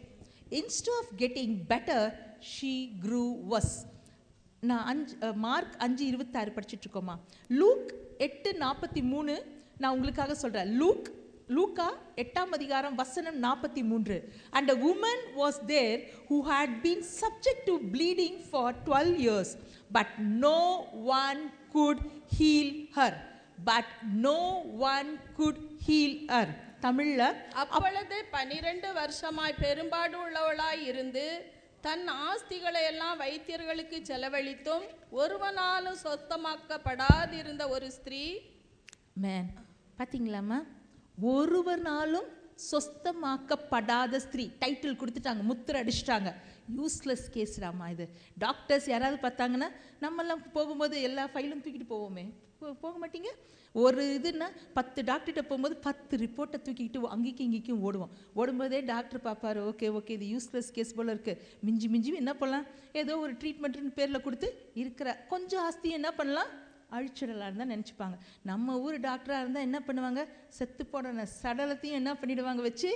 instead of getting better she grew worse. நான் மார்க் 5:26 படிச்சுட்டு இருக்கோமா. லூக் 8:43 நான் உங்களுக்காக சொல்கிறேன். லூக்கா 8ஆம் அதிகாரம் வசனம் 43. and a woman was there who had been subject to bleeding for 12 years but no one could heal her. தமிழ்ல, அப்பொழுது 12 வருஷமாய் பெரும்பாடு உள்ளவளாய் இருந்து தன் ஆஸ்திகளை எல்லாம் வைத்தியர்களுக்கு செலவழித்தும் ஒருவனாலும் சொத்தமாக்கப்படாதிருந்த ஒரு ஸ்திரீ. பார்த்தீங்களாமா, ஒருவனாலும் சொஸ்தமாக்கப்படாத ஸ்திரீ. டைட்டில் கொடுத்துட்டாங்க, முத்திரை அடிச்சிட்டாங்க. யூஸ்லெஸ் கேஸ்டாமா இது. டாக்டர்ஸ் யாராவது பார்த்தாங்கன்னா, நம்மெல்லாம் போகும்போது எல்லா ஃபைலும் தூக்கிட்டு போவோமே, போக மாட்டீங்க? ஒரு இதுன்னா 10 டாக்டர்கிட்ட போகும்போது 10 ரிப்போர்ட்டை தூக்கிக்கிட்டு அங்கேயும் இங்கேயும் ஓடும்போதே டாக்டர் பார்ப்பார், ஓகே இது யூஸ்லெஸ் கேஸ் போல் இருக்குது, மிஞ்சி என்ன பண்ணலாம், ஏதோ ஒரு ட்ரீட்மெண்ட்டுன்னு பேரில் கொடுத்து இருக்கிற கொஞ்சம் ஆஸ்தியை என்ன பண்ணலாம், அழிச்சிடலான்னு தான் நினச்சிப்பாங்க. நம்ம ஊர் டாக்டராக இருந்தால் என்ன பண்ணுவாங்க, செத்து போன சடலத்தையும் என்ன பண்ணிடுவாங்க, வச்சு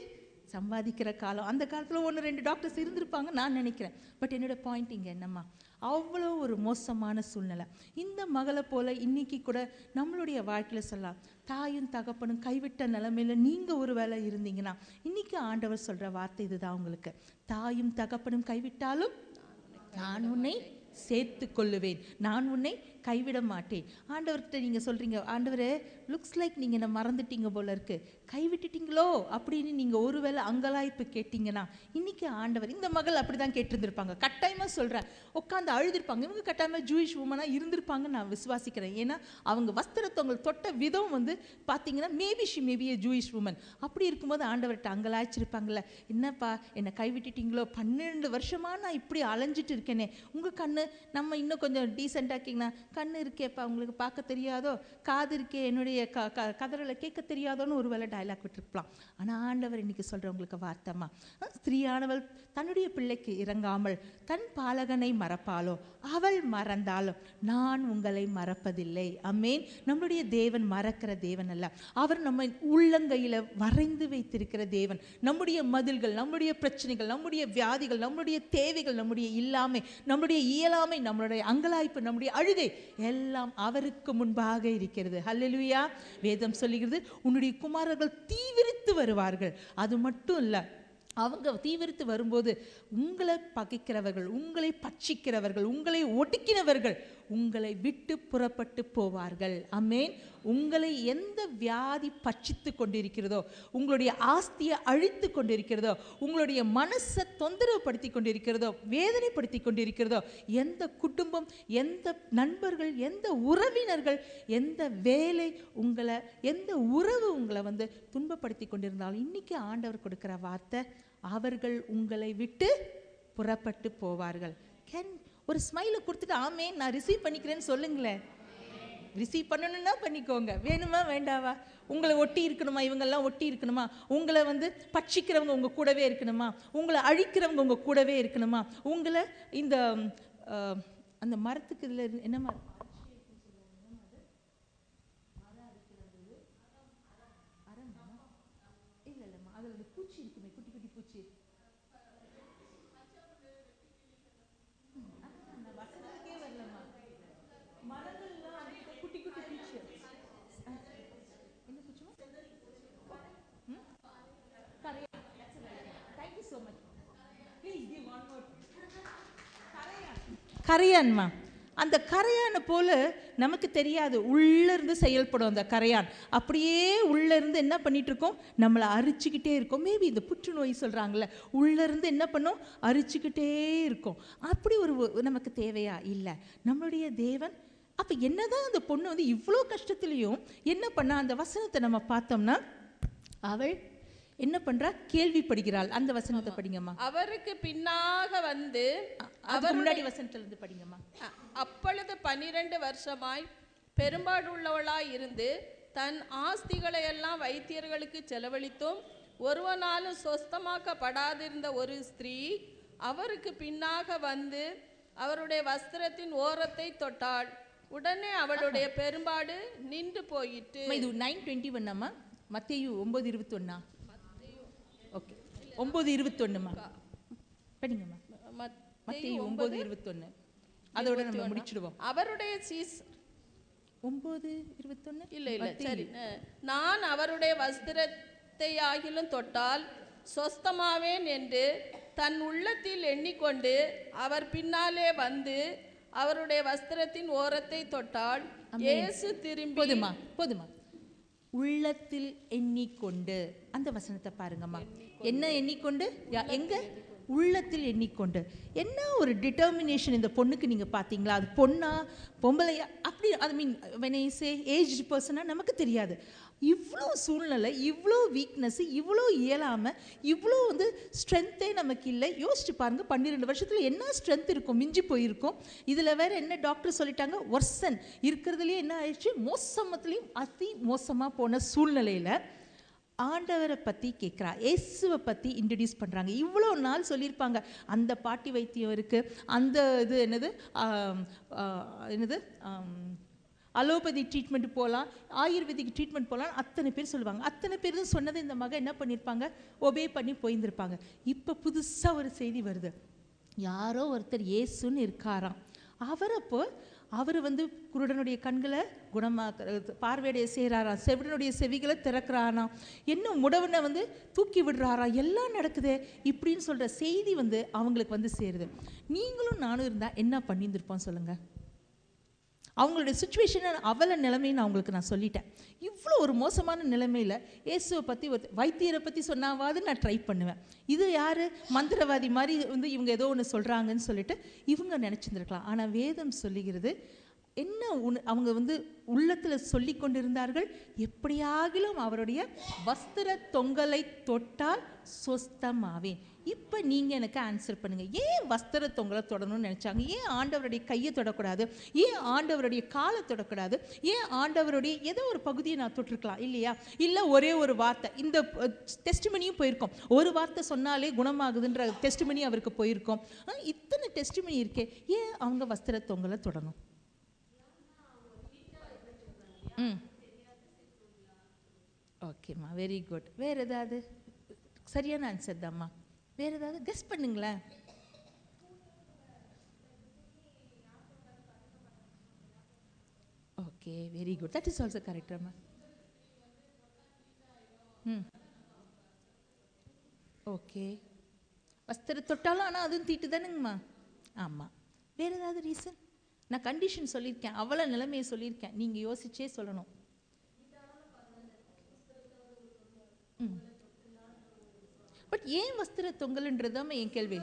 சம்பாதிக்கிற காலம். அந்த காலத்தில் 1-2 டாக்டர்ஸ் இருந்திருப்பாங்க நான் நினைக்கிறேன். பட் என்னோடய பாயிண்ட் இங்கே என்னம்மா, அவ்வளோ ஒரு மோசமான சூழ்நிலை. இந்த மகளை போல் இன்றைக்கி கூட நம்மளுடைய வாழ்க்கையில் சொல்லலாம், தாயும் தகப்பனும் கைவிட்ட நிலைமையில் நீங்கள் ஒரு வேளை இருந்தீங்கன்னா, இன்றைக்கி ஆண்டவர் சொல்கிற வார்த்தை இதுதான் உங்களுக்கு. தாயும் தகப்பனும் கைவிட்டாலும் நான் உன்னை சேர்த்து கொள்ளுவேன், நான் உன்னை கைவிட மாட்டேன். ஆண்டவர்கிட்ட நீங்கள் சொல்கிறீங்க, ஆண்டவரே லுக்ஸ் லைக் நீங்கள் என்ன மறந்துட்டீங்க போல இருக்கு, கைவிட்டுட்டீங்களோ அப்படின்னு நீங்கள் ஒருவேளை அங்கலாய்ப்பு கேட்டிங்கன்னா, இன்றைக்கி ஆண்டவர், இந்த மகள் அப்படி தான் கேட்டிருந்திருப்பாங்க, கட்டாயமாக சொல்கிறேன், உட்காந்து அழுதுருப்பாங்க. இவங்க கட்டாயமாக ஜூயிஷ் உமனாக இருந்திருப்பாங்கன்னு நான் விசுவாசிக்கிறேன். ஏன்னா அவங்க வஸ்திரத்தை அவங்களுக்கு தொட்ட விதம் வந்து பார்த்தீங்கன்னா மேபி ஏ ஜூயிஷ் உமன். அப்படி இருக்கும்போது ஆண்டவர்கிட்ட அங்கலாய்ச்சிருப்பாங்கல்ல, என்னப்பா என்னை கைவிட்டுட்டீங்களோ, 12 வருஷமாக நான் இப்படி அலைஞ்சிட்டு இருக்கேனே, உங்கள் கண்ணு நம்ம இன்னும் கொஞ்சம் டீசெண்டாக்கிங்கன்னா, கண்ணு இருக்கேப்பா உங்களுக்கு பார்க்க தெரியாதோ, காது இருக்கே என்னுடைய கதறலை கேட்க தெரியாதோன்னு ஒரு வேளை டைலாக் விட்டுருக்கலாம். ஆனால் ஆண்டவர் இன்னைக்கு சொல்கிறவங்களுக்கு வார்த்தைமா, ஸ்திரீயானவள் தன்னுடைய பிள்ளைக்கு இறங்காமல் தன் பாலகனை மறப்பாளோ, அவள் மறந்தாலும் நான் உங்களை மறப்பதில்லை. ஆமென். நம்மளுடைய தேவன் மறக்கிற தேவன் அல்ல, அவர் நம்ம உள்ளங்கையில் வரைந்து வைத்திருக்கிற தேவன். நம்முடைய மதில்கள், நம்முடைய பிரச்சனைகள், நம்முடைய வியாதிகள், நம்முடைய தேவைகள், நம்முடைய இல்லாமை, நம்முடைய இயலாமை, நம்மளுடைய அங்கலாய்ப்பு, நம்முடைய அழுகை எல்லாம் அவருக்கு முன்பாக இருக்கிறது. ஹல்லேலூயா. வேதம் சொல்லுகிறது, உன்னுடைய குமாரர்கள் தீவிரித்து வருவார்கள். அது மட்டும் இல்லை, அவங்க தீவிரித்து வரும்போது உங்களை பகைக்கிறவர்கள், உங்களை பட்சிக்கிறவர்கள், உங்களை ஒடுக்கினவர்கள் உங்களை விட்டு புறப்பட்டு போவார்கள். ஆமென். உங்களை எந்த வியாதி பட்சித்து கொண்டிருக்கிறதோ, உங்களுடைய ஆஸ்தியை அழித்து கொண்டிருக்கிறதோ, உங்களுடைய மனசை தொந்தரவுப்படுத்தி கொண்டிருக்கிறதோ, வேதனைப்படுத்தி கொண்டிருக்கிறதோ, எந்த குடும்பம், எந்த நண்பர்கள், எந்த உறவினர்கள், எந்த வேலை, உங்களை எந்த உறவு உங்களை வந்து துன்பப்படுத்தி கொண்டிருந்தாலும், இன்னைக்கு ஆண்டவர் கொடுக்கிற வார்த்தை, அவர்கள் உங்களை விட்டு புறப்பட்டு போவார்கள். ஒரு ஸ்மைலை கொடுத்துட்டு ஆமென் நான் ரிசீவ் பண்ணிக்கிறேன்னு சொல்லுங்களேன். ரிசீவ் பண்ணணும்னா பண்ணிக்கோங்க, வேணுமா வேண்டாவா? உங்களை ஒட்டி இருக்கணுமா? இவங்கெல்லாம் ஒட்டி இருக்கணுமா? உங்களை வந்து பட்சிக்கிறவங்க உங்கள் கூடவே இருக்கணுமா? உங்களை அழிக்கிறவங்க உங்கள் கூடவே இருக்கணுமா? உங்களை இந்த அந்த மரத்துக்கு இதில் என்ன மரம், இல்லைம்மா, அதில் பூச்சி இருக்குமே, குட்டி குட்டி பூச்சி, வசனத்துக்கே வரலம்மா, மரங்கள்லாம் குட்டி குட்டி பூச்சி, என்ன பூச்சிமா? கரையான். Thank you so much. Please give one more. கரையான்மா. அந்த கரையானை போல நமக்கு தெரியாது, உள்ளேருந்து செயல்படும் அந்த கரையான். அப்படியே உள்ளேருந்து என்ன பண்ணிட்டு இருக்கோம், நம்மளை அரிச்சுக்கிட்டே இருக்கோம். மேபி இந்த புற்றுநோய் சொல்கிறாங்களே, உள்ளேருந்து என்ன பண்ணோம், அரிச்சுக்கிட்டே இருக்கும். அப்படி ஒரு நமக்கு தேவையா? இல்லை. நம்மளுடைய தேவன் அப்போ என்னதான் அந்த பொண்ணு வந்து இவ்வளோ கஷ்டத்துலேயும் என்ன பண்ணா, அந்த வசனத்தை நம்ம பார்த்தோம்னா, அவள் என்ன பண்றா, கேள்விப்படுகிறாள். அந்த வசனத்தை படிங்கம்மா. அவருக்கு பின்னாக வந்து, அவர் முன்னாடி வசனத்துல இருந்து படிங்கம்மா. அப்பொழுது 12 வருஷமாய் பெரும்பாடுள்ளவளாய் இருந்து தன் ஆஸ்திகளை எல்லாம் வைத்தியர்களுக்கு செலவழித்தும் ஒருவனாலும் சொஸ்தமாக்கப்படாதிருந்த ஒரு ஸ்திரீ அவருக்கு பின்னாக வந்து அவருடைய வஸ்திரத்தின் ஓரத்தை தொட்டாள். உடனே அவளுடைய பெரும்பாடு நின்று போயிட்டு. இது 9:21 அம்மா, மத்தேயு 9:21. ஓகே, 9:21 படிங்கம்மா. மத்தேயு 9:21 அதோட நம்ம முடிச்சிடுவோம். அவருடைய 9:21 இல்ல சரி, நான் அவருடைய வஸ்திரத்தை ஆகிலும் தொட்டால் சொஸ்தமாவேன் என்று தன் உள்ளத்தில் எண்ணிக்கொண்டு அவர் பின்னாலே வந்து அவருடைய வஸ்திரத்தின் ஓரத்தை தொட்டாள். இயேசு திரும்பி, போதுமா, உள்ளத்தில் எண்ணிக்கொண்டு, அந்த வசனத்தை பாருங்கம்மா. என்ன எண்ணிக்கொண்டு? எங்க? உள்ளத்தில் எண்ணிக்கொண்டு. என்ன ஒரு டிட்டர்மினேஷன் இந்த பொண்ணுக்கு நீங்கள் பார்த்தீங்களா? அது பொண்ணா பொம்பளையா அப்படி, ஐ மீன் when I say aged person நமக்கு தெரியாது. இவ்வளோ சூழ்நிலை, இவ்வளோ வீக்னஸ், இவ்வளோ இயலாமல், இவ்வளோ வந்து ஸ்ட்ரென்த்தே நமக்கு இல்லை. யோசிச்சு பாருங்க, 12 வருஷத்தில் என்ன ஸ்ட்ரென்த் இருக்கும், மிஞ்சி போயிருக்கும். இதில் வேற என்ன டாக்டர் சொல்லிட்டாங்க, ஒர்சன் இருக்கிறதுலேயே என்ன ஆயிடுச்சு, மோசமத்துலேயும் அதி மோசமாக போன சூழ்நிலையில் ஆண்டவரை பற்றி கேட்குறா, இயேசுவை பற்றி இன்ட்ரடியூஸ் பண்ணுறாங்க. இவ்வளோ நாள் சொல்லியிருப்பாங்க, அந்த பாட்டி வைத்தியம் இருக்குது, அந்த இது என்னது அலோபதி ட்ரீட்மெண்ட் போகலாம், ஆயுர்வேதிக் ட்ரீட்மெண்ட் போகலாம், அத்தனை பேர் சொல்லுவாங்க. அத்தனை பேர் சொன்னது இந்த மகன் என்ன பண்ணியிருப்பாங்க, ஒபே பண்ணி போயிருந்திருப்பாங்க. இப்போ புதுசாக ஒரு செய்தி வருது, யாரோ ஒருத்தர் இயேசுன்னு இருக்காராம். அவர் வந்து குருடனுடைய கண்களை குணமாக்க, பார்வையுடைய செய்கிறாராம், செவிடனுடைய செவிகளை திறக்கிறாராம், இன்னும் முடவனை வந்து தூக்கி விடுறாராம், எல்லாம் நடக்குது இப்படின்னு சொல்கிற செய்தி வந்து அவங்களுக்கு வந்து சேருது. நீங்களும் நானும் இருந்தால் என்ன பண்ணியிருந்திருப்போம் சொல்லுங்கள்? அவங்களுடைய சுச்சுவேஷனை அவல நிலைமையை நான் உங்களுக்கு நான் சொல்லிட்டேன். இவ்வளோ ஒரு மோசமான நிலைமையில் இயேசுவை பற்றி ஒரு வைத்தியரை பற்றி சொன்னாவது நான் ட்ரை பண்ணுவேன். இது யார் மந்திரவாதி மாதிரி வந்து இவங்க ஏதோ ஒன்று சொல்கிறாங்கன்னு சொல்லிட்டு இவங்க நினச்சிருந்துருக்கலாம். ஆனால் வேதம் சொல்லுகிறது என்ன அவங்க வந்து உள்ளத்தில் சொல்லி கொண்டிருந்தார்கள், எப்படியாகிலும் அவருடைய வஸ்திர தொங்கலை தொட்டால் சொஸ்தமாவேன். இப்போ நீங்கள் எனக்கு ஆன்சர் பண்ணுங்கள், ஏன் வஸ்திர தொங்கலை தொடணும்னு நினச்சாங்க? ஏன் ஆண்டவருடைய கையை தொடக்கூடாது? ஏன் ஆண்டவருடைய காலை தொடக்கூடாது? ஏன் ஆண்டவருடைய ஏதோ ஒரு பகுதியை நான் தொட்டிருக்கலாம் இல்லையா? இல்லை ஒரே ஒரு வார்த்தை, இந்த டெஸ்டிமனியும் போயிருக்கோம், ஒரு வார்த்தை சொன்னாலே குணமாகுதுன்ற டெஸ்டிமனி அவருக்கு போயிருக்கோம். இத்தனை டெஸ்டிமனி இருக்கே, ஏன் அவங்க வஸ்திர தொங்கலை தொடணும்? ஓகேம்மா, வெரி குட். வேறு ஏதாவது? சரியான ஆன்சர் தான்மா. வேறு ஏதாவது கெஸ் பண்ணுங்களேன். Okay, very good. That is also correct அம்மா. ஓகே, வஸ்திர தொட்டாலும் ஆனால் அதுவும் தீட்டு தானுங்கம்மா. ஆமாம். வேறு ஏதாவது ரீசன்? நான் கண்டிஷன் சொல்லியிருக்கேன், அவ்வளோ நிலைமையை சொல்லியிருக்கேன், நீங்கள் யோசிச்சே சொல்லணும். பட் ஏன் வஸ்திர தொங்கல்ன்றதாம என் கேள்வி.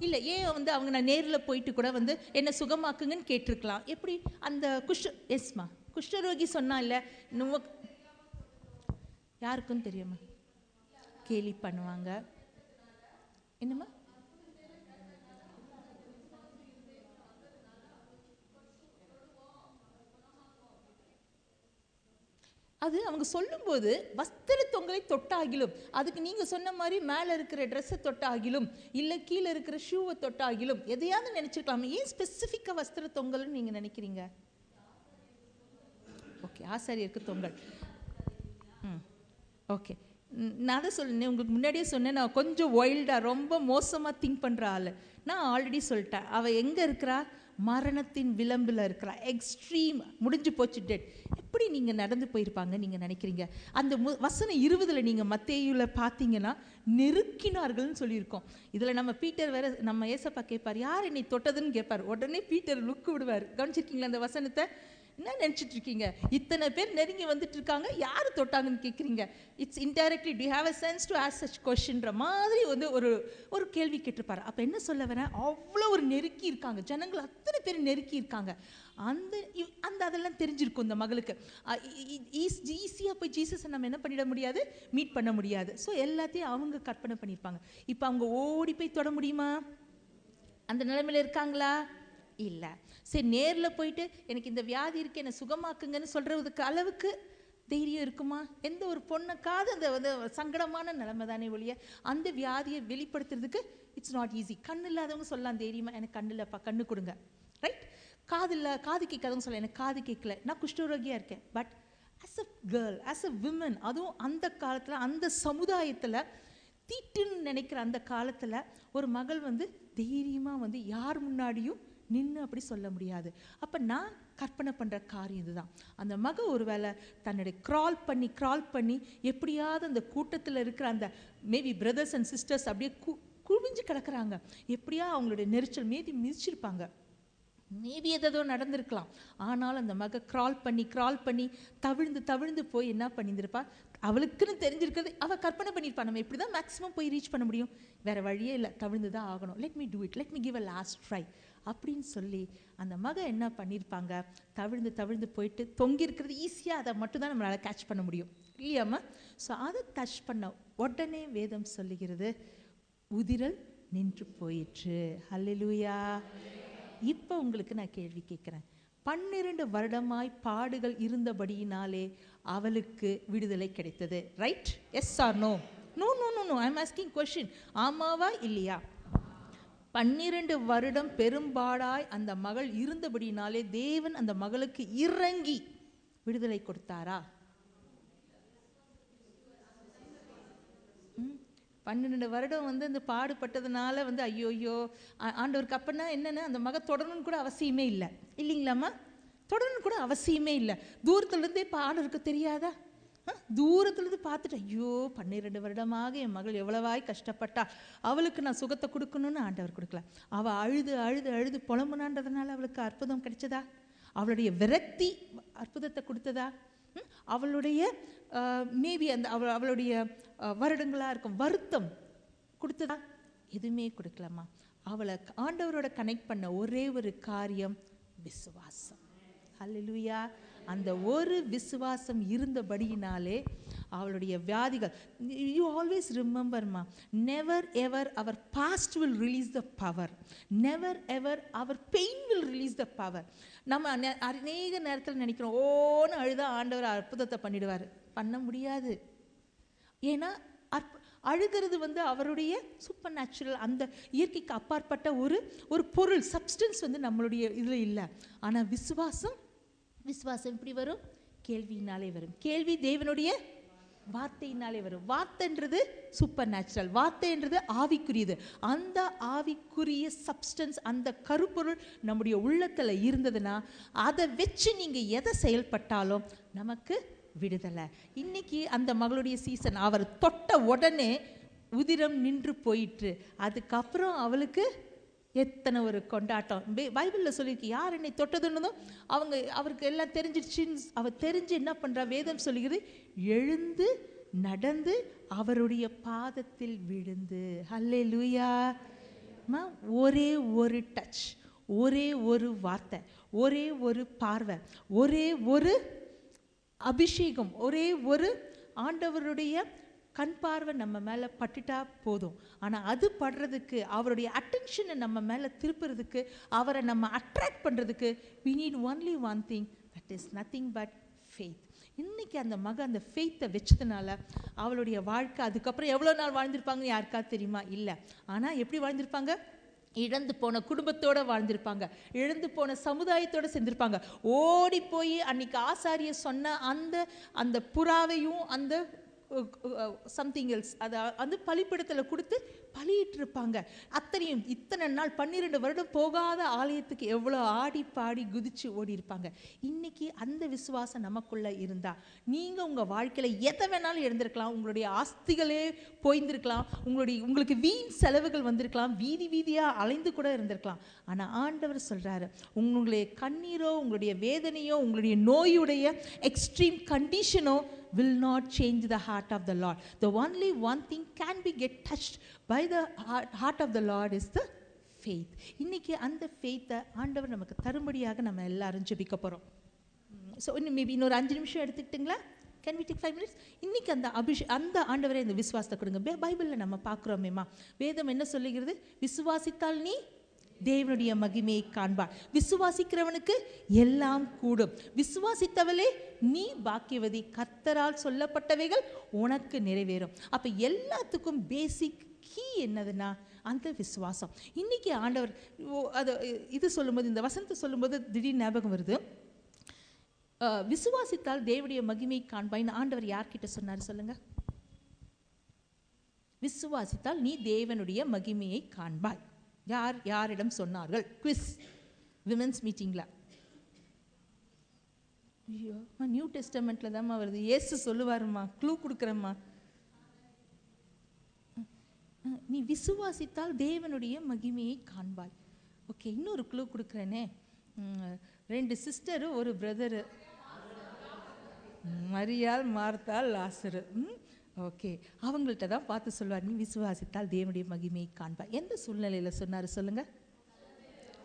இல்லை, ஏன் வந்து அவங்க நான் நேரில் போயிட்டு கூட வந்து என்ன சுகமாக்குங்கன்னு கேட்டிருக்கலாம். எப்படி அந்த எஸ்மா குஷ்டரோகி சொன்னா இல்லை, யாருக்கும் தெரியுமா? கேலி பண்ணுவாங்க. என்னம்மா? அது அவங்க சொல்லும்போது வஸ்திர தொங்கலை தொட்டாகிலும், அதுக்கு நீங்கள் சொன்ன மாதிரி மேலே இருக்கிற ட்ரெஸ்ஸை தொட்டாகிலும் இல்லை கீழே இருக்கிற ஷூவை தொட்டாகிலும் எதையாவது நினச்சிருக்கலாமே. ஏன் ஸ்பெசிஃபிக்காக வஸ்திர தொங்கல்னு நீங்கள் நினைக்கிறீங்க? ஓகே, ஆசாரியருக்கு தொங்கல். ஓகே, நான் தான் சொன்னேன், உங்களுக்கு முன்னாடியே சொன்னேன், நான் கொஞ்சம் வைல்டாக ரொம்ப மோசமாக திங்க் பண்ணுற ஆள். நான் ஆல்ரெடி சொல்லிட்டேன், அவள் எங்கே இருக்கிறா? மரணத்தின் விளம்பில் இருக்கிறா, எக்ஸ்ட்ரீம், முடிஞ்சு போச்சு, டெட். எப்படி நீங்கள் நடந்து போயிருப்பாங்க நீங்கள் நினைக்கிறீங்க? அந்த வசனம் 20 நீங்கள் மத்தேயுல பார்த்தீங்கன்னா நெருக்கினார்கள்னு சொல்லியிருக்கோம். இதில் நம்ம பீட்டர் வேற, நம்ம ஏசப்பா கேட்பார், யார் என்னை தொட்டதுன்னு கேட்பார். உடனே பீட்டர் லுக்கு விடுவார். கவனிச்சிருக்கீங்களா அந்த வசனத்தை? என்ன நினச்சிட்டு இருக்கீங்க? இத்தனை பேர் நெருங்கி வந்துட்டு இருக்காங்க, யார் தொட்டாங்கன்னு கேட்குறீங்க. It's indirectly to have a sense to ask such கொஸ்டின்ற மாதிரி வந்து ஒரு கேள்வி கேட்டிருப்பாரு. அப்போ என்ன சொல்ல வரேன், அவ்வளோ ஒரு நெருக்கி இருக்காங்க, ஜனங்கள் அத்தனை பேர் நெருக்கி இருக்காங்க. அந்த அதெல்லாம் தெரிஞ்சிருக்கும் இந்த மகளுக்கு. ஈஸியாக போய் ஜீசஸை நம்ம என்ன பண்ணிட முடியாது, மீட் பண்ண முடியாது. ஸோ எல்லாத்தையும் அவங்க கற்பனை பண்ணியிருப்பாங்க. இப்போ அவங்க ஓடி போய் தொட முடியுமா? அந்த நிலைமையில் இருக்காங்களா? இல்லை. சரி, நேரில் போயிட்டு எனக்கு இந்த வியாதி இருக்குது, என்னை சுகமாக்குங்கன்னு சொல்கிறதுக்கு அளவுக்கு தைரியம் இருக்குமா? எந்த ஒரு பொண்ணுக்காவது அந்த வந்து சங்கடமான நிலைமை தானே ஒழிய அந்த வியாதியை வெளிப்படுத்துறதுக்கு இட்ஸ் நாட் ஈஸி. கண்ணு இல்லாதவங்க சொல்லலாம் தைரியமாக, எனக்கு கண்ணு இல்லைப்பா, கண்ணு கொடுங்க, ரைட்? காது இல்லை, காது கேட்காதவங்க சொல்ல, எனக்கு காது கேட்கல, நான் குஷ்டரோகியாக இருக்கேன். But as a girl, as a women, அதுவும் அந்த காலத்தில் அந்த சமுதாயத்தில் தீட்டுன்னு நினைக்கிற அந்த காலத்தில் ஒரு மகள் வந்து தைரியமாக வந்து யார் முன்னாடியும் நின்று அப்படி சொல்ல முடியாது. அப்போ நான் கற்பனை பண்ணுற காரியம் இதுதான். அந்த மக ஒரு வேளை தன்னுடைய க்ரால் பண்ணி எப்படியாவது அந்த கூட்டத்தில் இருக்கிற அந்த மேபி பிரதர்ஸ் அண்ட் சிஸ்டர்ஸ் அப்படியே குவிஞ்சு கிடக்குறாங்க, எப்படியா அவங்களுடைய நெரிச்சல் மீதி மிதிச்சிருப்பாங்க, மேபி ஏதோ நடந்திருக்கலாம். ஆனாலும் அந்த மக க்ரால் பண்ணி தவிழ்ந்து போய் என்ன பண்ணியிருப்பா, அவளுக்குன்னு தெரிஞ்சிருக்கிறது அவள் கற்பனை பண்ணியிருப்பா, நம்ம இப்படி தான் மேக்ஸிமம் போய் ரீச் பண்ண முடியும், வேறு வழியே இல்லை, தவிழ்ந்து தான் ஆகணும், let me do it, let me give a last try அப்படின்னு சொல்லி அந்த மக என்ன பண்ணியிருப்பாங்க, தவிழ்ந்து போயிட்டு தொங்கியிருக்கிறது ஈஸியாக அதை மட்டும் தான் நம்மளால் கேட்ச் பண்ண முடியும் இல்லையாம்மா? ஸோ அதை டச் பண்ண உடனே வேதம் சொல்லுகிறது, உதிரல் நின்று போயிற்று. ஹல்லேலூயா. இப்போ உங்களுக்கு நான் கேள்வி கேட்குறேன், 12 வருடமாய் பாடுகள் இருந்தபடியினாலே அவளுக்கு விடுதலை கிடைத்தது, right? Yes or no? No no no no, I am asking question. ஆமாவா இல்லையா? 12 வருடம் பெரும்பாடாய் அந்த மகள் இருந்தபடினாலே தேவன் அந்த மகளுக்கு இறங்கி விடுதலை கொடுத்தாரா? 12 வருடம் வந்து இந்த பாடுபட்டதுனால வந்து ஐயோயோ ஆண்டவருக்கு அப்பன்னா என்னென்ன, அந்த மக தொடரணும்னு கூட அவசியமே இல்லை இல்லைங்களாம்மா? தொடரணும்னு கூட அவசியமே இல்லை. தூரத்துலேருந்தே பாடலுக்கு தெரியாதா? தூரத்துலேருந்து பார்த்துட்டு ஐயோ 12 வருடமாக என் மகள் எவ்வளவாய் கஷ்டப்பட்டா, அவளுக்கு நான் சுகத்தை கொடுக்கணும்னு ஆண்டவர் கொடுக்கல. அவள் அழுது புலம்புனான்றதுனால அவளுக்கு அற்புதம் கிடைச்சதா? அவளுடைய விரக்தி அற்புதத்தை கொடுத்ததா? அவளுடைய மேபி அந்த அவளுடைய வருடங்களாக இருக்கும் வருத்தம் கொடுத்ததா? எதுவுமே கொடுக்கலாமா? அவளை ஆண்டவரோட கனெக்ட் பண்ண ஒரே ஒரு காரியம் விசுவாசம். அல்லேலூயா. அந்த ஒரு விசுவாசம் இருந்தபடியினாலே அவளுடைய வியாதிகள், யூ ஆல்வேஸ் ரிமெம்பர்மா, never ever our past will release the power, never ever our pain will release the power. நம்ம அநேக நேரத்தில் நினைக்கிறோம் ஓன்னு அழுதா ஆண்டவர் அற்புதத்தை பண்ணிடுவார். பண்ண முடியாது. ஏன்னா அழுகிறது அவருடைய சூப்பர் நேச்சுரல், அந்த இயற்கைக்கு அப்பாற்பட்ட ஒரு பொருள், சப்ஸ்டன்ஸ் நம்மளுடைய இதில் இல்லை. ஆனால் விசுவாசம் எப்படி வரும்? கேள்வியினாலே வரும். கேள்வி தேவனுடைய வார்த்தையினாலே வரும். வார்த்தைன்றது சூப்பர் நேச்சுரல், வார்த்தைன்றது ஆவிக்குரியது. அந்த ஆவிக்குரிய சப்ஸ்டன்ஸ், அந்த கருப்பொருள் நம்முடைய உள்ளத்தில் இருந்ததுன்னா அதை வச்சு நீங்கள் எதை செயல்பட்டாலும் நமக்கு விடுதலை. இன்னைக்கு அந்த மகளுடைய சீசன், அவர் தொட்ட உடனே உதிரம் நின்று போயிற்று. அதுக்கப்புறம் அவளுக்கு எத்தனை ஒரு கொண்டாட்டம். பைபிளில் சொல்லியிருக்கு, யார் என்னை தொட்டதுன்னதும் அவருக்கு எல்லாம் தெரிஞ்சிடுச்சின்னு அவ தெரிஞ்சு என்ன பண்ணுறா? வேதம் சொல்லுகிறது, எழுந்து நடந்து அவருடைய பாதத்தில் விழுந்து. ஹல்லேலூயா. ஒரே ஒரு டச், ஒரே ஒரு வார்த்தை, ஒரே ஒரு பார்வை, ஒரே ஒரு அபிஷேகம், ஒரே ஒரு ஆண்டவருடைய கண் பார்வை நம்ம மேலே பட்டுட்டா போதும். ஆனால் அது படுறதுக்கு, அவருடைய அட்டென்ஷனை நம்ம மேலே திருப்புறதுக்கு, அவரை நம்ம அட்ராக்ட் பண்ணுறதுக்கு we need only one thing, that is nothing but faith. இன்னைக்கு அந்த அந்த ஃபெய்த்தை வச்சதுனால அவளுடைய வாழ்க்கை அதுக்கப்புறம் எவ்வளோ நாள் வாழ்ந்திருப்பாங்க யாருக்காவது தெரியுமா? இல்லை. ஆனால் எப்படி வாழ்ந்திருப்பாங்க? இழந்து போன குடும்பத்தோடு வாழ்ந்திருப்பாங்க, இழந்து போன சமுதாயத்தோடு செஞ்சிருப்பாங்க. ஓடி போய் அன்னைக்கு ஆசாரிய சொன்ன அந்த புறாவையும் அந்த சம்திங் எல்ஸ் அதை பலிப்பிடத்தில் கொடுத்து பலியிட்டிருப்பாங்க. அத்தனையும் இத்தனை நாள் 12 வருடம் போகாத ஆலயத்துக்கு எவ்வளோ ஆடி பாடி குதிச்சு ஓடி இருப்பாங்க. இன்னைக்கு அந்த விசுவாசம் நமக்குள்ளே இருந்தால் நீங்கள் உங்கள் வாழ்க்கையில் எதை வேணாலும் எழுந்திருக்கலாம். உங்களுடைய ஆஸ்திகளே போய்ந்திருக்கலாம், உங்களுக்கு வீண் செலவுகள் வந்திருக்கலாம், வீதி வீதியாக அலைந்து கூட இருந்திருக்கலாம். ஆனால் ஆண்டவர் சொல்கிறாரு, உங்களுடைய கண்ணீரோ, உங்களுடைய வேதனையோ, உங்களுடைய நோயுடைய extreme கண்டிஷனோ will not change the heart of the Lord. The only one thing can be get touched by the heart of the Lord is the faith. இன்னைக்கு அந்த ஃபெய்த்தை ஆண்டவர் நமக்கு தரும்படியாக நம்ம எல்லாரும் ஜெபிக்க போகிறோம். ஸோ மேபி இன்னொரு 5 நிமிஷம் எடுத்துக்கிட்டுங்களா? Can we take 5 minutes? இன்னைக்கு அந்த ஆண்டவரை இந்த விசுவாசத்தை கொடுங்க. பைபிளில் நம்ம பார்க்குறோமேம்மா, வேதம் என்ன சொல்லுகிறது? விசுவாசித்தால் நீ தேவனுடைய மகிமையை காண்பார், விசுவாசிக்கிறவனுக்கு எல்லாம் கூடும், விசுவாசித்தவளே நீ பாக்கியவதி, கர்த்தரால் சொல்லப்பட்டவைகள் உனக்கு நிறைவேறும். அப்போ எல்லாத்துக்கும் பேசிக் கீ என்னதுன்னா அந்த விசுவாசம். இன்னைக்கு ஆண்டவர் அது இது சொல்லும்போது, இந்த வசனத்தை சொல்லும்போது திடீர் ஞாபகம் வருது. விசுவாசித்தால் தேவனுடைய மகிமையை காண்பாய்ன்னு ஆண்டவர் யார்கிட்ட சொன்னார் சொல்லுங்க? விசுவாசித்தால் நீ தேவனுடைய மகிமையை காண்பாய். யாரிடம் சொன்னார்கள்? குவிஸ், விமென்ஸ் மீட்டிங்கில். ஐயோ, நியூ டெஸ்டமெண்ட்டில் தான்மா வருது. இயேசு சொல்லுவாருமா, க்ளூ கொடுக்குறேம்மா. நீ விசுவாசித்தால் தேவனுடைய மகிமையை காண்பாய். ஓகே, இன்னொரு க்ளூ கொடுக்குறேனே. 2 சிஸ்டரு, ஒரு பிரதரு, மரியாள், மார்த்தாள், லாசரு. ஓகே, அவங்கள்ட்ட தான் பார்த்து சொல்லுவார், நீ விசுவாசித்தால் தேவனுடைய மகிமையை காண்பாய். எந்த சூழ்நிலையில் சொன்னார் சொல்லுங்க?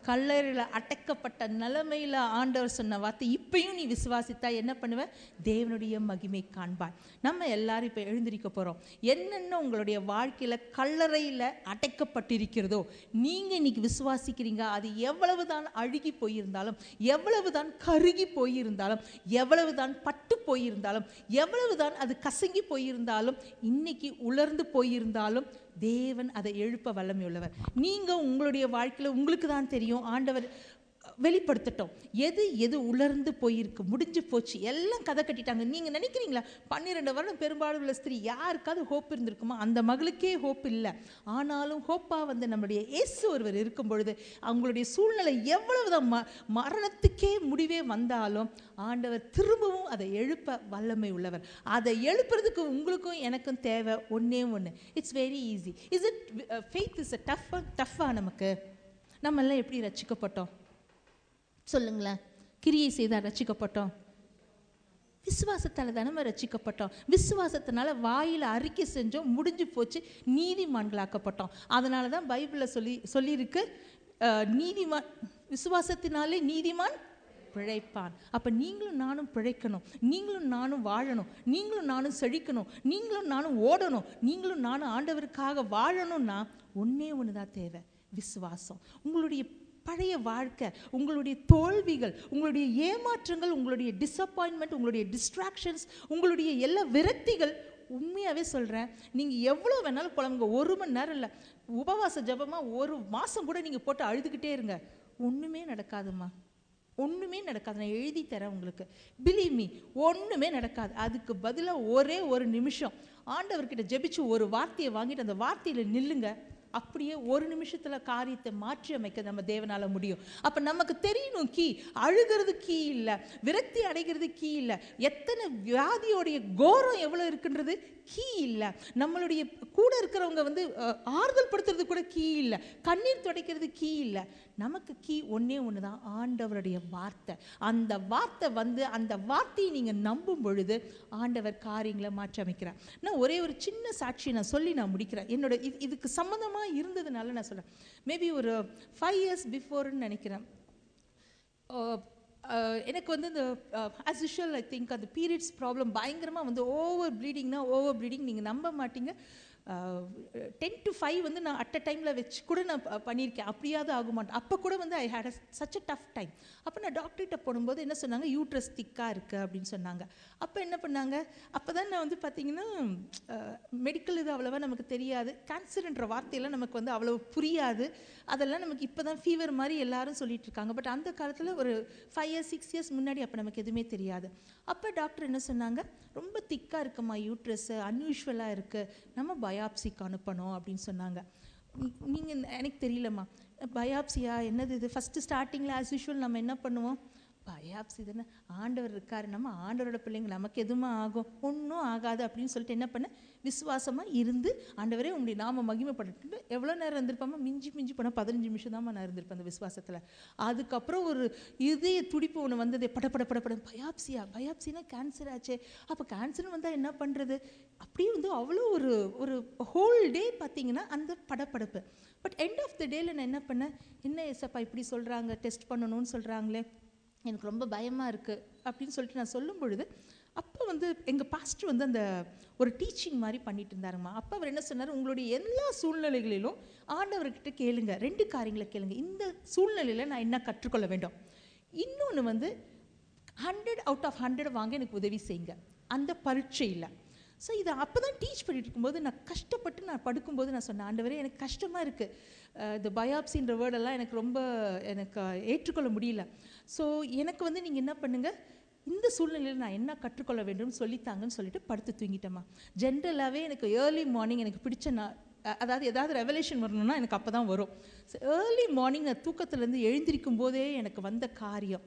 கல்லறையில் அடைக்கப்பட்ட நிலைமையில் ஆண்டவர் சொன்ன வார்த்தை. இப்பயும் நீ விசுவாசித்தா என்ன பண்ணுவேன்? தேவனுடைய மகிமை காண்பாய். நம்ம எல்லாரும் இப்போ எழுந்திருக்க போகிறோம். என்னென்ன உங்களுடைய வாழ்க்கையில் கல்லறையில் அடைக்கப்பட்டிருக்கிறதோ நீங்கள் இன்னைக்கு விசுவாசிக்கிறீங்க. அது எவ்வளவு தான் அழுகி போயிருந்தாலும், எவ்வளவு தான் கருகி போயிருந்தாலும், எவ்வளவு தான் பட்டு போயிருந்தாலும், எவ்வளவு தான் அது கசங்கி போயிருந்தாலும், இன்னைக்கு உலர்ந்து போயிருந்தாலும் தேவன் அதை எழுப்ப வல்லமை உள்ளவர். நீங்கள் உங்களுடைய வாழ்க்கையில் உங்களுக்கு தான் தெரியும். ஆண்டவர் வெளிப்படுத்தட்டும். எது உலர்ந்து போயிருக்கு, முடிஞ்சு போச்சு, எல்லாம் கதை கட்டிட்டாங்க. நீங்கள் நினைக்கிறீங்களா 12 வருடம் பெரும்பாலும் உள்ள ஸ்திரீ யாருக்காவது ஹோப் இருந்திருக்குமா? அந்த மகளுக்கே ஹோப் இல்லை. ஆனாலும் ஹோப்பாக நம்முடைய இயேசு ஒருவர் இருக்கும் பொழுது அவங்களுடைய சூழ்நிலை எவ்வளவுதான் மரணத்துக்கே முடிவே வந்தாலும் ஆண்டவர் திரும்பவும் அதை எழுப்ப வல்லமை உள்ளவர். அதை எழுப்புறதுக்கு உங்களுக்கும் எனக்கும் தேவை ஒன்றே ஒன்று. It's very easy. Is it faith is டஃப்பா? நமக்கு நம்ம எல்லாம் எப்படி ரட்சிக்கப்பட்டோம் சொல்லுங்களேன்? கிரியை செய்தால் ரட்சிக்கப்பட்டோம்? விசுவாசத்தால் தானே நம்ம ரட்சிக்கப்பட்டோம். விசுவாசத்தினால வாயில் அறிக்கை செஞ்சோம், முடிஞ்சு போச்சு, நீதிமான்களாக்கப்பட்டோம். அதனால தான் பைபிளில் சொல்லியிருக்கு, நீதிமான் விசுவாசத்தினாலே நீதிமான் பிழைப்பான். அப்போ நீங்களும் நானும் பிழைக்கணும், நீங்களும் நானும் வாழணும், நீங்களும் நானும் செழிக்கணும், நீங்களும் நானும் ஓடணும், நீங்களும் நானும் ஆண்டவருக்காக வாழணும்னா ஒன்றே ஒன்று தான் தேவை, விசுவாசம். உங்களுடைய பழைய வாழ்க்கை, உங்களுடைய தோல்விகள், உங்களுடைய ஏமாற்றங்கள், உங்களுடைய டிஸப்பாயின்மெண்ட், உங்களுடைய டிஸ்ட்ராக்ஷன்ஸ், உங்களுடைய எல்லா விரக்திகள், உண்மையாகவே சொல்கிறேன், நீங்கள் எவ்வளோ வேணாலும் புலம்புங்க, 1 மணி நேரம் இல்லை, உபவாச ஜபமாக 1 மாதம் கூட நீங்கள் போட்டு அழுதுகிட்டே இருங்க, ஒன்றுமே நடக்காதுமா, ஒன்றுமே நடக்காது. நான் எழுதி தரேன் உங்களுக்கு, பிலீவ் மீ, ஒன்றுமே நடக்காது. அதுக்கு பதிலாக ஒரே ஒரு நிமிஷம் ஆண்டவர்கிட்ட ஜெபிச்சு ஒரு வார்த்தையை வாங்கிட்டு அந்த வார்த்தையில் நில்லுங்க. அப்படியே 1 நிமிஷத்தில் காரியத்தை மாற்றி அமைக்க நம்ம தேவனால முடியும். அப்போ நமக்கு தெரியணும், கீ அழுகிறது கீ இல்லை, விரக்தி அடைகிறது கீ இல்லை, எத்தனை வியாதியோடைய கோரம் எவ்வளோ இருக்குன்றது கீ இல்லை, நம்மளுடைய கூட இருக்கிறவங்க ஆறுதல் படுத்துறது கூட கீ இல்லை, கண்ணீர் துடைக்கிறது கீ இல்லை. நமக்கு கீ ஒன்றே ஒன்று தான், ஆண்டவருடைய வார்த்தை. அந்த வார்த்தை அந்த வார்த்தையை நீங்கள் நம்பும் பொழுது ஆண்டவர் காரியங்களை மாற்றி அமைக்கிறார். நான் ஒரே ஒரு சின்ன சாட்சியை நான் சொல்லி நான் முடிக்கிறேன். என்னோட இதுக்கு சம்மந்தமாக இருந்ததுனால நான் சொல்கிறேன். மேபி ஒரு 5 years பிஃபோர்னு நினைக்கிறேன். எனக்கு இந்த ஆஸ் யூஷுவல் ஐ திங்க் அந்த பீரியட்ஸ் ப்ராப்ளம் பயங்கரமாக ஓவர் ப்ளீடிங் நீங்கள் நம்ப மாட்டீங்க. 10 to 5 நான் அட் அ டைமில் வச்சு கூட நான் பண்ணியிருக்கேன். அப்படியாவது ஆக மாட்டேன். அப்போ கூட I had such a tough time. அப்போ நான் டாக்டர்கிட்ட போடும்போது என்ன சொன்னாங்க, யூட்ரஸ் திக்காக இருக்குது அப்படின்னு சொன்னாங்க. அப்போ என்ன பண்ணாங்க, அப்போ தான் நான் பார்த்தீங்கன்னா மெடிக்கல் இது அவ்வளோவா நமக்கு தெரியாது, கேன்சர்ன்ற வார்த்தையெல்லாம் நமக்கு அவ்வளோ புரியாது, அதெல்லாம் நமக்கு இப்போ தான் ஃபீவர் மாதிரி எல்லாரும் சொல்லிட்டு இருக்காங்க. பட் அந்த காலத்தில் ஒரு 5 years 6 years முன்னாடி அப்போ நமக்கு எதுவுமே தெரியாது. அப்போ டாக்டர் என்ன சொன்னாங்க, ரொம்ப திக்காக இருக்குமா யூட்ரஸ், அன்யூஷுவலாக இருக்குது, நம்ம பயாப்சிக்கு அனுப்பணும் அப்படின்னு சொன்னாங்க. நீங்கள் எனக்கு தெரியலம்மா, பயாப்சியா என்னது இது, ஃபஸ்ட்டு ஸ்டார்டிங்கில் ஆஸ் யூஷுவல் நம்ம என்ன பண்ணுவோம், பயாப்சி தானே, ஆண்டவர் இருக்கார், நம்ம ஆண்டவரோட பிள்ளைங்க, நமக்கு எதுவுமே ஆகும், ஒன்றும் ஆகாது அப்படின்னு சொல்லிட்டு என்ன பண்ண, விசுவாசமாக இருந்து ஆண்டவரே உங்களுடைய நாம மகிமைப்பட்டு எவ்வளோ நேரம் இருந்திருப்பாமா, மிஞ்சி போனால் 15 நிமிஷம் தான் நான் இருந்திருப்பேன் அந்த விசுவாசத்தில். அதுக்கப்புறம் ஒரு இதய துடிப்பு ஒன்று வந்தது, பட பயாப்சினா கேன்சர் ஆச்சே, அப்போ கேன்சர் வந்தால் என்ன பண்ணுறது, அப்படியே அவ்வளோ ஒரு ஹோல் டே பார்த்தீங்கன்னா அந்த படப்படப்பு. பட் எண்ட் ஆஃப் த டேல நான் என்ன பண்ணேன், என்ன ஏசப்பா இப்படி சொல்கிறாங்க, டெஸ்ட் பண்ணணும்னு சொல்கிறாங்களே, எனக்கு ரொம்ப பயமாக இருக்குது அப்படின்னு சொல்லிட்டு நான் சொல்லும் பொழுது, அப்போ எங்கள் பாஸ்டர் அந்த ஒரு டீச்சிங் மாதிரி பண்ணிட்டு இருந்தாருமா. அப்போ அவர் என்ன சொன்னார், உங்களுடைய எல்லா சூழ்நிலைகளிலும் ஆண்டவர்கிட்ட கேளுங்க, 2 காரியங்களை கேளுங்க. இந்த சூழ்நிலையில் நான் என்ன கற்றுக்கொள்ள வேண்டும், இன்னொன்று 100 out of 100 வாங்க எனக்கு உதவி செய்யுங்க அந்த பரீட்சையில். ஸோ இதை அப்போ தான் டீச் பண்ணிட்டு இருக்கும்போது நான் கஷ்டப்பட்டு நான் படுக்கும்போது நான் சொன்னேன், ஆண்டவரே எனக்கு கஷ்டமாக இருக்குது, இந்த பயாப்சின்ற வேர்டெல்லாம் எனக்கு ஏற்றுக்கொள்ள முடியல. ஸோ எனக்கு நீங்கள் என்ன பண்ணுங்கள், இந்த சூழ்நிலையில் நான் என்ன கற்றுக்கொள்ள வேண்டும்னு சொல்லித்தாங்கன்னு சொல்லிட்டு படுத்து தூங்கிட்டேம்மா. ஜென்ரலாகவே எனக்கு ஏர்லி மார்னிங் எனக்கு பிடிச்ச ஏதாவது ரெவலேஷன் வரணும்னா எனக்கு அப்போ தான் வரும். ஸோ ஏர்லி மார்னிங் நான் தூக்கத்துலேருந்து எழுந்திருக்கும் போதே எனக்கு வந்த காரியம்,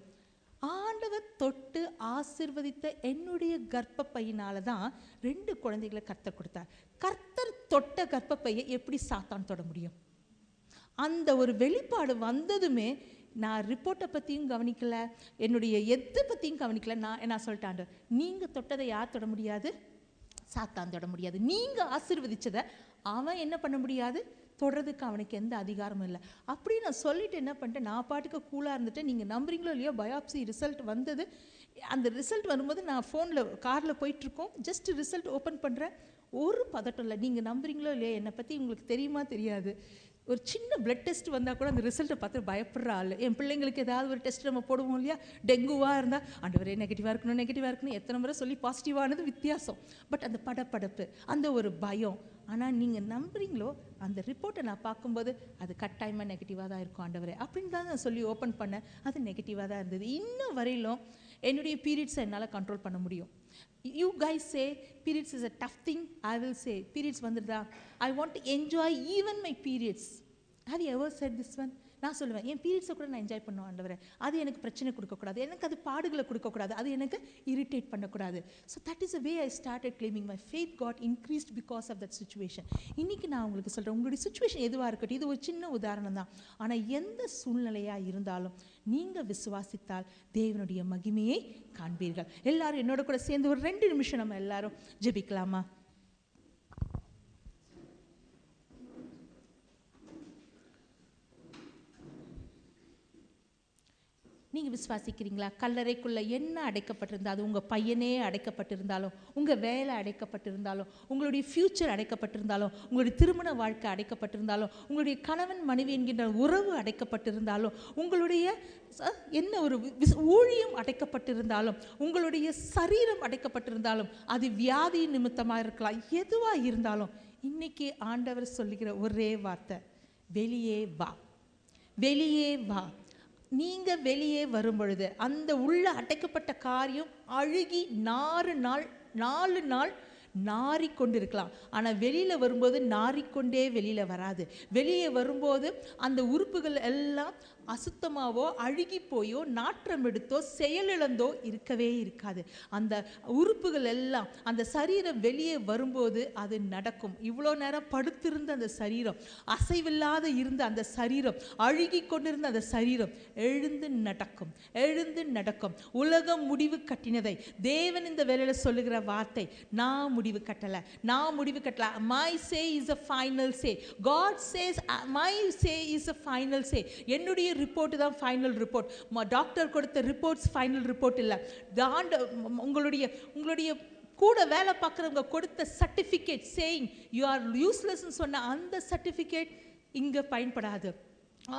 ஆண்டவர் தொட்டு ஆசிர்வதித்த என்னுடைய கர்ப்பப்பையினால தான் 2 குழந்தைகளை கர்த்தர் கொடுத்தார். கர்த்தர் தொட்ட கர்ப்பப்பையை எப்படி சாத்தான் தொட முடியும்? அந்த ஒரு வெளிப்பாடு வந்ததுமே நான் ரிப்போர்ட்டை பற்றியும் கவனிக்கல, என்னுடைய எதை பற்றியும் கவனிக்கல. நான் சொல்லிட்டேன், நீங்கள் தொட்டதை யார் தொட முடியாது, சாத்தான் தொட முடியாது. நீங்கள் ஆசீர்வதிச்சதை அவன் என்ன பண்ண முடியாது, தொடறதுக்கு அவனுக்கு எந்த அதிகாரமும் இல்லை. அப்படி நான் சொல்லிட்டு என்ன பண்ணிட்டேன், நான் பாட்டுக்கு கூலாக இருந்துட்டு, நீங்கள் நம்புறீங்களோ இல்லையோ பயாப்சி ரிசல்ட் வந்தது. அந்த ரிசல்ட் வரும்போது நான் ஃபோனில் காரில் போயிட்டுருக்கோம், ஜஸ்ட் ரிசல்ட் ஓப்பன் பண்ணுறேன், ஒரு பதட்டம் இல்லை. நீங்கள் நம்புறீங்களோ இல்லையோ, என்னை பற்றி உங்களுக்கு தெரியுமா தெரியாது, ஒரு சின்ன பிளட் டெஸ்ட் வந்தால் கூட அந்த ரிசல்ட்டை பார்த்து பயப்படுற ஆள். என் பிள்ளைங்களுக்கு ஏதாவது ஒரு டெஸ்ட் நம்ம போடுவோம் இல்லையா, டெங்குவாக இருந்தால் ஆண்டவரே நெகட்டிவாக இருக்கணும் எத்தனை முறை சொல்லி பாசிட்டிவானது வித்தியாசம். பட் அந்த படப்படப்பு, அந்த ஒரு பயம். ஆனால் நீங்கள் நம்புறீங்களோ, அந்த ரிப்போர்ட்டை நான் பார்க்கும்போது அது கட்டாயமாக நெகட்டிவாக தான் இருக்கும் ஆண்டவரே அப்படின்னு தான் நான் சொல்லி ஓப்பன் பண்ணேன். அது நெகட்டிவாக தான் இருந்தது. இன்னும் வரையிலும் என்னுடைய பீரியட்ஸை என்னால் கண்ட்ரோல் பண்ண முடியும். You guys say periods is a tough thing. I will say periods வந்துடுதா, I want to enjoy even my periods. Have you ever said this one? நான் சொல்லுவேன், என் பீரியட்ஸை கூட நான் என்ஜாய் பண்ணுவேன் ஆண்டவரே, அது எனக்கு பிரச்சனை கொடுக்கக்கூடாது, எனக்கு அது பாடுகளை கொடுக்கக்கூடாது, அது எனக்கு இரிட்டேட் பண்ணக்கூடாது. So that is a way I started claiming my faith God increased because of that situation. இன்றைக்கி நான் உங்களுக்கு சொல்கிறேன், உங்களுடைய சுச்சுவேஷன் எதுவாக இருக்கட்டும், இது ஒரு சின்ன உதாரணம் தான். ஆனால் எந்த சூழ்நிலையாக இருந்தாலும் நீங்கள் விசுவாசித்தால் தேவனுடைய மகிமையை காண்பீர்கள். எல்லாரும் என்னோட கூட சேர்ந்து ஒரு 2 நிமிஷம் நம்ம எல்லாரும் ஜெபிக்கலாமா? நீங்கள் விசுவாசிக்கிறீங்களா? கல்லறைக்குள்ளே என்ன அடைக்கப்பட்டிருந்தால், அது உங்கள் பையனே அடைக்கப்பட்டிருந்தாலும், உங்கள் வேலை அடைக்கப்பட்டிருந்தாலும், உங்களுடைய ஃப்யூச்சர் அடைக்கப்பட்டிருந்தாலும், உங்களுடைய திருமண வாழ்க்கை அடைக்கப்பட்டிருந்தாலும், உங்களுடைய கணவன் மனைவி என்கின்ற உறவு அடைக்கப்பட்டிருந்தாலும், உங்களுடைய என்ன ஒரு ஊழியம் அடைக்கப்பட்டிருந்தாலும், உங்களுடைய சரீரம் அடைக்கப்பட்டிருந்தாலும், அது வியாதி நிமித்தமாக இருக்கலாம், எதுவாக இருந்தாலும் இன்னைக்கு ஆண்டவர் சொல்லுகிற ஒரே வார்த்தை, வெளியே வா, வெளியே வா. நீங்கள் வெளியே வரும் பொழுது அந்த உள்ள அடைக்கப்பட்ட காரியம் அழுகி 4 நாள் நாறிக்கொண்டிருக்கலாம். ஆனால் வெளியில் வரும்போது நாறிக்கொண்டே வெளியில் வராது. வெளியே வரும்போது அந்த உறுப்புகள் எல்லாம் அசுத்தமாவோ அழுகி போயோ நாற்றம் எடுத்தோ செயலிழந்தோ இருக்கவே இருக்காது. அந்த உறுப்புகள் எல்லாம், அந்த சரீரம் வெளியே வரும்போது அது நடக்கும். இவ்வளோ நேரம் படுத்திருந்த அந்த சரீரம், அசைவில்லாத இருந்த அந்த சரீரம், அழுகி கொண்டிருந்த அந்த சரீரம் எழுந்து நடக்கும், எழுந்து நடக்கும். உலகம் முடிவு கட்டினதை தேவன் இந்த வேளையில் சொல்லுகிற வார்த்தை, நான் முடிவு கட்டலை, நான் முடிவு கட்டலை. My say is a final say. God says my say is a final say. என்னுடைய ரிப்போர்ட் தான் ஃபைனல் ரிப்போர்ட். டாக்டர் கொடுத்த ரிப்போர்ட்ஸ் ஃபைனல் ரிப்போர்ட் இல்லை. உங்களுடைய கூட வேலை பார்க்குறவங்க கொடுத்த சர்டிஃபிகேட் சேயிங் யூ ஆர் யூஸ்லெஸ்ன்னு சொன்ன அந்த சர்டிஃபிகேட் இங்கே பயன்படாது.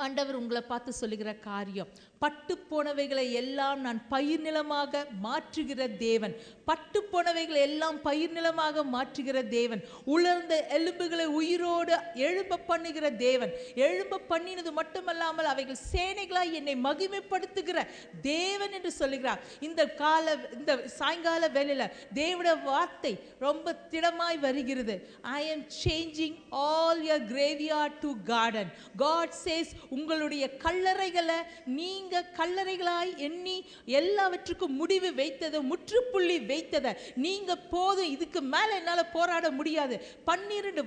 ஆண்டவர் உங்களை பார்த்து சொல்லுகிற காரியம், பட்டு போனவைகளை எல்லாம் நான் பயிர் நிலமாக மாற்றுகிற தேவன், பட்டு போனவைகளை எல்லாம் பயிர் நிலமாக மாற்றுகிற தேவன், உலர்ந்த எலும்புகளை உயிரோடு எழும்ப பண்ணுகிற தேவன், எழும்ப பண்ணினது மட்டுமல்லாமல் அவைகள் சேனைகளாய் என்னை மகிமைப்படுத்துகிற தேவன் என்று சொல்லுகிறார். இந்த சாயங்கால வேளையில தேவனுடைய வார்த்தை ரொம்ப திடமாய் வருகிறது. I am changing all your graveyard to garden. God says, உங்களுடைய கல்லறைகளை நீங்க கல்லறைகளாய் எண்ணி எல்லாவற்றுக்கும் முடிவு வைத்ததை, முற்றுப்புள்ளி வைத்ததை நீங்க போதும், இதுக்கு மேல என்னால போராட முடியாது. 12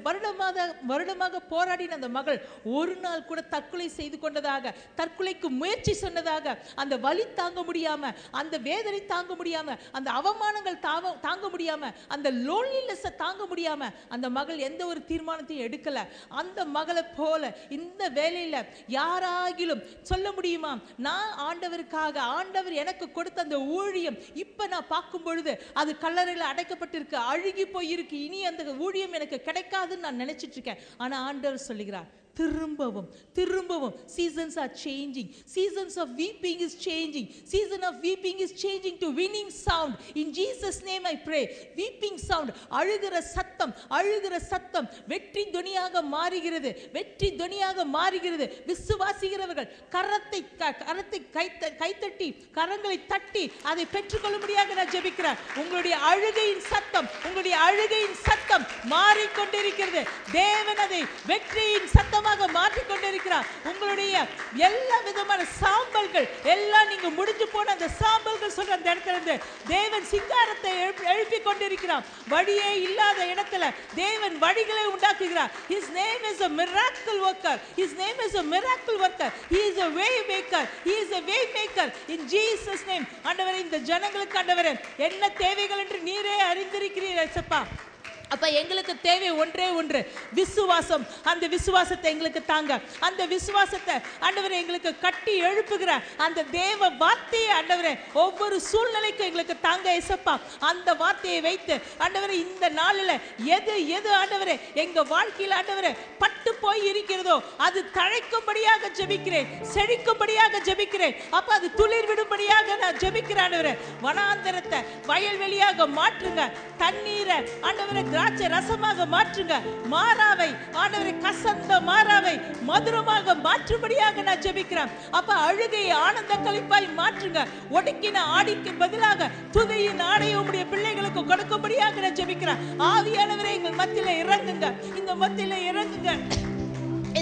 வருடமாக போராடின அந்த மகள் ஒரு நாள் கூட தற்கொலை செய்து கொண்டதாக, தற்கொலைக்கு முயற்சி சொன்னதாக, அந்த வலி தாங்க முடியாம, அந்த வேதனை தாங்க முடியாம, அந்த அவமானங்கள் தாங்க முடியாம, அந்த லோன்லினஸ் தாங்க முடியாம அந்த மகள் எந்த ஒரு தீர்மானத்தையும் எடுக்கல. அந்த மகளை போல இந்த வேலையில யாராகிலும் சொல்ல முடியுமா, நான் ஆண்டவருக்காக, ஆண்டவர் எனக்கு கொடுத்த அந்த ஊழியம் இப்ப நான் பார்க்கும் பொழுது அது கல்லறையில் அடைக்கப்பட்டிருக்கு, அழுகி போயிருக்கு, இனி அந்த ஊழியம் எனக்கு கிடைக்காதுன்னு நான் நினைச்சிட்டு இருக்கேன். ஆனா ஆண்டவர் சொல்லுகிறார், திரும்பவும் seasons are changing, seasons of weeping is changing, season of weeping is changing to winning sound. In Jesus name I pray. Weeping sound, அழுகிற சத்தம் வெற்றி துணியாக மாறுகிறது. விசுவாசிக்கிறவர்கள் கரத்தை கைத்தட்டி, கரங்களை தட்டி அதை பெற்றுக்கொள்ளும்படியாக நான் ஜெபிக்கிறேன். உங்களுடைய அழுகையின் சத்தம் மாறிக்கொண்டிருக்கிறது. தேவன் அதை வெற்றியின் சத்தம் மாற்றிக்கொண்டிருக்கிறார். உங்களுடைய எல்லா விதமான சாம்பல்கள் எல்லாம், நீங்க முடிஞ்சு போன அந்த சாம்பல்கள் சொல்ற அந்த இடத்துல இருந்து தேவன் சிங்காரத்தை எழுப்பி கொண்டிருக்கிறார். வழியே இல்லாத இடத்துல தேவன் வழிகளை உண்டாக்குகிறார். His name is a miracle worker. His name is a miracle worker. He is a way maker. He is a way maker. In Jesus name. ஆண்டவரே, இந்த ஜனங்களுக்கு ஆண்டவரே என்ன தேவைகள் என்று நீரே அறிந்திருக்கிறீர் ஏசப்பா. அப்ப எங்களுக்கு தேவை ஒன்றே ஒன்று, விசுவாசம். அந்த விசுவாசத்தை எங்களுக்கு தாங்க. அந்த விசுவாசத்தை ஆண்டவரே எங்களுக்கு கட்டி எழுப்புகிற அந்த தேவ வார்த்தையை ஆண்டவரே ஒவ்வொரு சூழ்நிலைக்கும் எங்களுக்கு தாங்க ஏசப்பா. அந்த வார்த்தையை வைத்து ஆண்டவரே இந்த நாளில் எது ஆண்டவரே எங்க வாழ்க்கையில் ஆண்டவரே பட்டு போய் இருக்கிறதோ அது தழைக்கும்படியாக ஜெபிக்கிறேன், செழிக்கும்படியாக ஜெபிக்கிறேன். அப்ப அது துளிர் விடும்படியாக நான் ஜெபிக்கிறேன். ஆண்டவரே வனாந்தரத்தை வயல்வெளியாக மாற்றுங்க, தண்ணீரை ஆண்டவரே திராட்சை ரசமாக மாற்றுங்க, மாறாவை ஆண்டவரே கசந்த மாறாவை மதுரமாக மாற்றும்படியாக நான் ஜெபிக்கிறேன். அப்ப அழுகையை ஆனந்த களிப்பாய் மாற்றுங்க. ஒடுக்கின ஆடிக்கு பதிலாக துதியின் ஆடையை உம்முடைய பிள்ளைகளுக்கு கொடுக்கும்படியாக நான் ஜெபிக்கிறேன். ஆவியானவரே எங்கள் மத்தியில இறங்குங்க, இந்த மத்தியில இறங்குங்க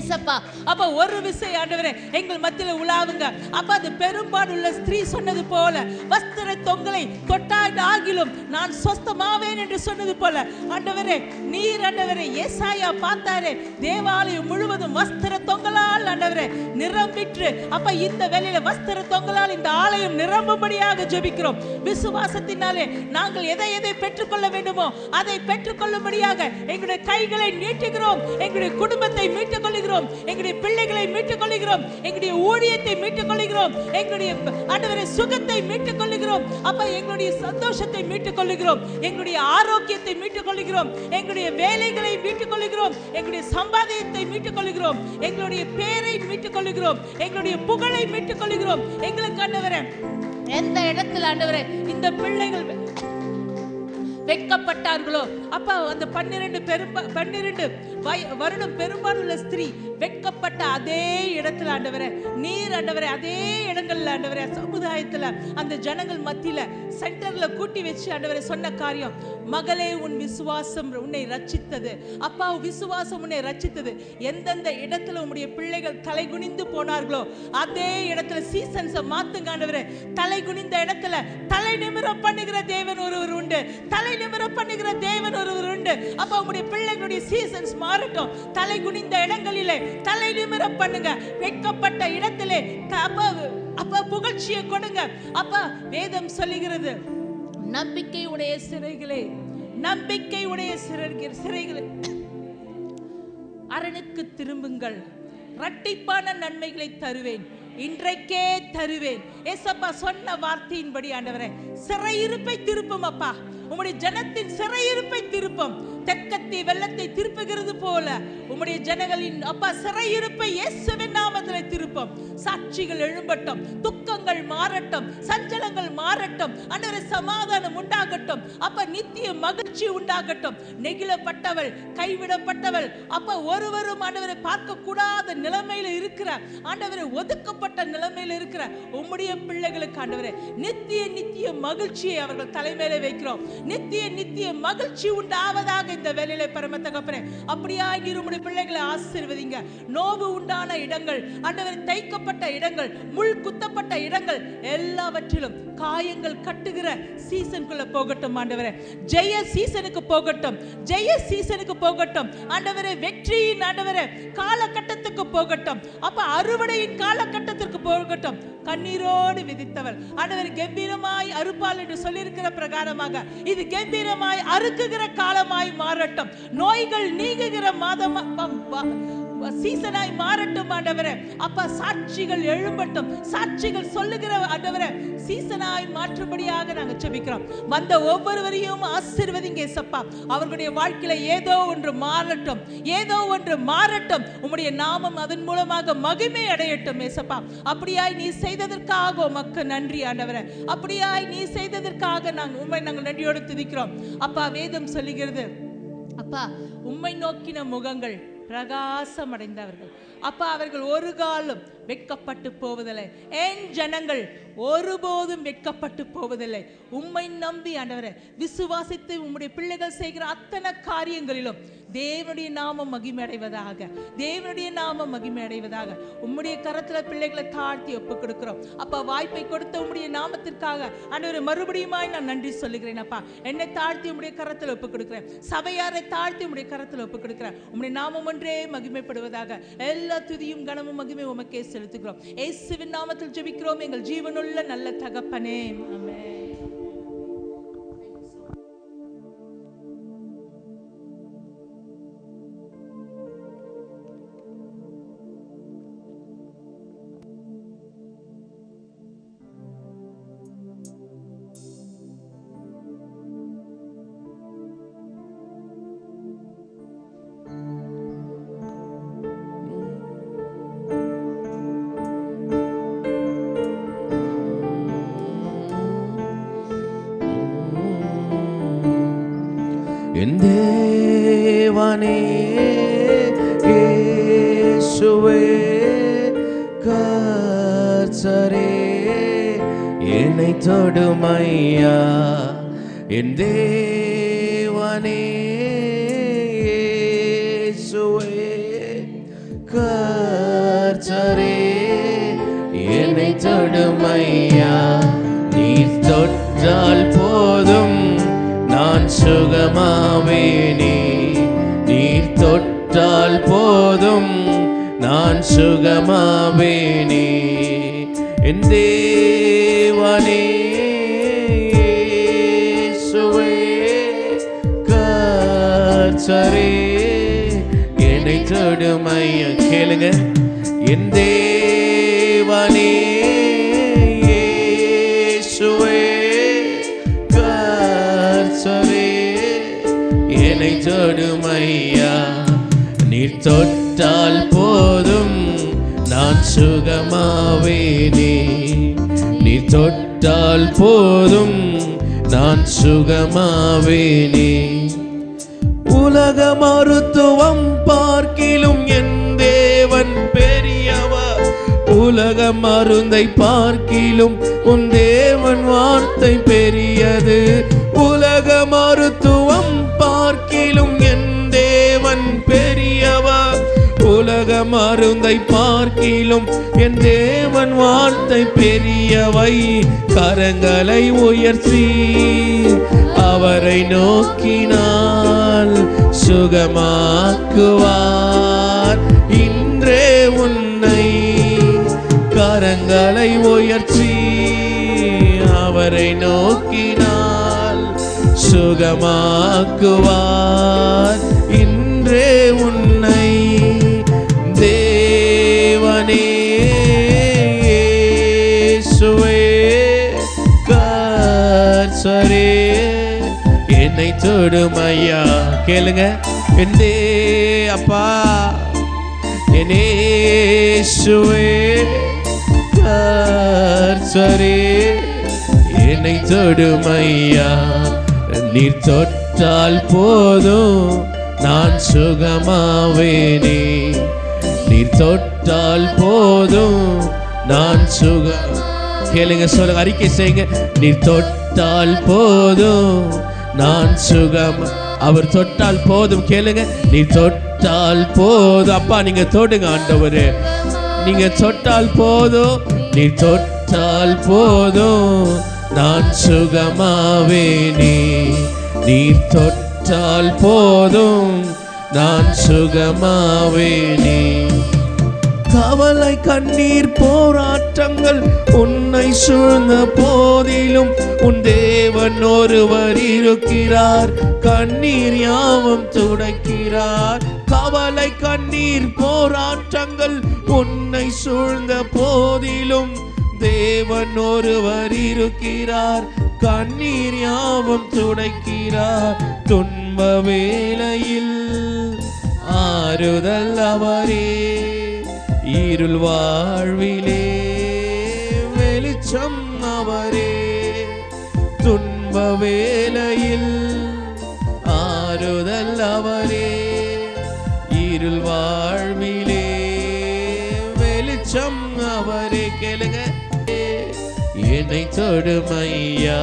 ஏசப்பா அப்ப ஒரு விசை ஆண்டவரே எங்கள் மத்தியில உலாவுங்க. அப்ப அது பெரும்பாலுள்ள ஸ்திரீ சொன்னது போல வஸ்திர தொங்கலை தொட்டாகிலும் நான் சொஸ்தமாவேன் என்று சொன்னது போல ஆண்டவரே நீர் ஆண்டவரே ஏசாயா பார்த்தாரே தேவாலயம் முழுவதும் வஸ்திர தொங்கலால் ஆண்டவரே நிரம்பிற்று. அப்ப இந்த வேளையில வஸ்திர தொங்கலால் இந்த ஆலயம் நிரம்பும்படியாக ஜெபிக்கிறோம். விசுவாசத்தினாலே நாங்கள் எதை எதை பெற்றுக்கொள்ள வேண்டுமோ அதை பெற்றுக்கொள்ளும்படியாக எங்களுடைய கைகளை நீட்டுகிறோம். எங்களுடைய குடும்பத்தை மீட்டுக் கொள்கிறோம். எங்களுடைய பிள்ளைகளை மீட்டுக் கொள்கிறோம். எங்களுடைய ஊழியத்தை மீட்டுக் கொள்கிறோம். எங்களுடைய ஆண்டவரே சுகத்தை மீட்டுக் கொள்கிறோம். அப்ப எங்களுடைய சந்தோஷத்தை மீட்டுக் கொள்கிறோம். எங்களுடைய ஆரோக்கியத்தை மீட்டுக் கொள்கிறோம். எங்களுடைய வேலைகளை மீட்டுக் கொள்கிறோம். எங்களுடைய சம்பாதியத்தை மீட்டுக் கொள்கிறோம். எங்களுடைய பேரை மீட்டுக் கொள்கிறோம். எங்களுடைய புகழை மீட்டுக் கொள்கிறோம். எங்களுக்கு ஆண்டவரே எந்த இடத்துல ஆண்டவரே இந்த பிள்ளைகள் வெட்கப்பட்டார்களோ அப்ப அந்த 12 வருடம் பெரும்பாலுள்ள ஸ்திரீ வெட்கப்பட்ட அதே இடத்துல ஆண்டவரே நீர் ஆண்டவரே அதே இடங்கள்ல ஆண்டவரே சமுதாயத்துல அந்த ஜனங்கள் மத்தியில சென்டர்ல கூட்டி வச்சு ஆண்டவரே சொன்ன காரியம் மகளே உன் விசுவாசம் உன்னை ரட்சித்தது. அப்பா விசுவாசம் உன்னை ரட்சித்தது. எந்தெந்த இடத்துல உம்முடைய பிள்ளைகள் தலை குனிந்து போனார்களோ அதே இடத்துல சீசன்ஸை மாத்துங்க ஆண்டவரே. தலை குனிந்த இடத்துல தலை நிமிரம் பண்ணுகிற தேவன் ஒருவர் உண்டு. தலை நிமிரம் பண்ணுகிற தேவன் ஒருவர் உண்டு. அப்ப உங்களுடைய பிள்ளைகளுடைய சீசன்ஸ் மாறட்டும். தலை குனிந்த இடங்களிலே தலை நிமிரம் பண்ணுங்க. வெட்கப்பட்ட இடத்திலே அப்ப புகழ்ச்சியை கொடுங்க. அப்ப வேதம் சொல்லுகிறது நம்பிக்கை உடைய சிறைகளே நம்பிக்கை உடைய சிறைகளே அரணுக்கு திரும்புங்கள். இரட்டிப்பான நன்மைகளை தருவேன். இன்றைக்கே தருவேன். ஏசப்பா சொன்ன வார்த்தையின்படி ஆண்டவரே சிறையிருப்பை திருப்பும். அப்பா உம்முடைய ஜனத்தின் சிறையிருப்பை திருப்பும். தெற்கத்தி வெள்ளத்தை திருப்புகிறது போல உம்முடைய ஜனங்களின் அப்பா சிறையிருப்பை இயேசுவின் நாமத்தில் திருப்பும். சாட்சிகள் எழும்பட்டும். துக்கங்கள் மாறட்டும். சஞ்சலங்கள் மாறட்டும். ஆண்டவரே சமாதானம் உண்டாகட்டும். அப்ப நித்திய மகிழ்ச்சி உண்டாகட்டும். நெகிழப்பட்டவள் கைவிடப்பட்டவள் அப்ப ஒருவரும் ஆண்டவரை பார்க்க கூடாத நிலைமையில இருக்கிற ஆண்டவரை ஒதுக்கப்பட்ட நிலைமையில இருக்கிற உம்முடைய பிள்ளைகளுக்கு ஆண்டவரே நித்திய மகிழ்ச்சியை அவர்கள் தலைமையில வைக்கிறோம். நித்திய மகிழ்ச்சி உண்டாவதாக இந்த வேளையிலே பரம தகப்பனே அப்படியாய் நீர் உம்முடைய பிள்ளைகளை ஆசீர்வதிங்க. நோவு உண்டான இடங்கள் ஆண்டவரே தைக்கப்பட்ட இடங்கள் முள் குத்தப்பட்ட இடங்கள் எல்லாவற்றிலும் காயங்கள் கட்டுகிற சீசனுக்குள்ள போகட்டும் ஆண்டவரே. ஜெய சீசனுக்கு போகட்டும். ஜெய சீசனுக்கு போகட்டும் ஆண்டவரே. வெற்றியின் ஆண்டவரே காலகட்டத்துக்கு போகட்டும். அப்ப அறுவடையின் காலகட்டத்திற்கு போகட்டும். கண்ணீரோடு விதித்தவள் ஆண்டவரே கம்பீரமாய் அறுப்பாள் என்று சொல்லியிருக்கிற பிரகாரமாக இது கம்பீரமாய் அறுக்குகிற காலமாய் மாறட்டும். நோய்கள் நீங்குகிற மாதம் சீசனாய் மாறட்டும் ஆண்டவரே. அப்ப சாட்சிகள் எழும்பட்டும். சாட்சிகள் சொல்லுகிற ஆண்டவரே சீசனாய் மாற்றும்படியாக நாங்கள் ஜெபிக்கிறோம். வந்த ஒவ்வொருவரையும் ஆசீர்வதிங்க இயேசப்பா. அவர்களுடைய வாழ்க்கையில ஏதோ ஒன்று மாறட்டும். ஏதோ ஒன்று மாறட்டும். உம்முடைய நாமம் அதன் மூலமாக மகிமை அடையட்டும் இயேசப்பா. அப்படியாய் நீ செய்ததற்காக உமக்கு நன்றி ஆண்டவரே. அப்படியாய் நீ செய்ததற்காக நாங்கள் நன்றியோடு துதிக்கிறோம். அப்பா வேதம் சொல்லுகிறது அப்பா உம்மை நோக்கின முகங்கள் பிரகாசம் அடைந்தவர்கள். அப்பா அவர்கள் ஒரு காலம் வெட்கப்பட்டு போவதில்லை. என் ஜனங்கள் ஒருபோதும் வெட்கப்பட்டு போவதில்லை. உம்மை நம்பி ஆண்டவரே விசுவாசித்து உம்முடைய பிள்ளைகள் செய்கிற அத்தனை காரியங்களிலும் தேவனுடைய நாமம் மகிமை அடைவதாக. தேவனுடைய நாமம் மகிமை அடைவதாக. உம்முடைய கரத்துல பிள்ளைகளை தாழ்த்தி ஒப்பு கொடுக்கிறோம். அப்பா வாய்ப்பை கொடுத்த உம்முடைய நாமத்திற்காக ஆண்டவரே மறுபடியுமாய் நான் நன்றி சொல்லுகிறேன். அப்பா என்னை தாழ்த்தி உம்முடைய கரத்துல ஒப்பு கொடுக்கிறேன். சபையாரை தாழ்த்தி உம்முடைய கரத்துல ஒப்பு கொடுக்கிறேன். உம்முடைய நாமம் ஒன்றே மகிமைப்படுவதாக. எல்லா துதியும் கனமும் மகிமை உமக்கே செலுத்துகிறோம். இயேசுவின் நாமத்தில் ஜெபிக்கிறோம் எங்கள் ஜீவனுள்ள நல்ல தகப்பனே. ஆமென். என் தேவனே இயேசுவே கர்த்தரே என்னை தொடுமையா. என் தேவனே இயேசுவே ஐயா. நீர் தொட்டால் போதும் நான் சுகமாவேனே. நீர் தொட்டால் போதும் நான் சுகமாவேனே. என் தேவனே இயேசுவே கர்த்தரே என்னை தொடும் ஐயா. கேளுங்க. என் தேவனே இயேசுவே கர்த்தரே என்னை தொடும் ஐயா. நீர் தொட்டால் போதும் நான் சுகமாவேனே. நீர் தொட்டால் போதும் நான் சுகமாவேனே. உலக மருத்துவம் பார்க்கிலும் என் தேவன் பெரியவர். உலக மருந்தை பார்க்கிலும் உன் தேவன் வார்த்தை பெரியது. உலக மருத்துவம் பார்க்கிலும் என் தேவன் பெரியவர். உலக மருந்தை பார்க்கிலும் என் தேவன் வார்த்தை பெரியவை. கரங்களை உயர்த்தி அவரை நோக்கினால் சுகமாக்குவார் இன்றே உன்னை. கரங்களை உயர்த்தி அவரை நோக்கினால் சுகமாக்குவார் இன்றே உன்னை. தேவனே இயேசுவே கர்த்தரே என்னை தொடும் ஐயா. கேளுங்க. என் அப்பா என் இயேசுவே கர்த்தரே என்னை தொடும் ஐயா. நீர் தொட்டால் போதும் நான் சுகமாவேனே. நீர் தொட்டால் போதும் நான் சுகம். கேளுங்க, சொல்லுங்க, அறிக்கை செய்யுங்க. நீர் தொட்டால் போதும் நான் சுகம். அவர் தொட்டால் போதும். கேளுங்க. நீர் தொட்டால் போதும். அப்பா நீங்க தொடுங்க ஆண்டவரே. நீங்க தொட்டால் போதும். நீர் தொட்டால் போதும் நான் சுகமாவேனே. நீர் தொட்டால் போதும் நான் சுகமாவேனே. கவலை கண்ணீர் போராட்டங்கள் உன்னை சூழ்ந்த போதிலும் உன் தேவன் ஒருவர் இருக்கிறார். கண்ணீர் யாவும் துடைக்கிறார். கவலை கண்ணீர் போராட்டங்கள் உன்னை சூழ்ந்த போதிலும் தேவன் ஒருவர் இருக்கிறார். கண்ணீர் யாவும் துடைக்கிறார். துன்ப வேளையில் ஆறுதல் அவரே. இருள் வாழ்விலே வெளிச்சம் அவரே. துன்ப வேளையில் ஆறுதல் அவரே. இருள் வாழ்விலே வெளிச்சம் அவரே. கேளுங்க. என்னை தொடும் ஐயா.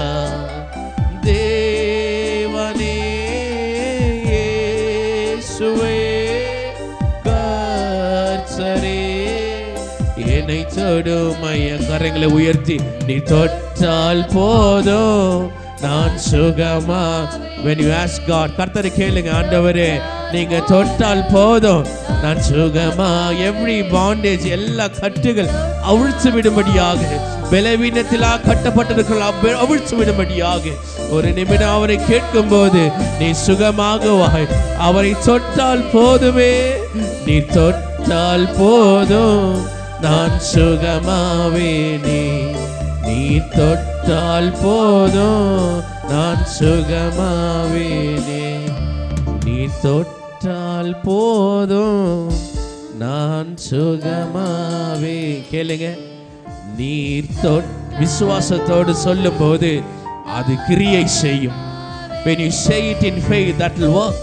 தேவனே இயேசுவே கர்த்தரே என்னை தொடும் ஐயா. கரங்களை உயர்த்தி நீ தொட்டால் போதும் நான் சுகமா. when you ask God, கர்த்தரை கேளுங்க, ஆண்டவரே நீங்க தொட்டால் போதும் நான் சுகமா. every bondage, எல்லா கட்டுகள் அவிழ்த்து விடும்படியாக, பலவீனத்திலா கட்டப்பட்டிருக்கிற அவிழ்த்து விடும்படியாக ஒரு நிமிடம் அவரை கேட்கும் போது நீ சுகமாகுவாய். அவரை தொட்டால் போதுமே. நீ தொட்டால் போதும் நான் சுகமாவேனே. நீ தொட்டால் போதும் நான் சுகமாவேனே. நீ தொட்டால் போதும் நான் சுகமாவே. கேளுங்க. நீர் விசுவாசத்தோடு சொல்லும் போது அது கிரியை செய்யும். when you say it in faith, that will work.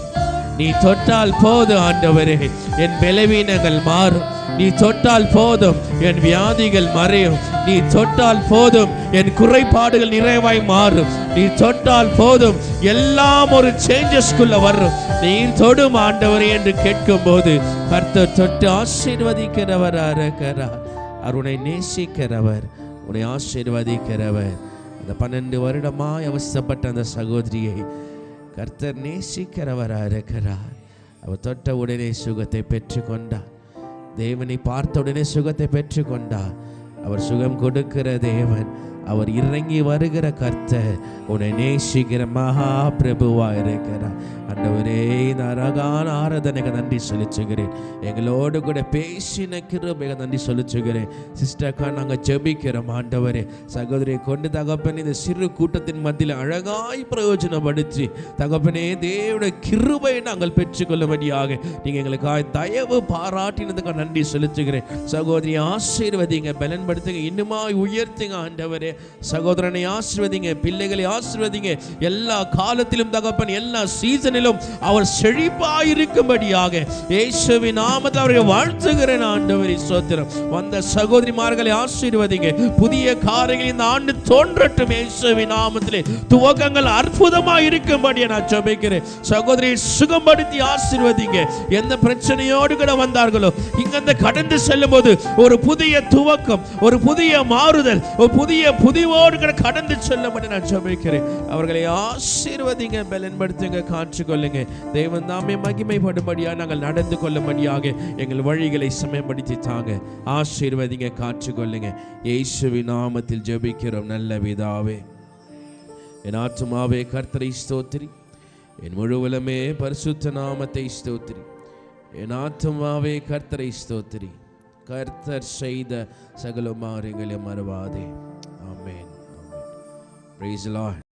நீ தொட்டால் போதும் ஆண்டவரே என் பலவீனங்கள் மாறும். நீ தொட்டால் போதும் என் வியாதிகள் மறையும். நீ தொட்டால் போதும் என் குறைபாடுகள் நிறைவாய் மாறும். நீ தொட்டால் போதும் எல்லாம் ஒரு சேஞ்சஸ்குள்ள வரும். நீ தொடும் ஆண்டவரே என்று கேட்கும் போது கர்த்தர் தொட்டு ஆசீர்வதிக்கிறவராக இருக்கிறார். அருணை நேசிக்கிறவர். உன்னை ஆசீர்வதிக்கிறவர். அந்த 12 வருடமாய் அவஸ்தைப்பட்ட அந்த சகோதரியை கர்த்தர் நேசிக்கிறவராக இருக்கிறார். அவர் தொட்ட உடனே சுகத்தை பெற்றுக்கொண்டார். தேவனை பார்த்த உடனே சுகத்தை பெற்றுக்கொண்டார். அவர் சுகம் கொடுக்கிற தேவன், அவர் இறங்கி வருகிற கர்த்தர், உன்னை நேசிக்கிற மகா பிரபுவா இருக்கிறார். ஆண்டவரே, இந்த அழகான ஆராதனைக்கு நன்றி செலுத்துகிறேன். எங்களோடு கூட பேசின கிருபைக்கு நன்றி செலுத்துகிறேன். சிஸ்டர்க்கா நாங்கள் ஜெபிக்கிறோம். ஆண்டவரே, சகோதரியை கொண்டு தகப்பனே இந்த சிறு கூட்டத்தின் மத்தியில் அழகாய் பிரயோஜனப்படுத்தி தகப்பனே தேவனுடைய கிருபையை நாங்கள் பெற்றுக்கொள்ளும்படியாக நீங்கள் எங்களுக்காக தயவு பாராட்டினதுக்காக நன்றி செலுத்துகிறேன். சகோதரியை ஆசீர்வதிங்க, பலன்படுத்துங்க, இன்னுமாய் உயர்த்துங்க. ஆண்டவரே, சகோதரனை ஆசீர்வதிங்க, பிள்ளைகளை ஆசீர்வதிங்க. எல்லா காலத்திலும் தகப்பன், எல்லா சீசனிலும் அவர் செழிப்பாயிருக்கும்படியாக இயேசுவின் நாமத்தில் அவரை வாழ்த்துகிறேன். ஆண்டவரே ஸ்தோத்திரம். வந்த சகோதரிமார்களை ஆசீர்வதிங்க. புதிய காரியங்கள் இந்த ஆண்டு தோன்றட்டும். இயேசுவின் நாமத்திலே துவக்கங்கள் அற்புதமாக இருக்கும்படியாக நான் ஜெபிக்கிறேன். சகோதரியை சுகப்படுத்தி ஆசீர்வதிங்க. எந்த பிரச்சனையோடு கூட வந்தார்களோ இங்கிருந்து கடந்து செல்லும் போது ஒரு புதிய துவக்கம், ஒரு புதிய மாறுதல், ஒரு புதியோடு கூட கடந்து செல்லும்படி நான் ஜெபிக்கிறேன். அவர்களை ஆசீர்வதிங்க, பலன்படுத்துங்க, காற்றுக்கொள்ளுங்க. தேவன் தாமே மகிமைப்படும்படியாக நாங்கள் நடந்து கொள்ளும்படியாக எங்கள் வழிகளை சமயப்படுத்தி தாங்க. ஆசீர்வதிங்க, காற்றுக்கொள்ளுங்க. இயேசுவின் நாமத்தில் ஜெபிக்கிறோம் நல்ல பிதாவே. என் ஆத்துமாவே கர்த்தரை ஸ்தோத்திரி, என் முழுவலுமே பரிசுத்த நாமத்தை ஸ்தோத்திரி. என் ஆத்துமாவே கர்த்தரை ஸ்தோத்திரி, கர்த்தர் செய்த சகல காரியங்களை மறவாதே. ஆமென். Praise the Lord.